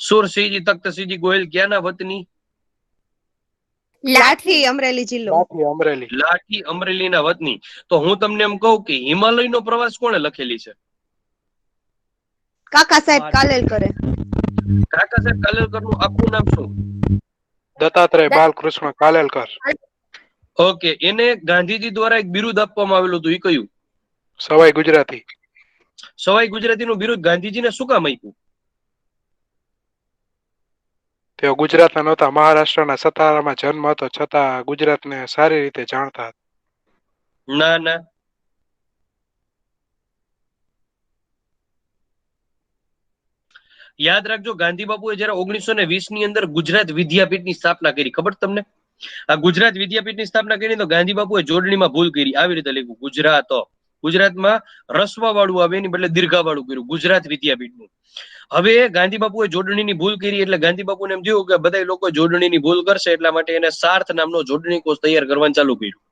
સુરસિંહજી તખ્તસિંહજી ગોહિલ ક્યાંના વતની? લાઠી, અમરેલી જિલ્લો. અમરેલી. લાઠી, અમરેલીના વતની. તો હું તમને એમ કહું કે હિમાલયનો પ્રવાસ કોણે લખેલી છે? કાકા સાહેબ કાલેલકરે. કાકા સાહેબ કાલેલકરનું આખું નામ શું? દત્તાત્રેય બાલકૃષ્ણ કાલેલકર. ઓકે, એને ગાંધીજી દ્વારા એક બિરુદ આપવામાં આવેલું હતું. એ કયું? સવાઈ ગુજરાતી. સવાઈ ગુજરાતીનું બિરુદ ગાંધીજીને શું કામ આપ્યું? તેઓ ગુજરાતના નહોતા, મહારાષ્ટ્રના સતારામાં જન્મ હતો, છતાં ગુજરાતને સારી રીતે જાણતા હતા. ના. યાદ રાખજો, ગાંધી બાપુએ જયારે 1920 ની અંદર ગુજરાત વિદ્યાપીઠની સ્થાપના કરી, ખબર તમને? આ ગુજરાત વિદ્યાપીઠની સ્થાપના કરી તો ગાંધી બાપુએ જોડણીમાં ભૂલ કરી, આવી રીતે લખ્યું ગુજરાત. ગુજરાતમાં રસ્વા વાળું આવે એની બદલે દીર્ઘા વાળું કર્યું, ગુજરાત વિદ્યાપીઠનું. હવે ગાંધી બાપુએ જોડણીની ભૂલ કરી એટલે ગાંધી બાપુને એમ થયું કે બધા લોકો જોડણીની ભૂલ કરશે, એટલા માટે એને સાર્થ નામનો જોડણી કોષ તૈયાર કરવાનું ચાલુ કર્યું.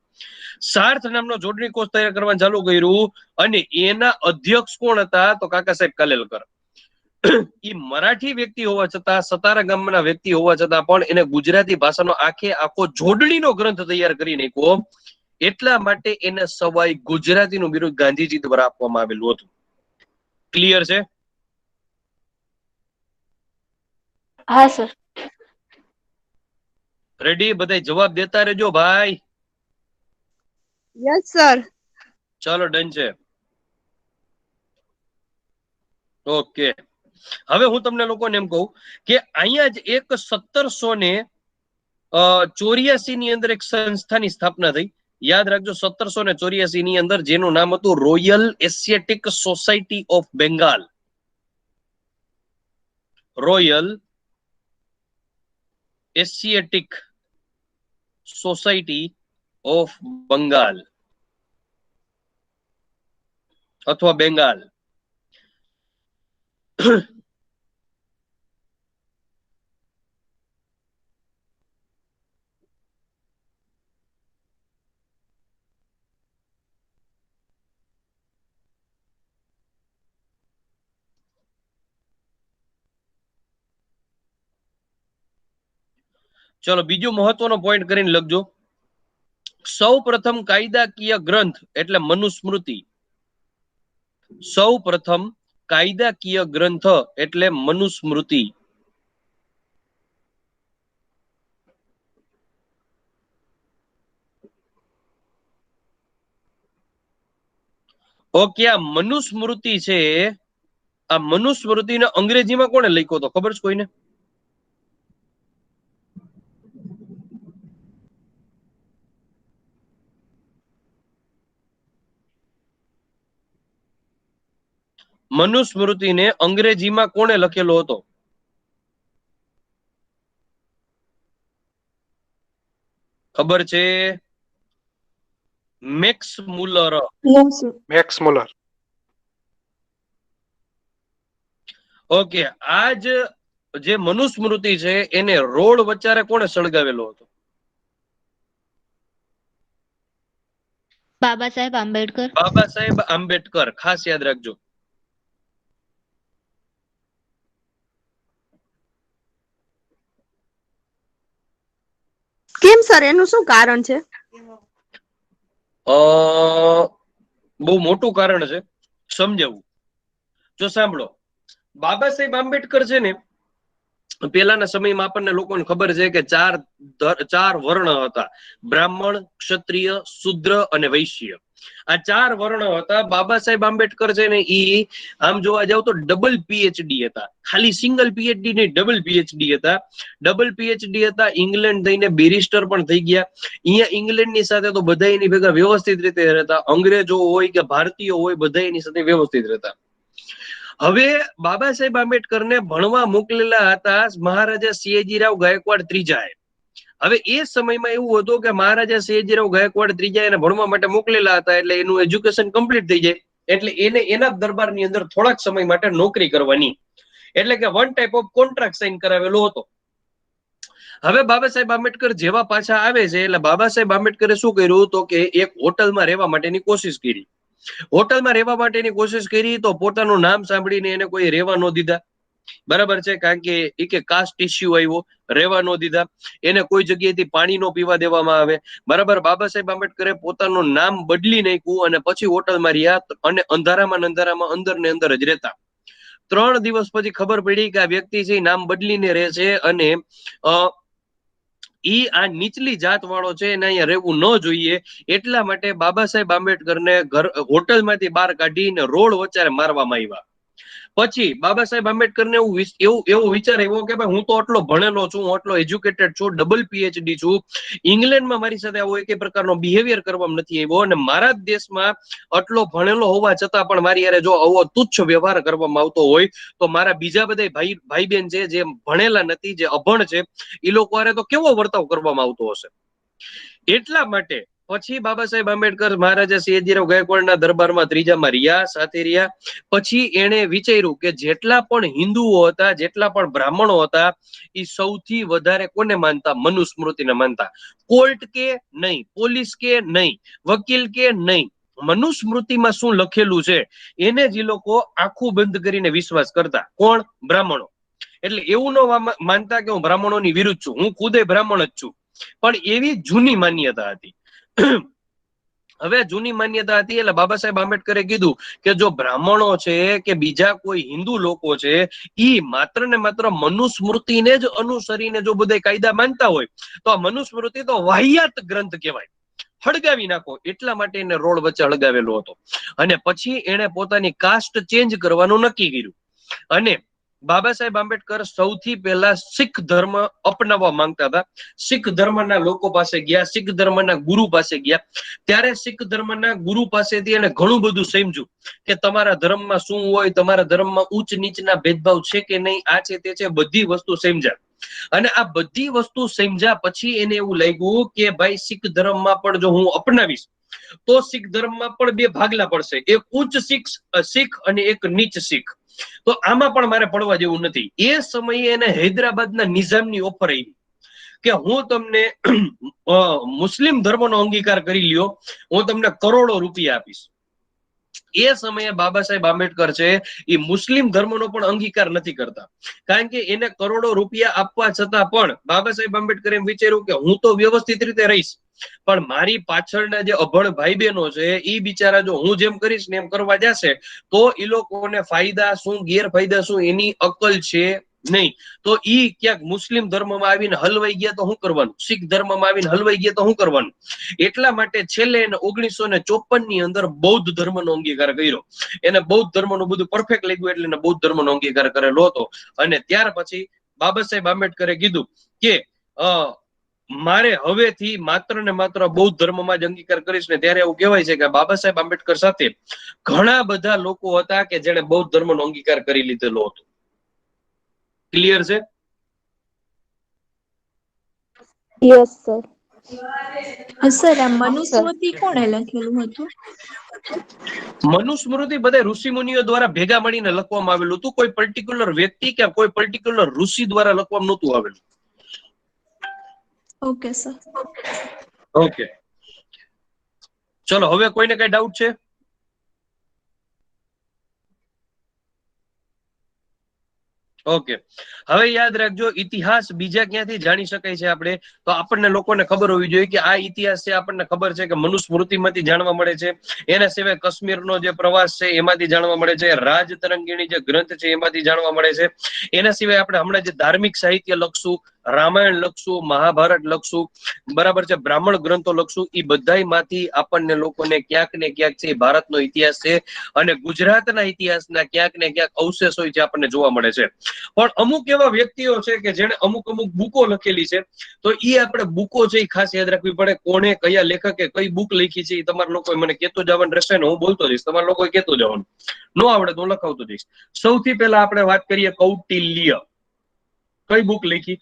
સાર્થ નામનો જોડણી કોષ તૈયાર કરવાનું ચાલુ કર્યું અને એના અધ્યક્ષ કોણ હતા તો કાકા સાહેબ કાલેલકર. એ મરાઠી વ્યક્તિ હોવા છતાં, સતારા ગામના વ્યક્તિ હોવા છતાં પણ એને ગુજરાતી ભાષાનો આખો જોડણીનો ગ્રંથ તૈયાર કરી નાખ્યો. એટલા માટે એને સવાઈ ગુજરાતીનું બિરુદ ગાંધીજી દ્વારા આપવામાં આવેલું હતું. ક્લિયર છે? હા સર. રેડી? બધા જવાબ દેતા રહેજો ભાઈ. Yes sir. ચાલો ડન છે. ઓકે, હવે હું તમને લોકોને એમ કહું કે અહીંયા જ એક 1784 ની અંદર એક સંસ્થાની સ્થાપના થઈ. યાદ રાખજો, 1784 ની અંદર, જેનું નામ હતું royal asiatic society of Bengal. Royal asiatic society of Bangal અથવા બેંગાલ. ચલો બીજો મહત્વનો પોઈન્ટ કરીને લખજો. સૌ પ્રથમ કાયદાકીય ગ્રંથ એટલે મનુસ્મૃતિ. સૌ પ્રથમ કાયદાકીય ગ્રંથ એટલે મનુસ્મૃતિ. ઓકે, આ મનુસ્મૃતિ છે, આ મનુસ્મૃતિને અંગ્રેજીમાં કોણે લખ્યો હતો ખબર છે કોઈને? મનુસ્મૃતિને અંગ્રેજીમાં કોણે લખેલો હતો? ખબર છે? Max Muller. Max Muller. Okay, આ જે મનુસ્મૃતિ છે એને રોડ વચારે કોણે સળગાવેલો હતો? બાબા સાહેબ આંબેડકર. બાબા સાહેબ આંબેડકર. ખાસ યાદ રાખજો. કેમ સર, એનું શું કારણ છે? બહુ મોટું કારણ છે, સમજાવું. જો સાંભળો, બાબા સાહેબ આંબેડકર છે ને, પેલાના સમયમાં આપણને લોકોને ખબર છે કે ચાર વર્ણ હતા: બ્રાહ્મણ, ક્ષત્રિય, શુદ્ર અને વૈશ્ય. આ ચાર વર્ણ હતા. બાબા સાહેબ આંબેડકર છે ને, ઈ આમ જોવા જાવ તો ડબલ પીએચડી હતા. ખાલી સિંગલ પીએચડી નહીં, ડબલ પીએચડી હતા. ડબલ પીએચડી હતા. ઇંગ્લેન્ડ થઈને બેરિસ્ટર પણ થઈ ગયા. અહીંયા ઇંગ્લેન્ડની સાથે તો બધા એની ભેગા વ્યવસ્થિત રીતે રહેતા. અંગ્રેજો હોય કે ભારતીયો હોય, બધા એની સાથે વ્યવસ્થિત રહેતા. હવે બાબા સાહેબ આંબેડકરને ભણવા મોકલેલા હતા મહારાજા સયાજીરાવ ગાયકવાડ ત્રીજાએ. હવે એ સમયમાં એવું હતું કે મહારાજા સયાજીરાવ ગાયકવાડ ત્રીજા એને ભણવા માટે મોકલેલા હતા, એટલે એનું એજ્યુકેશન કમ્પ્લીટ થઈ જાય, એટલે એને એના દરબારની અંદર થોડાક સમય માટે નોકરી કરવાની, એટલે કે one type of contract sign કરાવેલો હતો. હવે બાબા સાહેબ આંબેડકર જેવા પાછા આવે છે, એટલે બાબા સાહેબ આંબેડકરે શું કર્યું તો કે એક હોટલમાં રહેવા માટેની કોશિશ કરી. હોટલમાં રહેવા માટેની કોશિશ કરી તો પોતાનું નામ સાંભળીને એને કોઈ રહેવા ન દીધા. બરાબર છે, કારણ કે એ કે કાસ્ટ ઇસ્યુ આવ્યો, રહેવા ન દીધા. એને કોઈ જગ્યાએથી પાણી નો પીવા દેવામાં આવે. બરાબર, બાબા સાહેબ આંબેડકરે પોતાનું નામ બદલી નાખ્યું અને પછી હોટલમાં રહ્યા અને અંધારામાં અંદર ને અંદર જ રહેતા. 3 દિવસ પછી ખબર પડી કે આ વ્યક્તિ છે નામ બદલીને રહે છે અને ઈ આ નીચલી જાત વાળો છે, એને અહીંયા રહેવું ન જોઈએ. એટલા માટે બાબા સાહેબ આંબેડકરને હોટલમાંથી બહાર કાઢીને રોડ વચારે મારવામાં આવ્યા. પછી બાબા સાહેબ આંબેડકરને એવો વિચાર આવ્યો કે ભાઈ હું તો આટલો ભણેલો છું, હું આટલો એજ્યુકેટેડ છું, ડબલ પીએચડી છું, ઇંગ્લેન્ડમાં મારી સાથે આવો એક પ્રકારનો બિહેવિયર કરવામાં નથી આવ્યો, અને મારા જ દેશમાં આટલો ભણેલો હોવા છતાં પણ મારી યારે જો આવો તુચ્છ વ્યવહાર કરવામાં આવતો હોય તો મારા બીજા બધા ભાઈ બેન છે જે ભણેલા નથી, જે અભણ છે, એ લોકો હારે તો કેવો વર્તાવ કરવામાં આવતો હશે. એટલા માટે પછી બાબા સાહેબ આંબેડકર મહારાજા સયાજીરાવ ગાયકવાડના દરબારમાં ત્રીજામાં રહ્યા, સાથે રહ્યા. પછી એને વિચાર્યું કે જેટલા પણ હિન્દુઓ હતા, જેટલા પણ બ્રાહ્મણો હતા, એ સૌથી વધારે કોને માનતા? મનુસ્મૃતિને માનતા. કોર્ટ કે નહીં, પોલીસ કે નહીં, વકીલ કે નહીં, મનુસ્મૃતિમાં શું લખેલું છે એને જ લોકો આખું બંધ કરીને વિશ્વાસ કરતા. કોણ? બ્રાહ્મણો. એટલે એવું ન માનતા કે હું બ્રાહ્મણોની વિરુદ્ધ છું, હું ખુદે બ્રાહ્મણ જ છું, પણ એવી જૂની માન્યતા હતી. હવે જૂની માન્યતા હતી એટલે બાબા સાહેબ આંબેડકરે કીધું કે જો બ્રાહ્મણો છે કે બીજા કોઈ હિન્દુ લોકો છે, ઈ માત્ર ને માત્ર મનુસ્મૃતિને જ અનુસરીને જો બધા કાયદા માનતા હોય તો આ મનુસ્મૃતિ તો વાહિયાત ગ્રંથ કહેવાય, હળગાવી નાખો. એટલા માટે એને રોડ વચ્ચે હળગાવેલો હતો. અને પછી એને પોતાની કાસ્ટ ચેન્જ કરવાનું નક્કી કર્યું. અને બાબા સાહેબ આંબેડકર સૌથી પહેલા શીખ ધર્મ અપનાવવા માંગતા હતા. શીખ ધર્મના લોકો પાસે ગયા, શીખ ધર્મના ગુરુ પાસે ગયા. ત્યારે શીખ ધર્મના ગુરુ પાસેથી એને ઘણું બધું સમજ્યું કે તમારા ધર્મમાં શું હોય, તમારા ધર્મમાં ઉચ્ચ નીચના ભેદભાવ છે કે નહીં, આ છે તે છે, બધી વસ્તુ સમજ્યા. અને આ બધી વસ્તુ સમજ્યા પછી એને એવું લાગ્યું કે ભાઈ શીખ ધર્મમાં પણ જો હું અપનાવીશ તો શીખ ધર્મમાં પણ બે ભાગલા પડશે, એક ઉચ્ચ શીખ અને એક નીચ શીખ. તો આમાં પણ મારે પડવા જેવું નથી. એ સમયે એને હૈદરાબાદના નિઝામની ઓફર આવી કે હું તમને મુસ્લિમ ધર્મનો અંગીકાર કરી લ્યો, હું તમને કરોડો રૂપિયા આપીશ. એ સમયે બાબા સાહેબ આંબેડકર છે એ મુસ્લિમ ધર્મનો પણ અંગીકાર નથી કરતા, કારણ કે એને કરોડો રૂપિયા આપવા છતાં પણ બાબા સાહેબ આંબેડકર એમ વિચાર્યું કે હું તો વ્યવસ્થિત રીતે રહીશ, પણ મારી પાછળના જે અભણ ભાઈ બહેનો છે એ બિચારા જો હું જેમ કરીશ ને એમ કરવા જશે તો એ લોકોને ફાયદા શું, ગેરફાયદા શું, એની અકલ છે નહીં. તો ઈ ક્યાંક મુસ્લિમ ધર્મમાં આવીને હલવાઈ ગયા તો શું કરવાનું, શીખ ધર્મમાં આવીને હલવાઈ ગયા તો શું કરવાનું. એટલા માટે છેલ્લે એને 1954 ની અંદર બૌદ્ધ ધર્મનો અંગીકાર કર્યો. એને બૌદ્ધ ધર્મનું બધું પરફેક્ટ લાગ્યું એટલે એને બૌદ્ધ ધર્મનો અંગીકાર કરેલો હતો. અને ત્યાર પછી બાબા સાહેબ આંબેડકરે કીધું કે મારે હવેથી માત્ર ને માત્ર બૌદ્ધ ધર્મમાં જ અંગીકાર કરીશ ને. ત્યારે એવું કહેવાય છે કે બાબા સાહેબ આંબેડકર સાથે ઘણા બધા લોકો હતા કે જેને બૌદ્ધ ધર્મનો અંગીકાર કરી લીધેલો હતો. ક્લિયર છે? Yes sir. સર આ મનુસ્મૃતિ કોણે લખેલું હતું? મનુસ્મૃતિ બધા ઋષિ મુનિઓ દ્વારા ભેગા મળીને લખવામાં આવેલું હતું. કોઈ પર્ટિક્યુલર વ્યક્તિ કે કોઈ પર્ટિક્યુલર ઋષિ દ્વારા લખવામાં નહોતું આવેલું. Okay sir. ઓકે, ચલો હવે કોઈને કઈ ડાઉટ છે? ઓકે, હવે યાદ રાખજો, ઇતિહાસ બીજા ક્યાંથી જાણી શકાય છે આપણે? તો આપણને લોકોને ખબર હોવી જોઈએ કે આ ઇતિહાસ છે આપણને ખબર છે કે મનુસ્મૃતિમાંથી જાણવા મળે છે. એના સિવાય કાશ્મીરનો જે પ્રવાસ છે એમાંથી જાણવા મળે છે. રાજતરંગીણી જે ગ્રંથ છે એમાંથી જાણવા મળે છે. એના સિવાય આપણે હમણાં જે ધાર્મિક સાહિત્ય લખશું, રામાયણ લખશું, મહાભારત લખશું, બરાબર છે, બ્રાહ્મણ ગ્રંથો લખશું, એ બધાયમાંથી આપણને લોકોને ક્યાંક ને ક્યાંક છે ભારતનો ઇતિહાસ છે અને ગુજરાતના ઇતિહાસના ક્યાંક ને ક્યાંક અવશેષો છે આપણને જોવા મળે છે. પણ અમુક એવા વ્યક્તિઓ છે કે જેને અમુક બુકો લખેલી છે, તો એ આપણે બુકો છે એ ખાસ યાદ રાખવી પડે. કોણે, કયા લેખકે કઈ બુક લખી છે એ તમારા લોકો મને કહેતો જવાનું રહેશે ને હું બોલતો જઈશ, તમારા લોકો કહેતો જવાનું. નો આવડે તો હું લખાવતો જઈશ. સૌથી પહેલા આપણે વાત કરીએ કૌટિલ્ય. કઈ બુક લખી?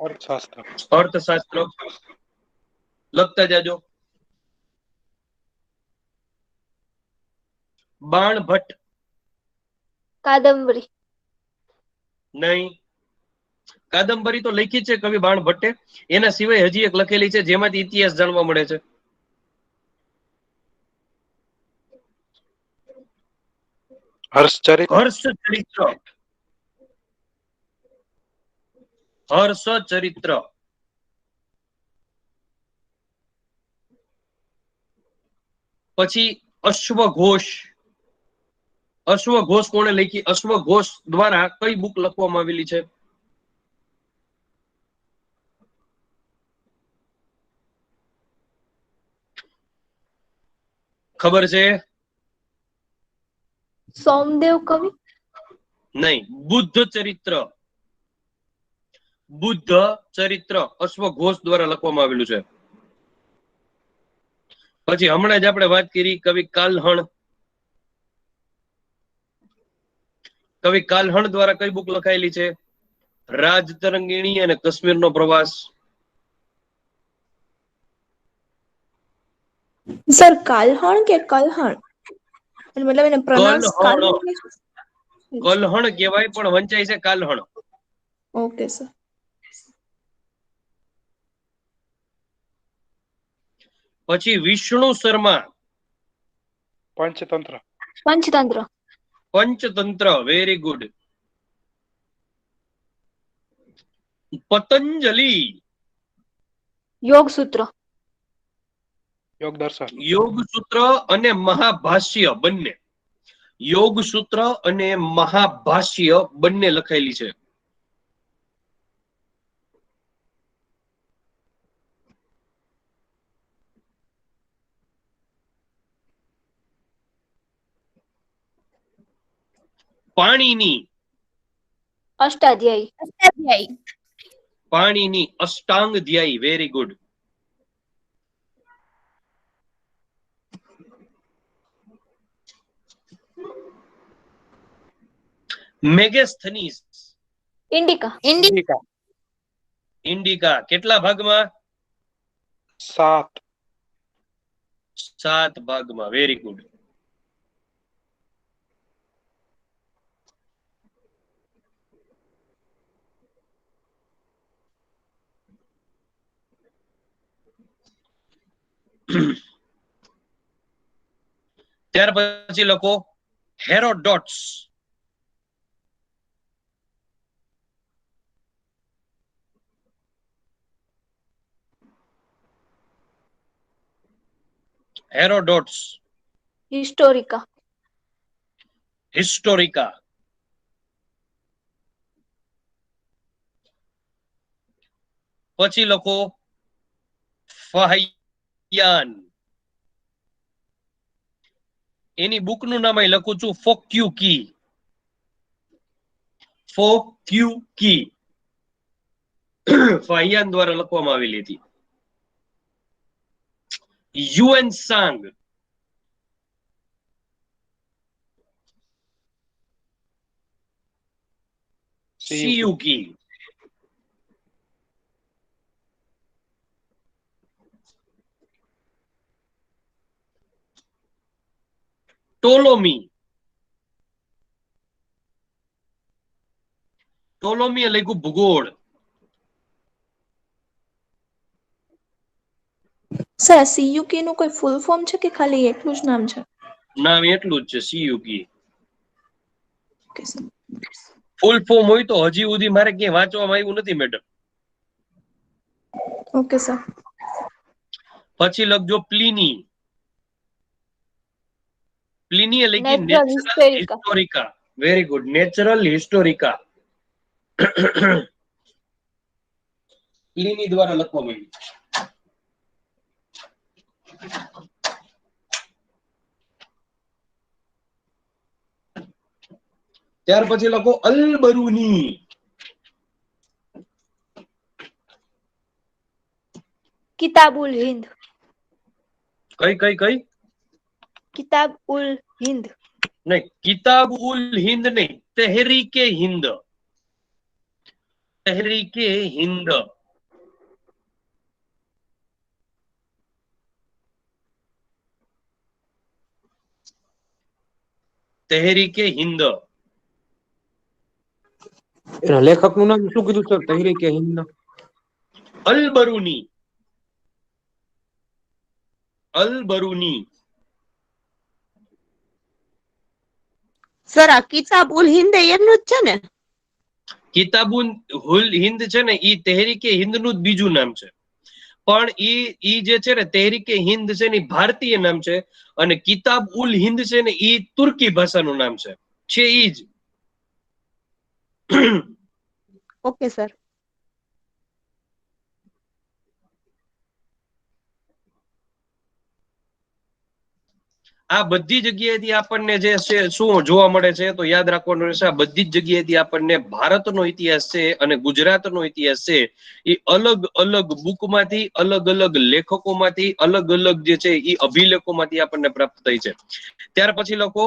અર્થશાસ્ત્ર. લખતા જાજો. બાણભટ્ટ. કાદંબરી. નહીં, કાદંબરી તો લખી છે કવિ બાણભટ્ટે. એના સિવાય હજી એક લખેલી છે જેમાંથી ઇતિહાસ જાણવા મળે છે. હર્ષચરિત્ર. હર્ષચરિત્ર. પછી અશ્વઘોષ. અશ્વઘોષ કોણે લખી? અશ્વઘોષ દ્વારા કઈ બુક લખવામાં આવેલી છે? ખબર છે? સોમદેવ કવિ. નહીં, બુદ્ધ ચરિત્ર. બુદ્ધ ચરિત્ર અશ્વઘોષ દ્વારા લખવામાં આવેલું છે. પછી હમણાં જ આપણે વાત કરી કવિ કાલ્હણ. કવિ કાલ્હણ દ્વારા કઈ બુક લખાયેલી છે? રાજ તરંગીણી અને કાશ્મીરનો પ્રવાસ. સર કાલ્હણ કે કલ્હણ? મતલબ એને પ્રોનાઉન્સ કલ્હણ કલ્હણ કહેવાય પણ વંચાય છે કાલ્હણ. Okay sir. પછી વિષ્ણુ શર્મા. પંચતંત્ર. પંચતંત્ર. Panchatantra, very good. પતંજલિ. યોગ સૂત્ર. યોગ દર્શન. યોગ સૂત્ર અને મહાભાષ્ય બંને. યોગ સૂત્ર અને મહાભાષ્ય બંને લખાયેલી છે. પાણીની. અષ્ટાધ્યાયી. પાણીની અષ્ટાંગ ધ્યાયી, વેરી ગુડ. મેગેસ્થનીસ. ઇન્ડિકા. ઇન્ડિકા કેટલા ભાગમાં? 7. 7 ભાગમાં, વેરી ગુડ. ત્યાર પછી લખો હેરોડોટ્સ. હેરોડોટ્સ. હિસ્ટોરિકા. હિસ્ટોરિકા. પછી લખો ફહાયાન. એની બુક નું નામ અહીં લખું છું, ફોક્યુકી. ફોક્યુકી ફહાયાન દ્વારા લખવામાં આવેલી હતી. યુએન સાંગ. સીયુકી. ટોલોમી. ટોલોમી લખ્યું ભૂગોળ. સર સીયુકે નું કોઈ ફૂલ ફોર્મ છે કે ખાલી એટલું જ નામ છે? નામ એટલું જ છે, સીયુકી. Okay sir. ફૂલ ફોર્મ હોય તો હજી સુધી મારે ક્યાંય વાંચવામાં આવ્યું નથી મેડમ. Okay sir. પછી લખજો પ્લિની. પ્લિની એ લખી Natural natural Historica. હિસ્ટોરિકા, very good. Natural હિસ્ટોરિકા પ્લિની દ્વારા લખવામાં આવી. ત્યાર પછી લખો અલ-બરૂની. કિતાબ ઉલ હિન્દ. કઈ કઈ કઈ? કિતાબ ઉલ હિન્દ. નહીં, કિતાબ ઉલ હિન્દ નહીં, તહેરીકે હિન્દ. તહેરીકે હિન્દ. તહેરીકે હિન્દ. એના લેખક નું નામ શું કીધું સર? તહરીકે હિન્દ. અલ-બરૂની. અલ-બરૂની. સર આ કિતાબ ઉલ હિન્દ એમનું જ છે ને? કિતાબુલ હિન્દ છે ને, ઈ તહેરીકે હિન્દ નું જ બીજું નામ છે. પણ ઈ જે છે ને તહેરીકે હિન્દ છે ને ભારતીય નામ છે, અને કિતાબ ઉલ હિન્દ છે ને ઈ તુર્કી ભાષાનું નામ છે ઈ જ. Okay sir. આ બધી જગ્યાએથી આપણને જે છે શું જોવા મળે છે તો યાદ રાખવાનું રહેશે, આ બધી જ જગ્યાએથી આપણને ભારતનો ઇતિહાસ છે અને ગુજરાતનો ઇતિહાસ છે એ અલગ અલગ બુકમાંથી, અલગ અલગ લેખકોમાંથી, અલગ અલગ જે છે એ અભિલેખોમાંથી આપણને પ્રાપ્ત થઈ છે. ત્યાર પછી લોકો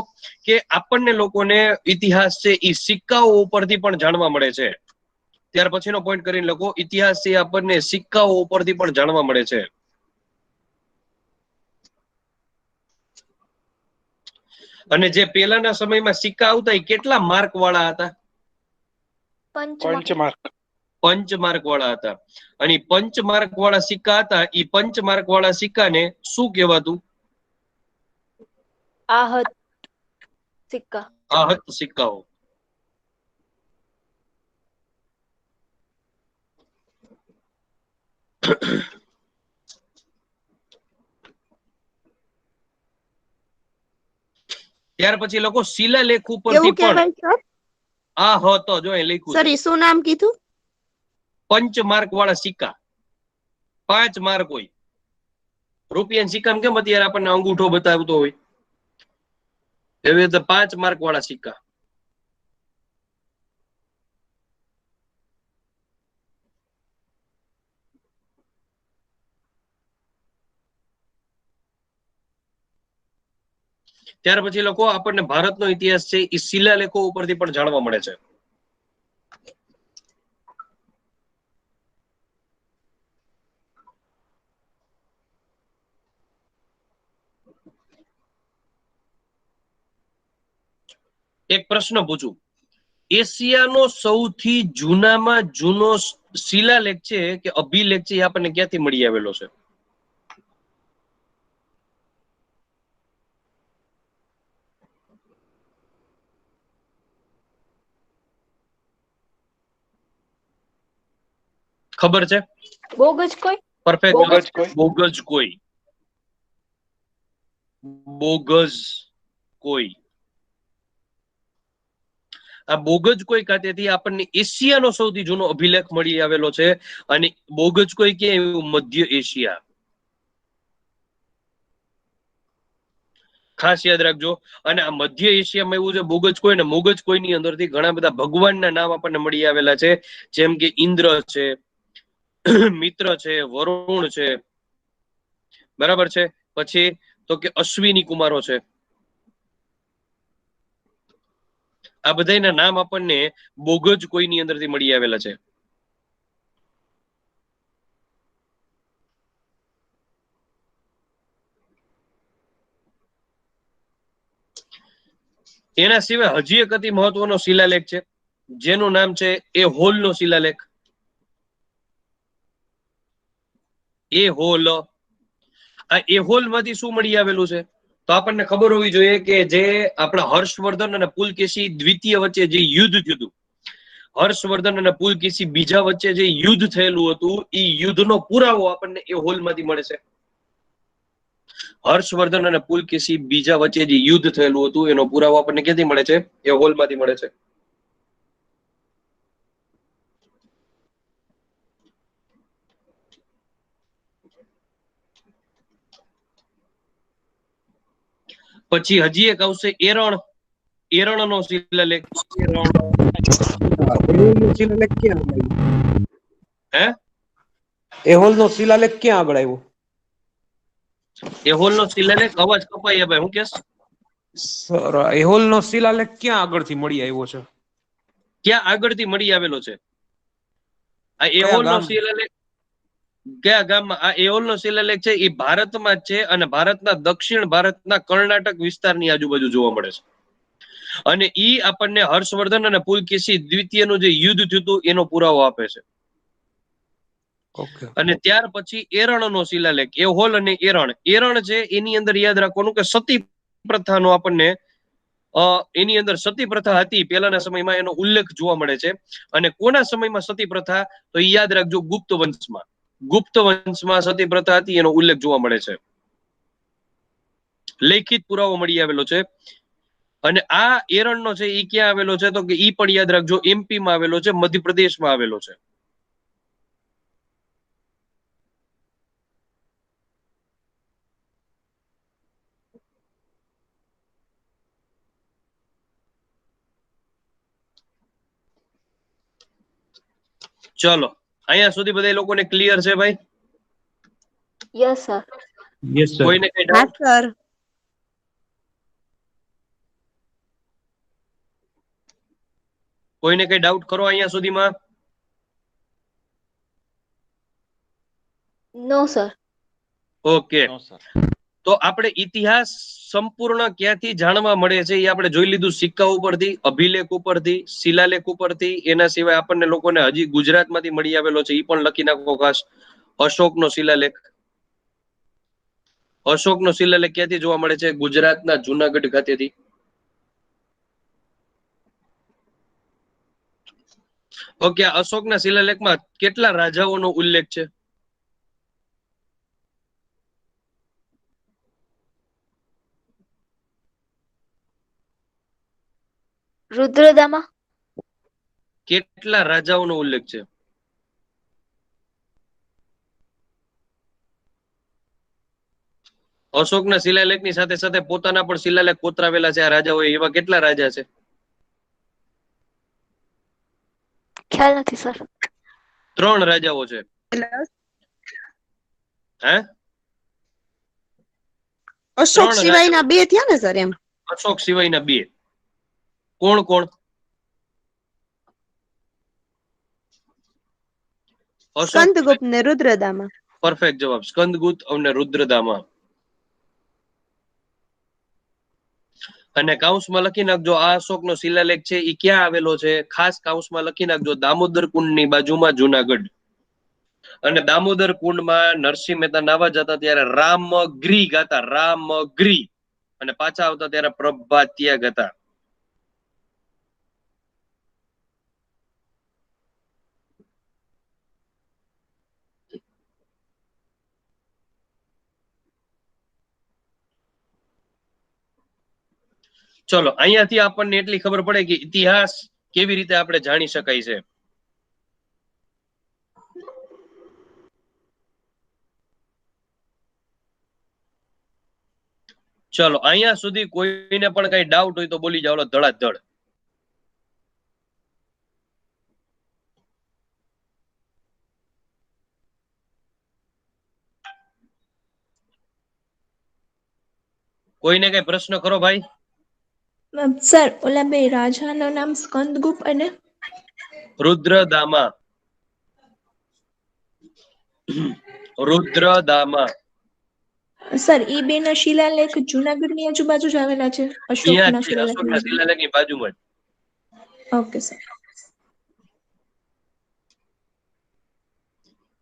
કે આપણને લોકોને ઇતિહાસ છે એ સિક્કાઓ ઉપરથી પણ જાણવા મળે છે. ત્યાર પછીનો પોઈન્ટ કરીને લોકો ઇતિહાસ છે આપણને સિક્કાઓ ઉપરથી પણ જાણવા મળે છે. અને જે પેલાના સમયમાં સિક્કા આવતા એ કેટલા માર્ક વાળા હતા? પંચમાર્ક. 5 માર્ક વાળા હતા. અને 5 માર્ક વાળા સિક્કા હતા, એ 5 માર્ક વાળા સિક્કાને શું કહેવાતું? आहत सिक्का. आहत સિક્કાઓ. ત્યાર પછી લોકો શિલાલેખ ઉપરથી કેવું પણ કહેવાય સર? આ હતો જો એ લખ્યું સર છે ઈ શું નામ કીધું? 5 માર્ક વાળા સિક્કા. 5 માર્ક હોય. રૂપિયાના સિક્કામાં કેમ અત્યારે આપણને અંગૂઠો બતાવતો હોય, એવી રીતે 5 માર્ક વાળા સિક્કા. ત્યાર પછી લોકો આપણને ભારતનો ઇતિહાસ છે એ શિલાલેખો ઉપરથી પણ જાણવા મળે છે. એક પ્રશ્ન પૂછું, એશિયાનો સૌથી જૂનામાં જૂનો શિલાલેખ છે કે અભિલેખ છે એ આપણને ક્યાંથી મળી આવેલો છે? ખબર છે? બોગજ કોઈ? પરફેક્ટ. બોગજ કોઈ? બોગજ કોઈ. બોગજ કોઈ. આ બોગજ કોઈ ખાતેથી આપણને એશિયાનો સૌથી જૂનો અભિલેખ મળી આવેલો છે. અને બોગજ કોઈ કે મધ્ય એશિયા. ખાસ યાદ રાખજો. અને આ મધ્ય એશિયામાં એવું છે બોગજ કોઈ ને મોગજ કોઈની અંદરથી ઘણા બધા ભગવાનના નામ આપણને મળી આવેલા છે, જેમ કે ઇન્દ્ર છે, મિત્ર છે, વરુણ છે, બરાબર છે. પછી તો કે અશ્વિની કુમારો છે. આ બધાના નામ આપણને બોગજ કોઈની અંદરથી મળી આવેલા છે. એના સિવાય હજી એક અતિ મહત્વનો શિલાલેખ છે જેનું નામ છે એ હોલનો શિલાલેખ. એ હોલ. આ એહોલ માંથી શું મળી આવેલું છે? તો આપણને ખબર હોવી જોઈએ કે જે આપણા હર્ષવર્ધન અને પુલકેશી દ્વિતીય વચ્ચે જે યુદ્ધ થયું હતું, હર્ષવર્ધન અને પુલકેશી બીજા વચ્ચે જે યુદ્ધ થયેલું હતું, એ યુદ્ધનો પુરાવો આપણને એ હોલ માંથી મળે છે. હર્ષવર્ધન અને પુલકેશી બીજા વચ્ચે જે યુદ્ધ થયેલું હતું એનો પુરાવો આપણને ક્યાંથી મળે છે? એ હોલ માંથી મળે છે. પછી હજી એક આવશે એરણ. એરણનો શિલાલેખ. એહોલનો શિલાલેખ ક્યાં આગળ આવ્યો? હે? એહોલનો શિલાલેખ ક્યાં આગળ આવ્યો? એહોલનો શિલાલેખ અવાજ કપાય ભાઈ, હું કેસ? સર એહોલનો શિલાલેખ ક્યાં આગળથી મળી આવ્યો છે? ક્યાં આગળથી મળી આવેલો છે? આ કયા એહોલનો ગામ? શિલાલેખ કયા ગામમાં? આ એહોલનો શિલાલેખ છે એ ભારતમાં જ છે અને ભારતના દક્ષિણ ભારતના કર્ણાટક વિસ્તારની આજુબાજુ જોવા મળે છે. અને ઈ આપણને હર્ષવર્ધન અને પુલકેશી દ્વિતીયનું જે યુદ્ધ થયું હતું એનો પુરાવો આપે છે. ઓકે. અને ત્યાર પછી એરણનો શિલાલેખ. એહોલ અને એરણ. એરણ છે એની અંદર યાદ રાખવાનું કે સતી પ્રથાનો આપણને એની અંદર સતી પ્રથા હતી પહેલાના સમયમાં, એનો ઉલ્લેખ જોવા મળે છે. અને કોના સમયમાં સતી પ્રથા? તો યાદ રાખજો, ગુપ્ત વંશમાં. ગુપ્ત વંશમાં સતી પ્રથા હતી એનો ઉલ્લેખ જોવા મળે છે. લેખિત પુરાવો મળી આવેલો છે. અને આ એરણનો છે એ ક્યાં આવેલો છે? તો કે ઈ પણ યાદ રાખજો, એમપી માં આવેલો છે, મધ્યપ્રદેશમાં આવેલો છે. ચલો અહીંયા સુધી બધા લોકોને ક્લિયર છે ભાઈ? Yes sir. Yes sir. કોઈને કઈ હા ડાઉટ? સર. કોઈને કઈ ડાઉટ કરો અહીંયા સુધીમાં? નો સર. ઓકે, તો આપણે ઇતિહાસ સંપૂર્ણ ક્યાંથી જાણવા મળે છે એ આપણે જોઈ લીધું, સિક્કા ઉપરથી, અભિલેખ ઉપરથી, શિલાલેખ ઉપરથી. એના સિવાય આપણને લોકોને હજી ગુજરાતમાંથી મળી આવેલો છે, એ પણ લખી નાખો ખાસ. અશોકનો શિલાલેખ. અશોકનો શિલાલેખ ક્યાંથી જોવા મળે છે? ગુજરાતના જુનાગઢ ખાતેથી. ઓકે, અશોકના શિલાલેખમાં કેટલા રાજાઓનો ઉલ્લેખ છે? રુદ્રદામાં. કેટલા રાજાઓનો ઉલ્લેખ છે? અશોકના શિલાલેખની સાથે સાથે પોતાના પણ શિલાલેખ કોતરાવેલા છે આ રાજાઓએ, એવા કેટલા રાજા છે? ખ્યાલ નથી સર. 3 રાજાઓ છે. હે? અશોક 3 સિવાયના 2 થયા ને સર એમ? અશોક સિવાયના 2. કોણ કોણ? અશોક સ્કંદગુપ્ત ને રુદ્રદામાં. પરફેક્ટ જવાબ, સ્કંદગુપ્ત અને રુદ્રદામાં. અને કૌંસમાં લખી નાખજો આ અશોકનો શિલાલેખ છે એ ક્યાં આવેલો છે? ખાસ કૌંસમાં લખી નાખજો, દામોદર કુંડની બાજુમાં જુનાગઢ. અને દામોદર કુંડમાં નરસિંહ મહેતા નાવા જતા ત્યારે રામગીરી ગાતા, રામગીરી, અને પાછા આવતા ત્યારે પ્રભાતિયા ગાતા. ચલો, અહીંયાથી આપણને એટલી ખબર પડે કે ઇતિહાસ કેવી રીતે આપણે જાણી શકાય છે. ચલો, અહીંયા સુધી કોઈને પણ કઈ ડાઉટ હોય તો બોલી જાઓ ધડાધડ. કોઈને કઈ પ્રશ્ન કરો ભાઈ? સર ઓલા બે રાજાનું નામ સ્કંદગુપ્ત અને રુદ્રદામા. રુદ્રદામા. સર ઈ બે ના શિલાલેખ જુનાગઢ ની આજુબાજુ જ આવેલા છે? અશોકના અશોકના શિલાલેખની બાજુમાં જ. Okay sir.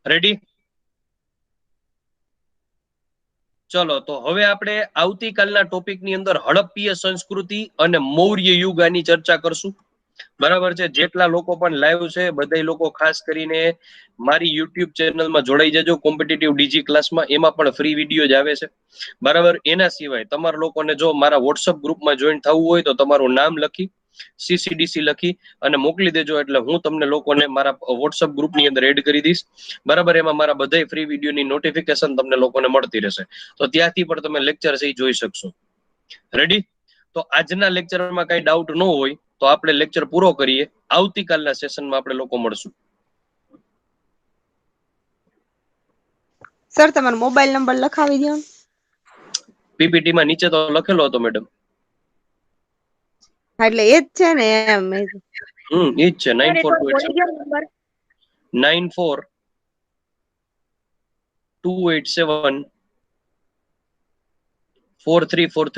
રેડી? ચલો, તો હવે આપણે આવતીકાલના ટોપિકની અંદર હડપ્પીય સંસ્કૃતિ અને મૌર્ય યુગ આની ચર્ચા કરશું. બરાબર છે? જેટલા લોકો પણ લાઈવ છે બધા લોકો ખાસ કરીને મારી યુટ્યુબ ચેનલમાં જોડાઈ જજો, કોમ્પિટિટિવ ડીજી ક્લાસમાં. એમાં પણ ફ્રી વિડીયો જ આવે છે. બરાબર? એના સિવાય તમારા લોકોને જો મારા વોટ્સઅપ ગ્રુપમાં જોઈન થવું હોય તો તમારું નામ લખી CCDC લખી અને મોકલી દેજો, એટલે હું તમને લોકોને મારા વોટ્સઅપ ગ્રુપની અંદર એડ કરી દઈશ. બરાબર? એમાં મારા બધા ફ્રી વિડીયોની નોટિફિકેશન તમને લોકોને મળતી રહેશે, તો ત્યાંથી પણ તમે લેક્ચર છે જોઈ શકશો. રેડી? તો આજના લેક્ચરમાં કઈ ડાઉટ ન હોય તો આપણે લેક્ચર પૂરો કરીએ. આવતીકાલના સેશનમાં આપણે લોકો મળશું. સર તમારો મોબાઈલ નંબર લખાવી દો. PPT માં નીચે તો લખેલો હતો મેડમ. એટલે એ જ છે ને એમ? ઈ જ છે 9428744343.